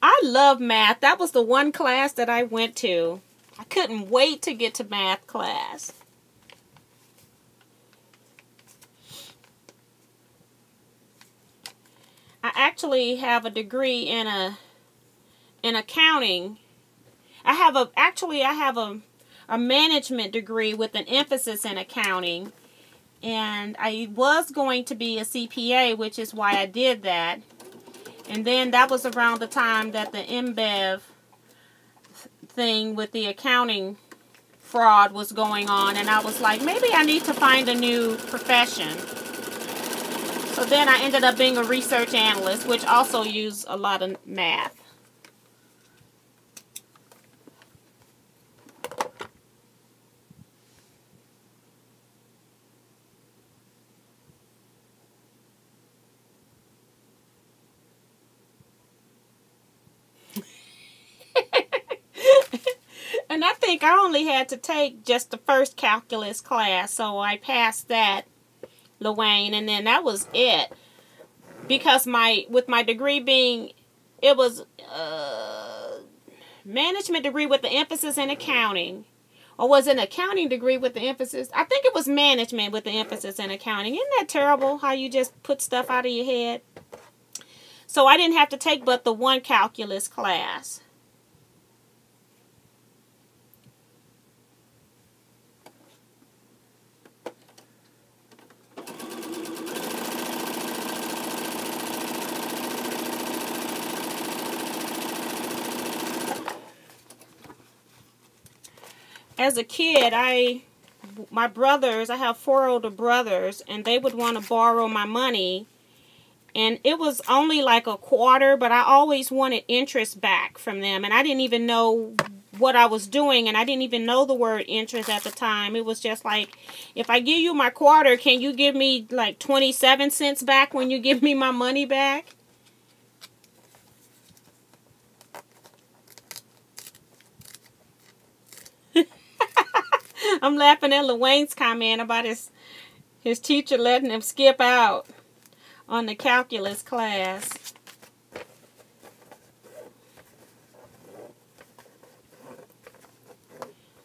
I love math. That was the one class that I went to. I couldn't wait to get to math class. I actually have a degree in accounting. I have a management degree with an emphasis in accounting. And I was going to be a CPA, which is why I did that. And then that was around the time that the MBEV thing with the accounting fraud was going on. And I was like, maybe I need to find a new profession. So then I ended up being a research analyst, which also used a lot of math. And I think I only had to take just the first calculus class, so I passed that, Luane, and then that was it. Because with my degree being, it was management degree with the emphasis in accounting. Or was it an accounting degree with the emphasis? I think it was management with the emphasis in accounting. Isn't that terrible how you just put stuff out of your head? So I didn't have to take but the one calculus class. As a kid, my brothers, I have 4 older brothers, and they would want to borrow my money. And it was only like a quarter, but I always wanted interest back from them. And I didn't even know what I was doing, and I didn't even know the word interest at the time. It was just like, if I give you my quarter, can you give me like 27 cents back when you give me my money back? I'm laughing at Luane's comment about his teacher letting him skip out on the calculus class.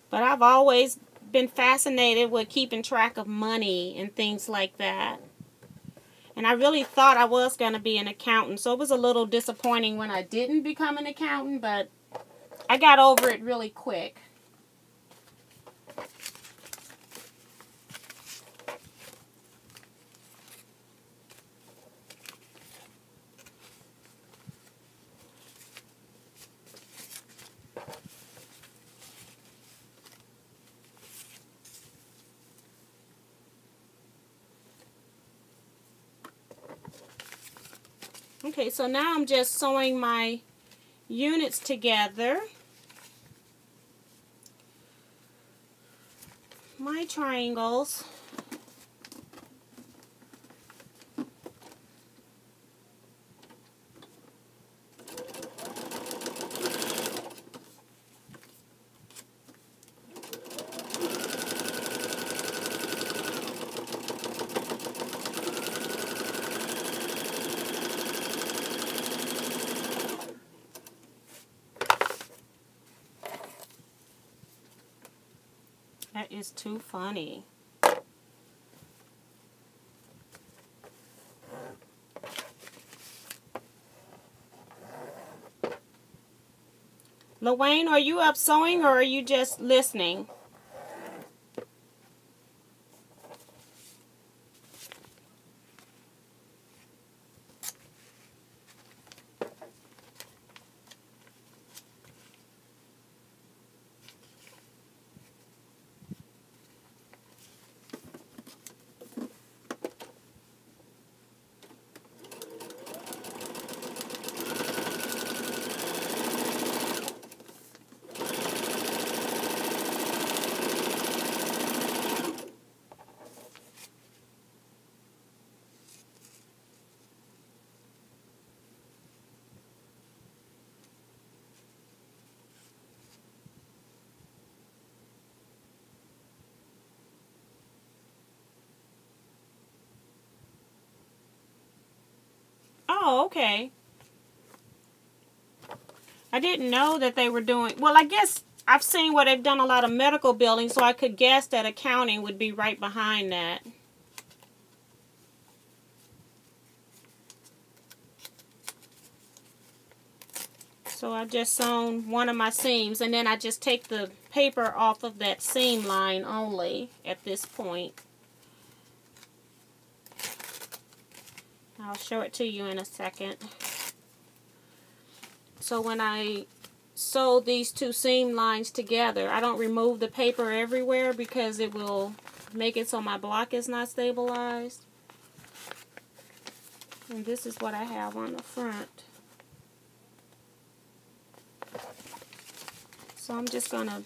But I've always been fascinated with keeping track of money and things like that. And I really thought I was going to be an accountant, so it was a little disappointing when I didn't become an accountant, but I got over it really quick. Okay, so now I'm just sewing my units together. My triangles. That is too funny. Luane, are you up sewing or are you just listening? Oh, okay. I didn't know that they were doing... Well, I guess I've seen where they've done a lot of medical buildings, so I could guess that accounting would be right behind that. So I just sewn one of my seams, and then I just take the paper off of that seam line only at this point. I'll show it to you in a second. So when I sew these two seam lines together, I don't remove the paper everywhere because it will make it so my block is not stabilized. And this is what I have on the front. So I'm just going to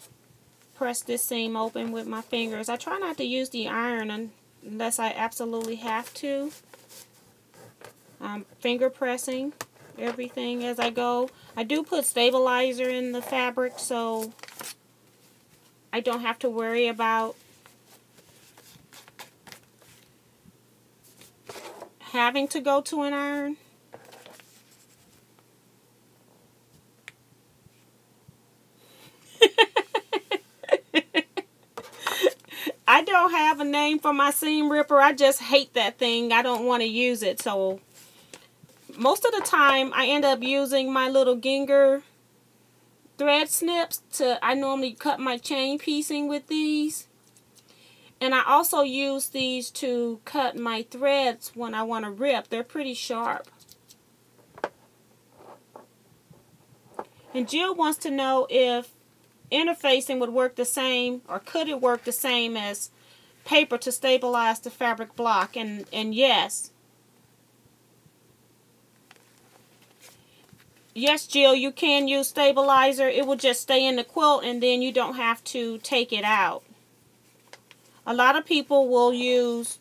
press this seam open with my fingers. I try not to use the iron unless I absolutely have to. I'm finger pressing everything as I go. I do put stabilizer in the fabric so I don't have to worry about having to go to an iron. I don't have a name for my seam ripper. I just hate that thing. I don't want to use it. So most of the time I end up using my little Ginger thread snips I normally cut my chain piecing with these. And I also use these to cut my threads when I want to rip. They're pretty sharp. And Jill wants to know if interfacing would work the same, or could it work the same as paper to stabilize the fabric block? And yes. Yes, Jill, you can use stabilizer. It will just stay in the quilt and then you don't have to take it out. A lot of people will use,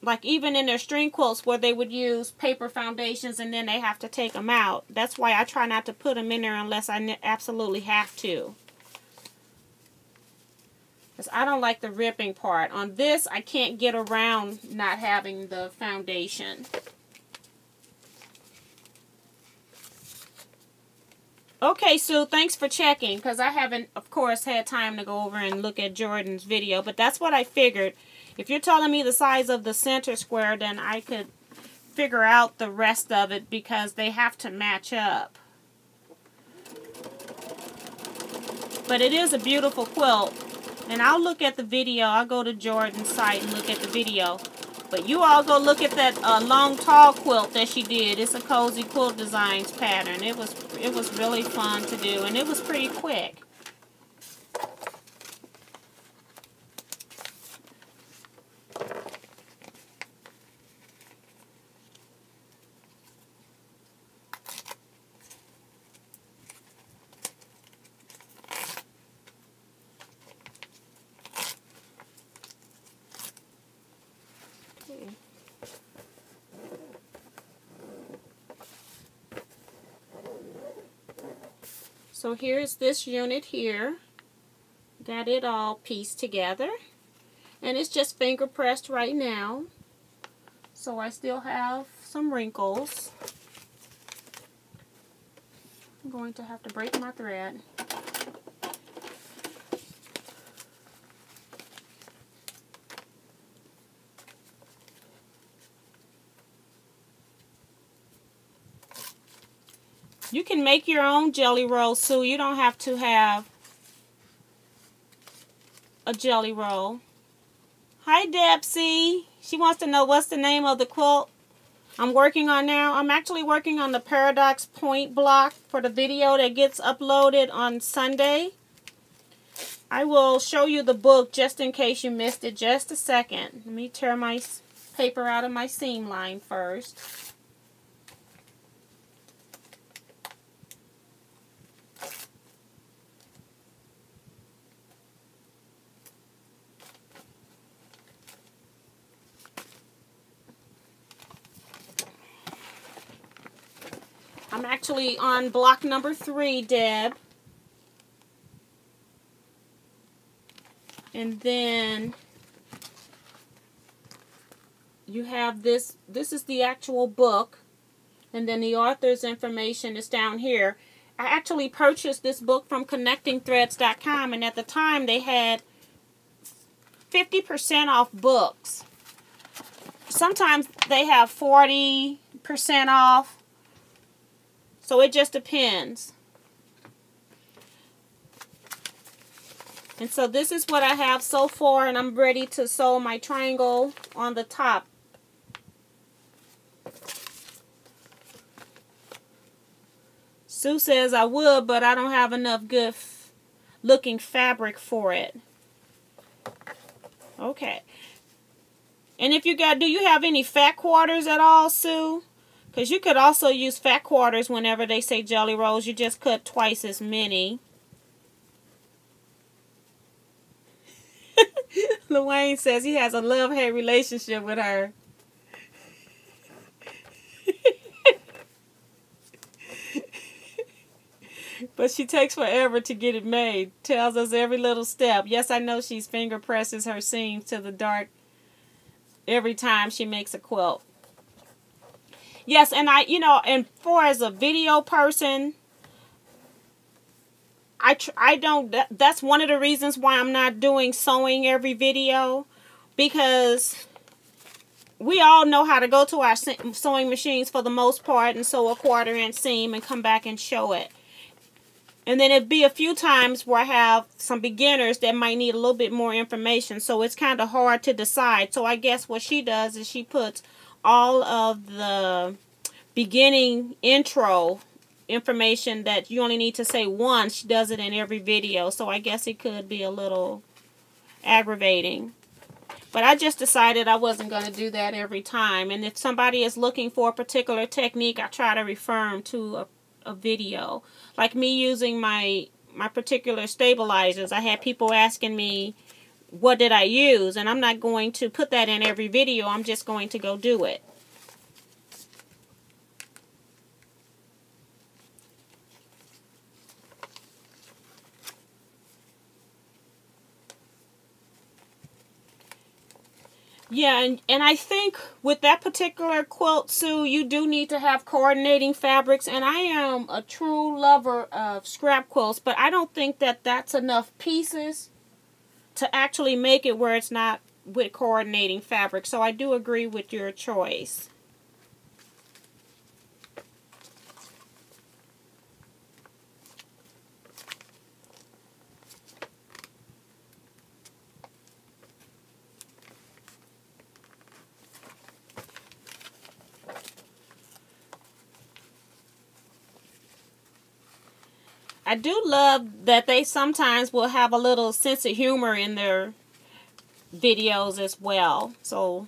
like even in their string quilts where they would use paper foundations and then they have to take them out. That's why I try not to put them in there unless I absolutely have to. Because I don't like the ripping part. On this, I can't get around not having the foundation. Okay, Sue, thanks for checking, because I haven't, of course, had time to go over and look at Jordan's video, but that's what I figured. If you're telling me the size of the center square, then I could figure out the rest of it because they have to match up. But it is a beautiful quilt, and I'll look at the video. I'll go to Jordan's site and look at the video. But you all go look at that long, tall quilt that she did. It's a Cozy Quilt Designs pattern. It was really fun to do, and it was pretty quick. So here's this unit here. Got it all pieced together. And it's just finger pressed right now. So I still have some wrinkles. I'm going to have to break my thread. You can make your own jelly roll, Sue. You don't have to have a jelly roll. Hi, Debsy. She wants to know what's the name of the quilt I'm working on now. I'm actually working on the Paradox Point block for the video that gets uploaded on Sunday. I will show you the book just in case you missed it. Just a second. Let me tear my paper out of my seam line first. I'm actually on block number 3, Deb. And then you have this. This is the actual book And then the author's information is down here. I actually purchased this book from connectingthreads.com, and at the time they had 50% off books. Sometimes they have 40% off. So it just depends. And so this is what I have so far, and I'm ready to sew my triangle on the top. Sue says I would, but I don't have enough good looking fabric for it. Okay. And if you got, do you have any fat quarters at all, Sue? Because you could also use fat quarters whenever they say jelly rolls. You just cut twice as many. Luane says he has a love-hate relationship with her. But she takes forever to get it made. Tells us every little step. Yes, I know she's finger presses her seams to the dark every time she makes a quilt. Yes, and and for as a video person, I don't, that's one of the reasons why I'm not doing sewing every video, because we all know how to go to our sewing machines for the most part and sew a 1/4 inch seam and come back and show it. And then it'd be a few times where I have some beginners that might need a little bit more information, so it's kind of hard to decide. So I guess what she does is she puts all of the beginning intro information that you only need to say once. She does it in every video, so I guess it could be a little aggravating. But I just decided I wasn't going to do that every time. And if somebody is looking for a particular technique, I try to refer them to a video. Like me using my particular stabilizers. I had people asking me, what did I use? And I'm not going to put that in every video. I'm just going to go do it. Yeah, and I think with that particular quilt, Sue, you do need to have coordinating fabrics. And I am a true lover of scrap quilts, but I don't think that that's enough pieces to actually make it where it's not with coordinating fabric. So I do agree with your choice. I do love that they sometimes will have a little sense of humor in their videos as well. So,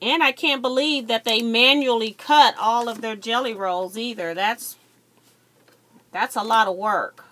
and I can't believe that they manually cut all of their jelly rolls either. That's a lot of work.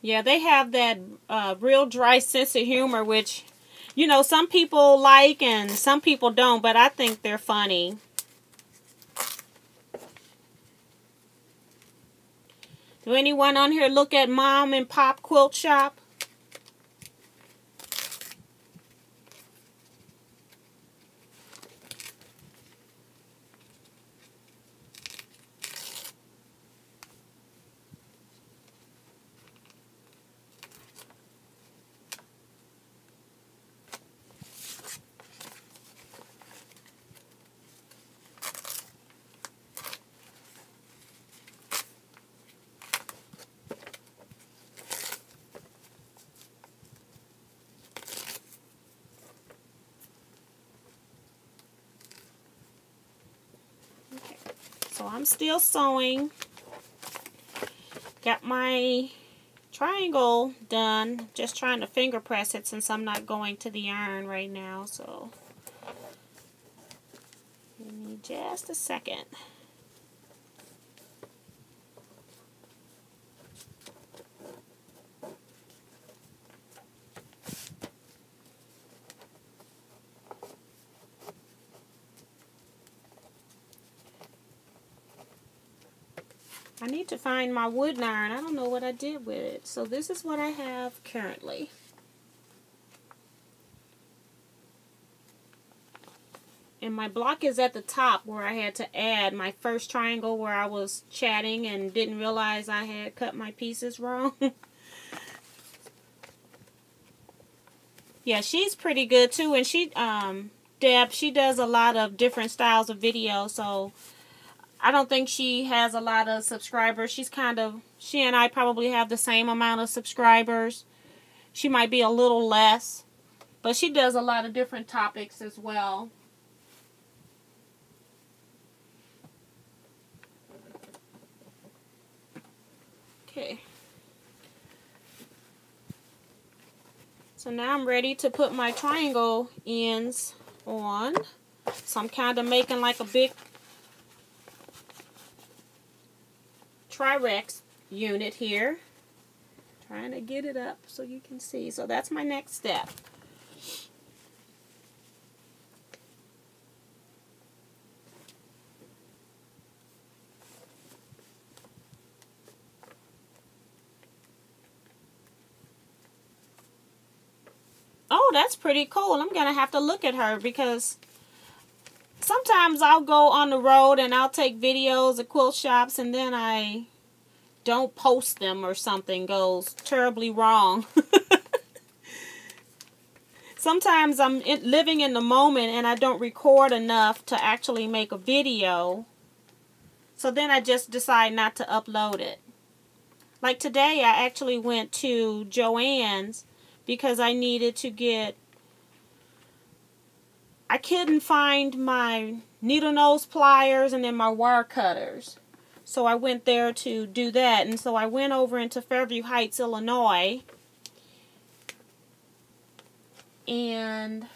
Yeah, they have that real dry sense of humor, which, you know, some people like and some people don't, but I think they're funny. Do anyone on here look at Mom and Pop Quilt Shop? I'm still sewing. Got my triangle done. Just trying to finger press it since I'm not going to the iron right now. So, give me just a second. I need to find my wood iron. I don't know what I did with it. So this is what I have currently. And my block is at the top where I had to add my first triangle where I was chatting and didn't realize I had cut my pieces wrong. Yeah, she's pretty good too. And she, Deb, she does a lot of different styles of video. So I don't think she has a lot of subscribers. She's kind of, she and I probably have the same amount of subscribers. She might be a little less, but she does a lot of different topics as well. Okay. So now I'm ready to put my triangle ends on. So I'm kind of making like a big Tri-Rex unit here. Trying to get it up so you can see. So that's my next step. Oh, that's pretty cool. I'm going to have to look at her because sometimes I'll go on the road and I'll take videos of quilt shops and then I don't post them or something goes terribly wrong. Sometimes I'm living in the moment and I don't record enough to actually make a video. So then I just decide not to upload it. Like today I actually went to Joann's because I needed to get, I couldn't find my needle nose pliers and then my wire cutters. So I went there to do that. And so I went over into Fairview Heights, Illinois. And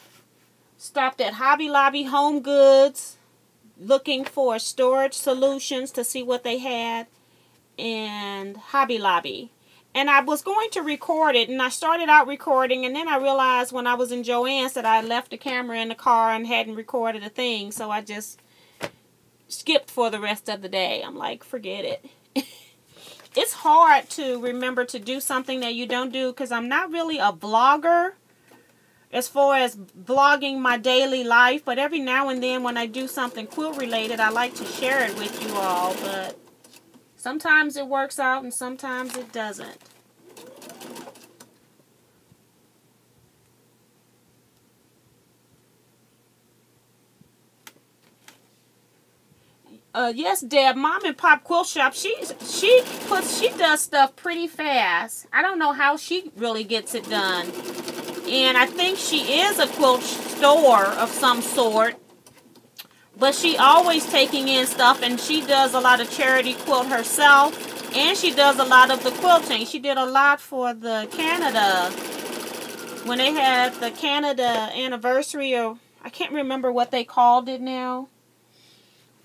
stopped at Hobby Lobby Home Goods. Looking for storage solutions to see what they had. And Hobby Lobby. And I was going to record it. And I started out recording. And then I realized when I was in Joann's that I left the camera in the car and hadn't recorded a thing. So I just skipped for the rest of the day. I'm like, forget it. It's hard to remember to do something that you don't do because I'm not really a vlogger as far as vlogging my daily life, but every now and then when I do something quilt related, I like to share it with you all, but sometimes it works out and sometimes it doesn't. Yes, Deb, Mom and Pop Quilt Shop, she does stuff pretty fast. I don't know how she really gets it done. And I think she is a quilt store of some sort. But she always taking in stuff, and she does a lot of charity quilt herself. And she does a lot of the quilting. She did a lot for the Canada. When they had the Canada anniversary, or I can't remember what they called it now.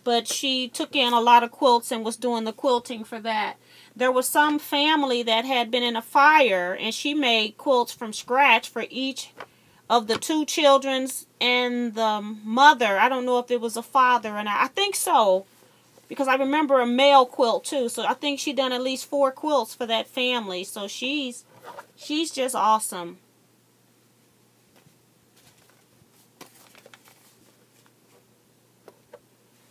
But she took in a lot of quilts and was doing the quilting for that. There was some family that had been in a fire, and she made quilts from scratch for each of the two children's and the mother. I don't know if it was a father or not. I think so, because I remember a male quilt too. So I think she done at least 4 quilts for that family. So she's just awesome.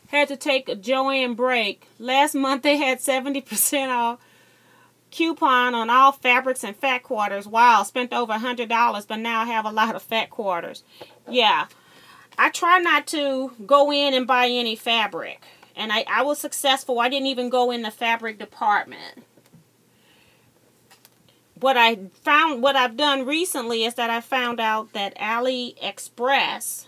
Had to take a Joann break. Last month they had 70% off coupon on all fabrics and fat quarters. Wow, spent over $100, but now I have a lot of fat quarters. Yeah, I try not to go in and buy any fabric. And I was successful. I didn't even go in the fabric department. What I've done recently is that I found out that AliExpress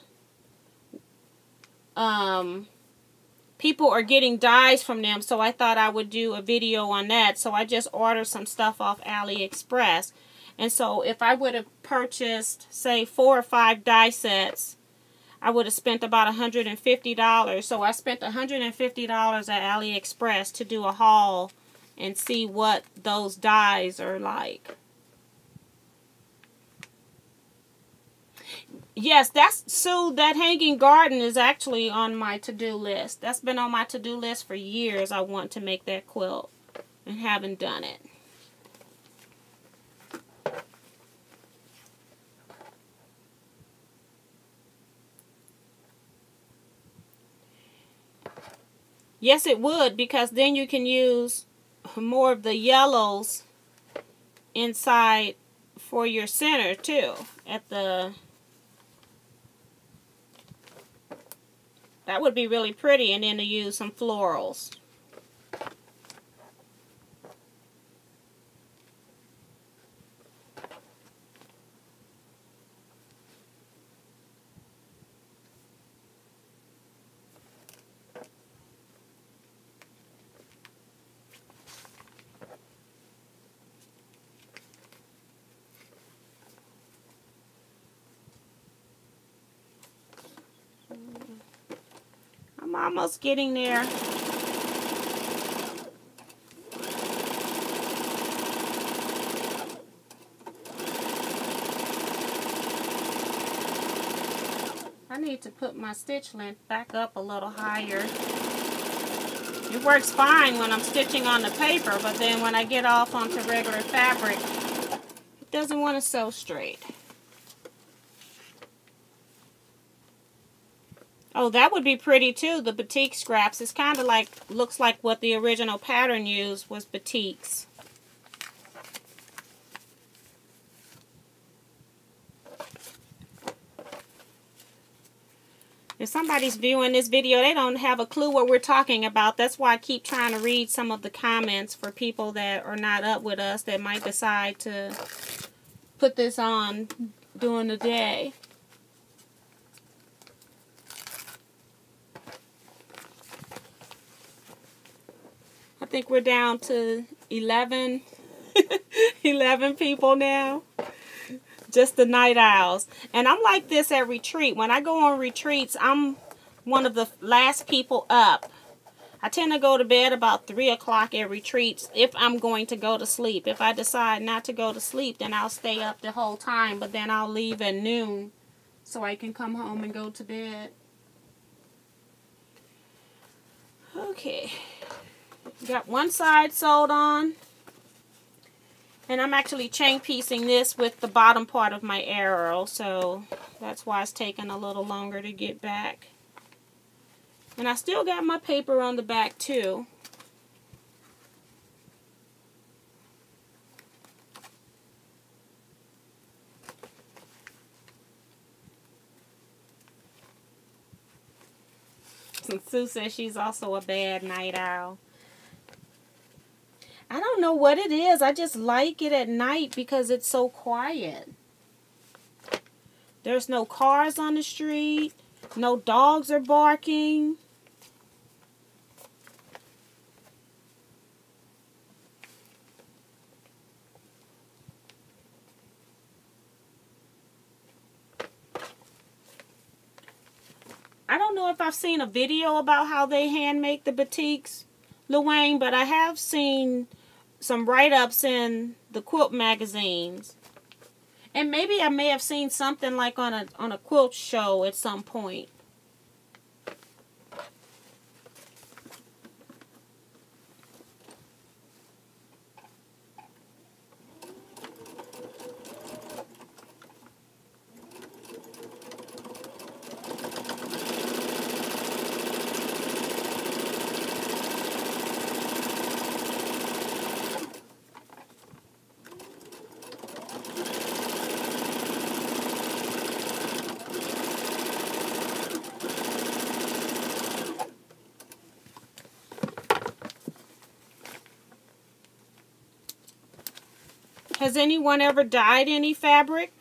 people are getting dyes from them, so I thought I would do a video on that. So I just ordered some stuff off AliExpress. And so if I would have purchased, say, 4 or 5 dye sets, I would have spent about $150. So I spent $150 at AliExpress to do a haul and see what those dyes are like. Yes, that's Sue, that hanging garden is actually on my to-do list. That's been on my to-do list for years. I want to make that quilt and haven't done it. Yes, it would, because then you can use more of the yellows inside for your center too. That would be really pretty, and then to use some florals. I'm almost getting there. I need to put my stitch length back up a little higher. It works fine when I'm stitching on the paper, but then when I get off onto regular fabric, it doesn't want to sew straight. Oh, that would be pretty too, the batik scraps. It's kind of like, looks like what the original pattern used was batiks. If somebody's viewing this video, they don't have a clue what we're talking about. That's why I keep trying to read some of the comments for people that are not up with us that might decide to put this on during the day. I think we're down to 11 people now. Just the night owls. And I'm like this at retreat. When I go on retreats, I'm one of the last people up. I tend to go to bed about 3 o'clock at retreats if I'm going to go to sleep. If I decide not to go to sleep, then I'll stay up the whole time. But then I'll leave at noon so I can come home and go to bed. Okay. Got one side sewed on, and I'm actually chain piecing this with the bottom part of my arrow, so that's why it's taking a little longer to get back. And I still got my paper on the back too. And Sue says she's also a bad night owl. I don't know what it is. I just like it at night because it's so quiet. There's no cars on the street. No dogs are barking. I don't know if I've seen a video about how they hand make the batiks, Luane, but I have seen some write-ups in the quilt magazines. And maybe I may have seen something like on a quilt show at some point. Has anyone ever dyed any fabric?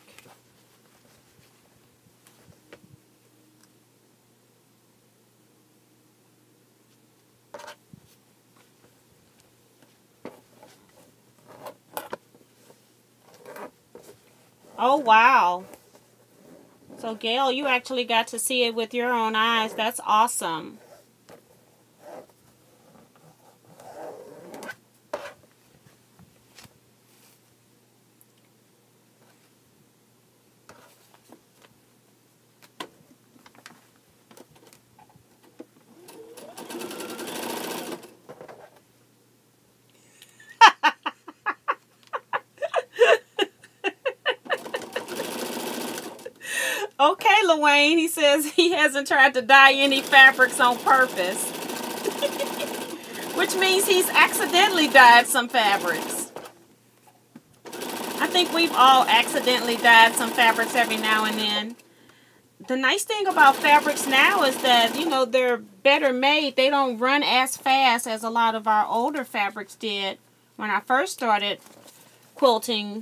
Oh, wow. So, Gail, you actually got to see it with your own eyes. That's awesome. Okay, Luane, he says he hasn't tried to dye any fabrics on purpose. Which means he's accidentally dyed some fabrics. I think we've all accidentally dyed some fabrics every now and then. The nice thing about fabrics now is that, you know, they're better made. They don't run as fast as a lot of our older fabrics did when I first started quilting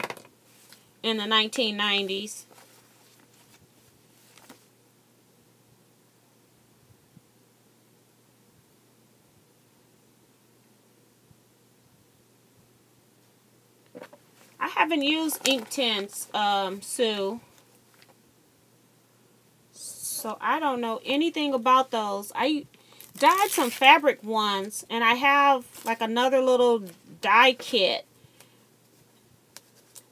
in the 1990s. I haven't used ink tints, Sue. So I don't know anything about those. I dyed some fabric once, and I have like another little dye kit.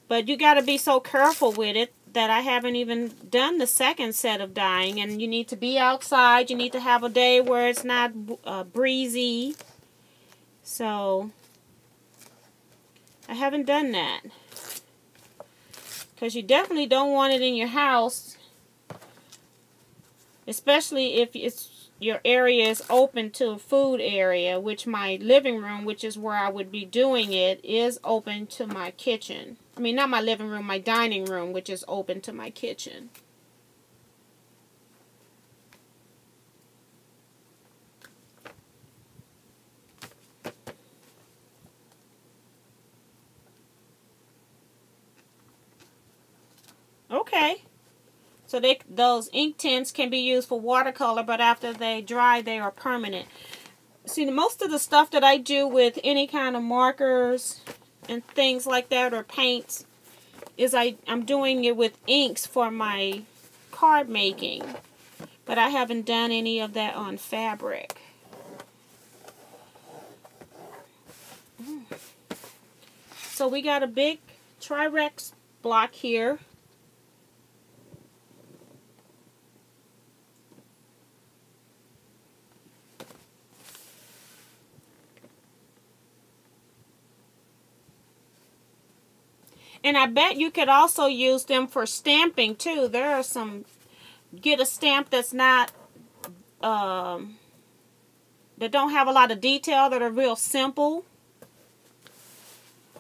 But you got to be so careful with it that I haven't even done the second set of dyeing. And you need to be outside. You need to have a day where it's not breezy. So I haven't done that. Because you definitely don't want it in your house. Especially if your area is open to a food area. Which my living room, which is where I would be doing it, is open to my kitchen. I mean, not my living room, my dining room, which is open to my kitchen. Okay. So those ink tints can be used for watercolor, but after they dry, they are permanent. See, most of the stuff that I do with any kind of markers and things like that, or paints, is I'm doing it with inks for my card making. But I haven't done any of that on fabric. So we got a big Tri-Rex block here. And I bet you could also use them for stamping too. There are some, get a stamp that's not, that don't have a lot of detail, that are real simple.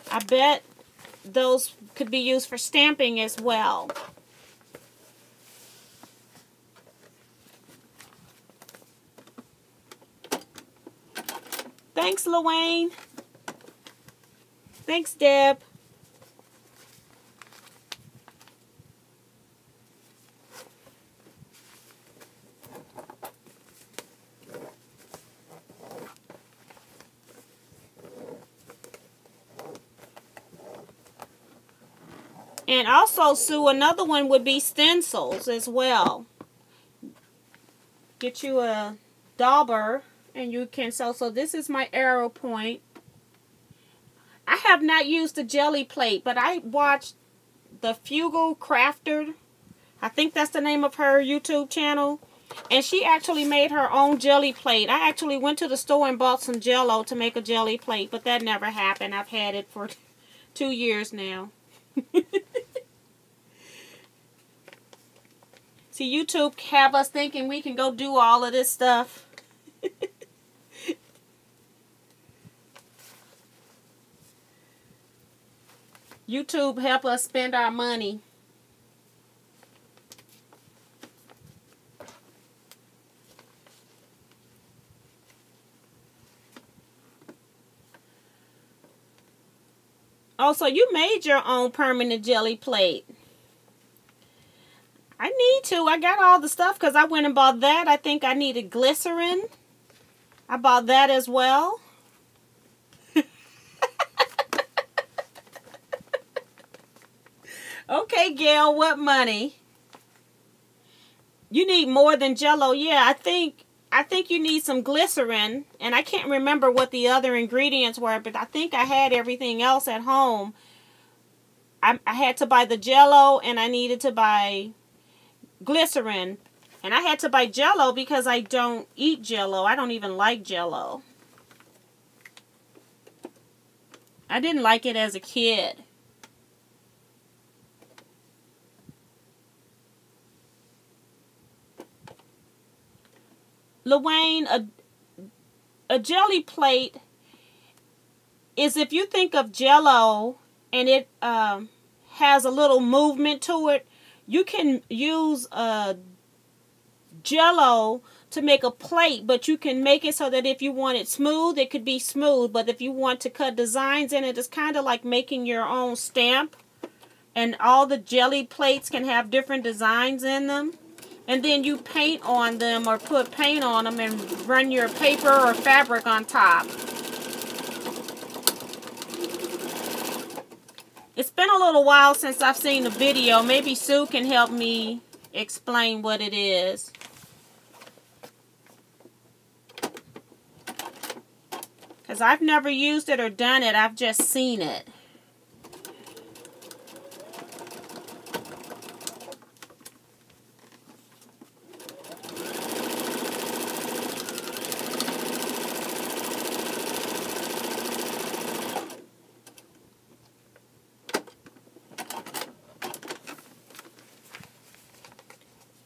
I bet those could be used for stamping as well. Thanks, Luane. Thanks, Deb. And also, Sue, another one would be stencils as well. Get you a dauber and you can sew. So this is my arrow point. I have not used the jelly plate, but I watched the Fugal Crafter. I think that's the name of her YouTube channel. And she actually made her own jelly plate. I actually went to the store and bought some Jell-O to make a jelly plate, but that never happened. I've had it for 2 years now. See, YouTube have us thinking we can go do all of this stuff. YouTube help us spend our money. Oh, so you made your own permanent jelly plate. I need to. I got all the stuff because I went and bought that. I think I needed glycerin. I bought that as well. Okay, Gail, what money? You need more than Jell-O. Yeah, I think you need some glycerin, and I can't remember what the other ingredients were, but I think I had everything else at home. I had to buy the Jell-O, and I needed to buy glycerin. And I had to buy Jell-O because I don't eat Jell-O. I don't even like Jell-O. I didn't like it as a kid. Luane, a jelly plate is, if you think of Jell-O and it has a little movement to it, you can use Jell-O to make a plate, but you can make it so that if you want it smooth, it could be smooth. But if you want to cut designs in it, it's kind of like making your own stamp. And all the jelly plates can have different designs in them. And then you paint on them or put paint on them and run your paper or fabric on top. It's been a little while since I've seen the video. Maybe Sue can help me explain what it is. Because I've never used it or done it. I've just seen it.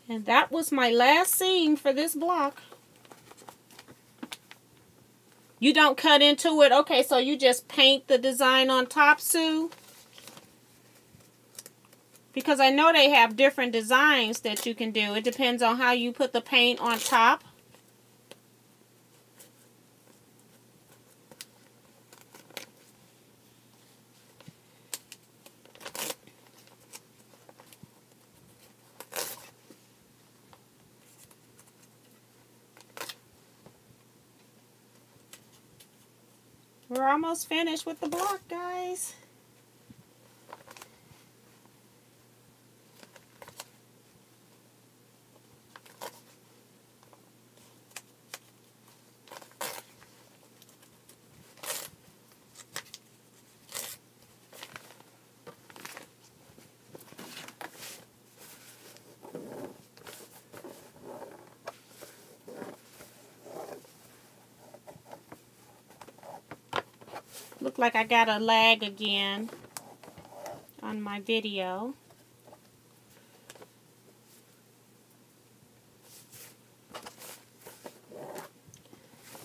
And that was my last seam for this block. You don't cut into it. Okay, so you just paint the design on top, Sue? Because I know they have different designs that you can do. It depends on how you put the paint on top. We're almost finished with the block, guys. Look like I got a lag again on my video.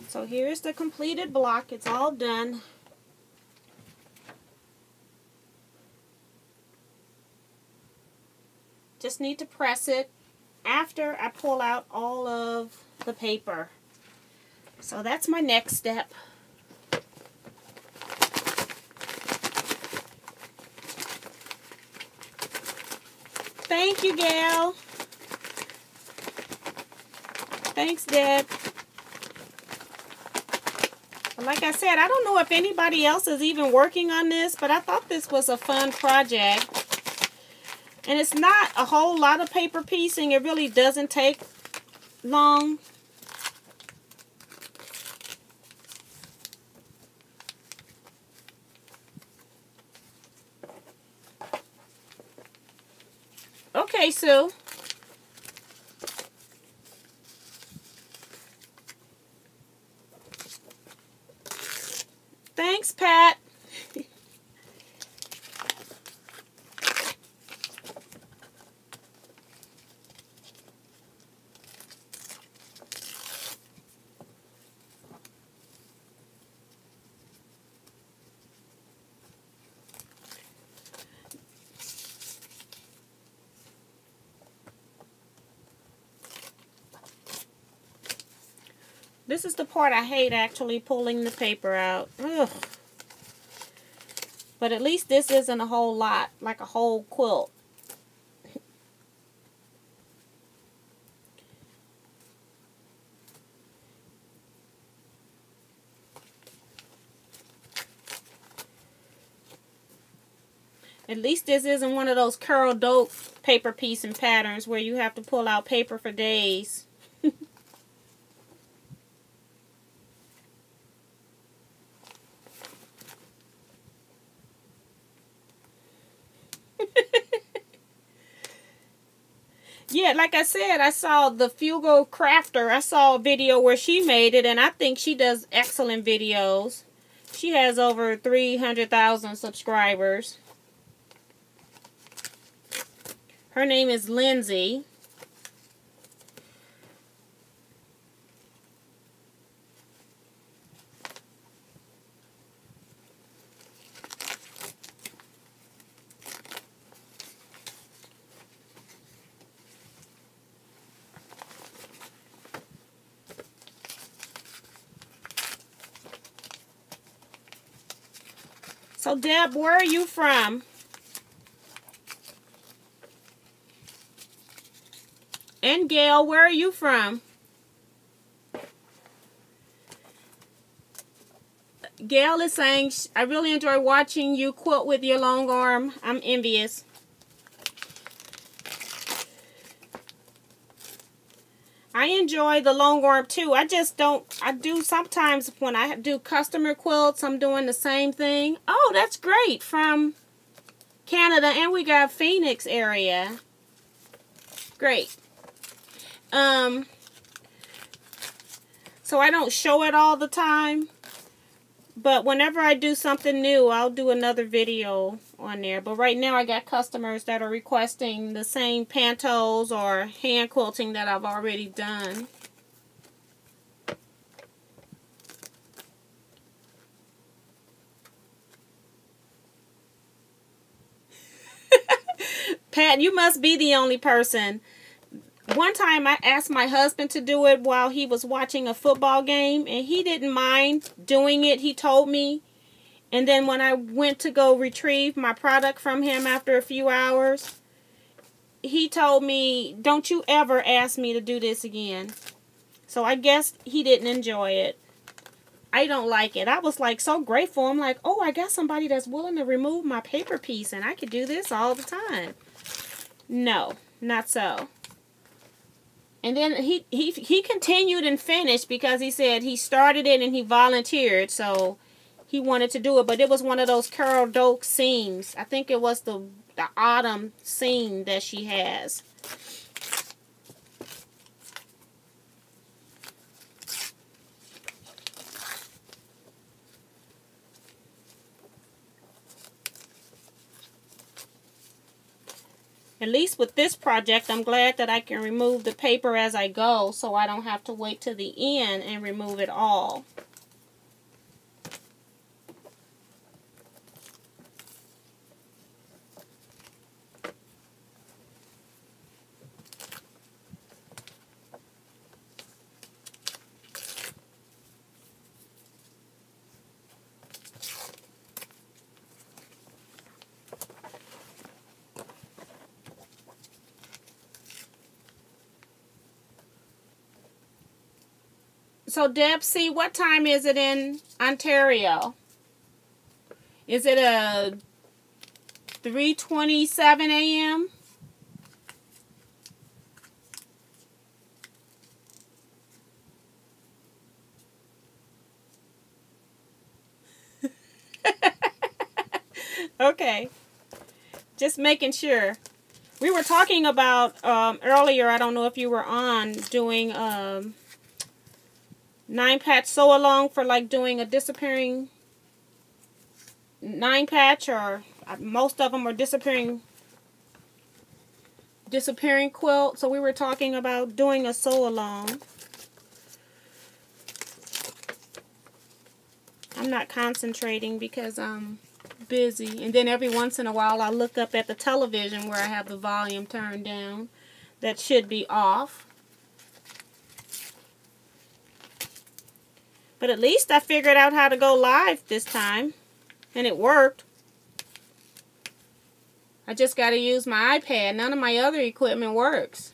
So here's the completed block. It's all done. Just need to press it after I pull out all of the paper. So that's my next step. Thank you, Gail. Thanks, Deb. Like I said, I don't know if anybody else is even working on this, but I thought this was a fun project. And it's not a whole lot of paper piecing. It really doesn't take long. Okay, Sue. Thanks, Pat. This is the part I hate, actually, pulling the paper out. Ugh. But at least this isn't a whole lot, like a whole quilt. At least this isn't one of those curl dope paper piecing patterns where you have to pull out paper for days. Yeah, like I said, I saw the Fugal Crafter. I saw a video where she made it, and I think she does excellent videos. She has over 300,000 subscribers. Her name is Lindsay. So, Deb, where are you from? And Gail, where are you from? Gail is saying, I really enjoy watching you quilt with your long arm. I'm envious. I enjoy the long arm too. I just don't, I do sometimes when I do customer quilts, I'm doing the same thing. Oh, that's great, from Canada, and we got Phoenix area. Great. So I don't show it all the time, but whenever I do something new, I'll do another video on there. But right now I got customers that are requesting the same pantos or hand quilting that I've already done. Pat, you must be the only person. One time I asked my husband to do it while he was watching a football game, and he didn't mind doing it, he told me. And then when I went to go retrieve my product from him after a few hours, he told me, don't you ever ask me to do this again. So I guess he didn't enjoy it. I don't like it. I was like so grateful. I'm like, oh, I got somebody that's willing to remove my paper piece, and I could do this all the time. No, not so. And then he continued and finished because he said he started it and he volunteered, so he wanted to do it. But it was one of those curl dope seams. I think it was the autumn seam that she has. At least with this project, I'm glad that I can remove the paper as I go, so I don't have to wait to the end and remove it all. So, Deb, see, what time is it in Ontario? Is it a 3:27 a.m.? Okay. Just making sure. We were talking about earlier, I don't know if you were on, doing 9-patch sew along for like doing a disappearing 9-patch, or most of them are disappearing quilt. So we were talking about doing a sew along. I'm not concentrating because I'm busy, and then every once in a while I look up at the television where I have the volume turned down. That should be off. But at least I figured out how to go live this time, and it worked. I just got to use my iPad. None of my other equipment works.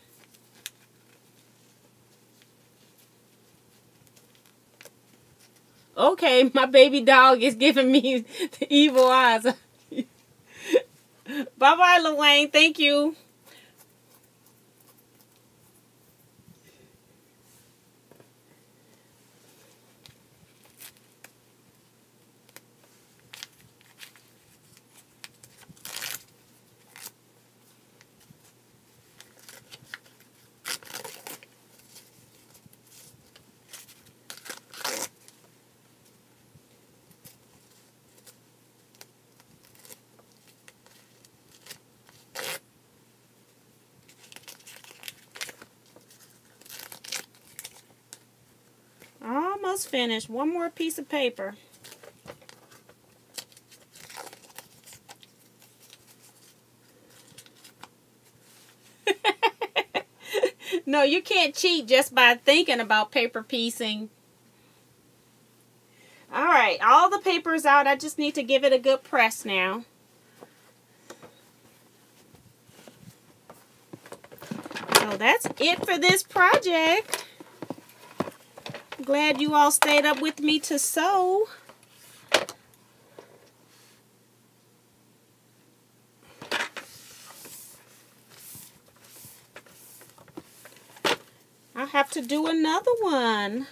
Okay, my baby dog is giving me the evil eyes. Bye-bye, Luane. Thank you. Almost finished. One more piece of paper. No, you can't cheat just by thinking about paper piecing. Alright, all the paper is out. I just need to give it a good press now. So that's it for this project. Glad you all stayed up with me to sew. I'll have to do another one.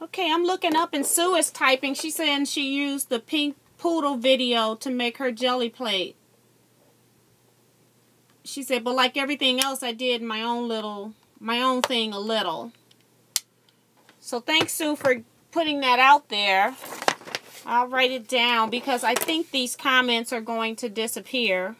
Okay, I'm looking up and Sue is typing. She's saying she used the pink poodle video to make her jelly plate. She said, but like everything else, I did my own thing a little. So thanks, Sue, for putting that out there. I'll write it down because I think these comments are going to disappear.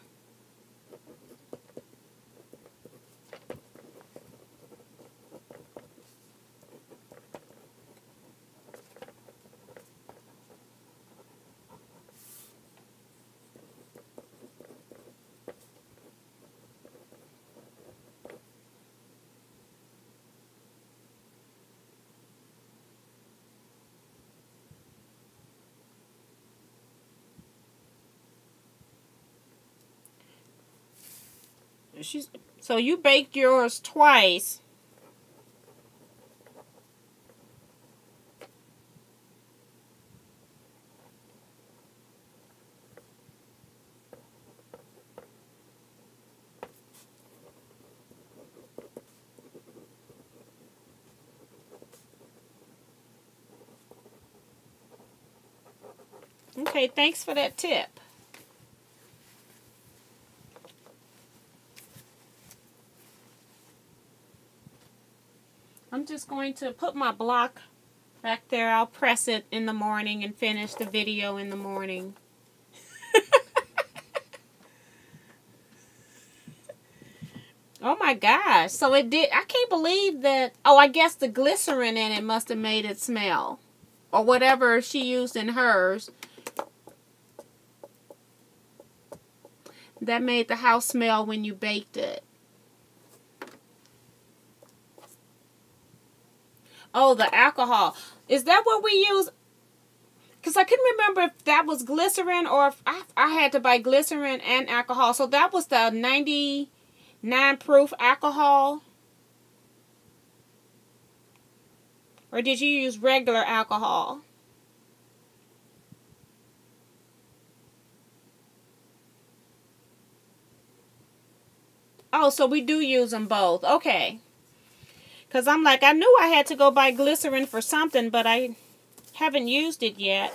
So you baked yours twice. Okay, thanks for that tip. I'm just going to put my block back there. I'll press it in the morning and finish the video in the morning. Oh my gosh. So it did. I can't believe that. Oh, I guess the glycerin in it must have made it smell. Or whatever she used in hers. That made the house smell when you baked it. Oh, the alcohol. Is that what we use? Because I couldn't remember if that was glycerin or if I had to buy glycerin and alcohol. So that was the 99 proof alcohol. Or did you use regular alcohol? Oh, so we do use them both. Okay. Because I'm like, I knew I had to go buy glycerin for something, but I haven't used it yet.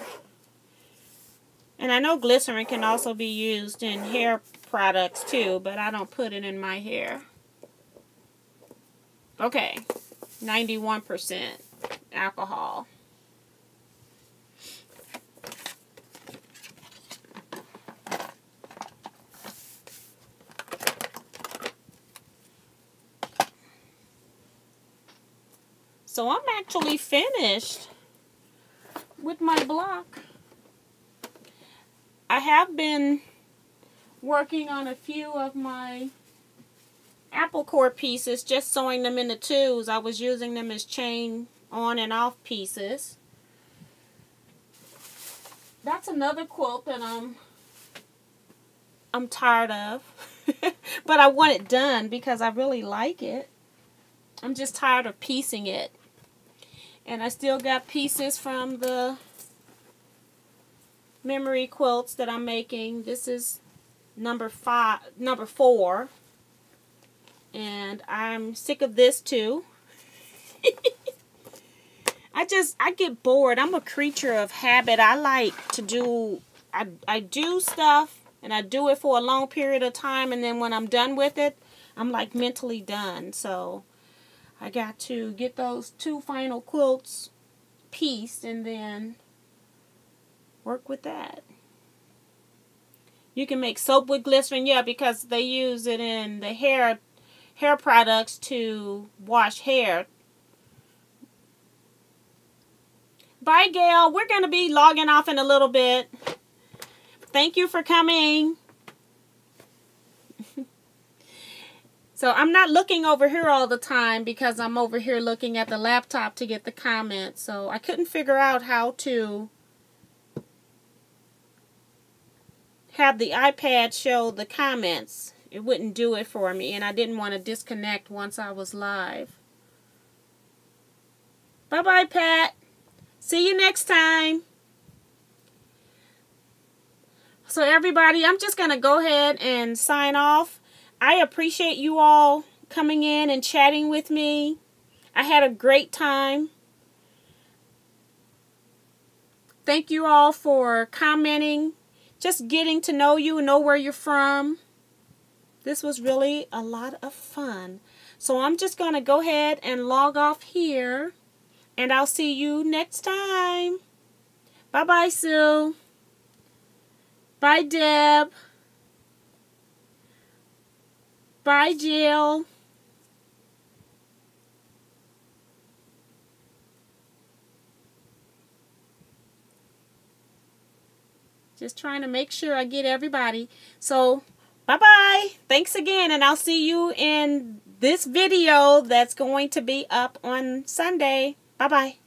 And I know glycerin can also be used in hair products too, but I don't put it in my hair. Okay, 91% alcohol. So I'm actually finished with my block. I have been working on a few of my apple core pieces, just sewing them into twos. I was using them as chain on and off pieces. That's another quilt that I'm tired of. But I want it done because I really like it. I'm just tired of piecing it. And I still got pieces from the memory quilts that I'm making. This is number 4. And I'm sick of this too. I get bored. I'm a creature of habit. I like to do, I do stuff and I do it for a long period of time, and then when I'm done with it, I'm like mentally done. So I got to get those 2 final quilts pieced and then work with that. You can make soap with glycerin, yeah, because they use it in the hair products to wash hair. Bye, Gail. We're going to be logging off in a little bit. Thank you for coming. So I'm not looking over here all the time because I'm over here looking at the laptop to get the comments. So I couldn't figure out how to have the iPad show the comments. It wouldn't do it for me, and I didn't want to disconnect once I was live. Bye-bye, Pat. See you next time. So everybody, I'm just going to go ahead and sign off. I appreciate you all coming in and chatting with me. I had a great time. Thank you all for commenting, just getting to know you and know where you're from. This was really a lot of fun. So I'm just going to go ahead and log off here. And I'll see you next time. Bye-bye, Sue. Bye, Deb. Bye, Jill. Just trying to make sure I get everybody. So, bye-bye. Thanks again, and I'll see you in this video that's going to be up on Sunday. Bye-bye.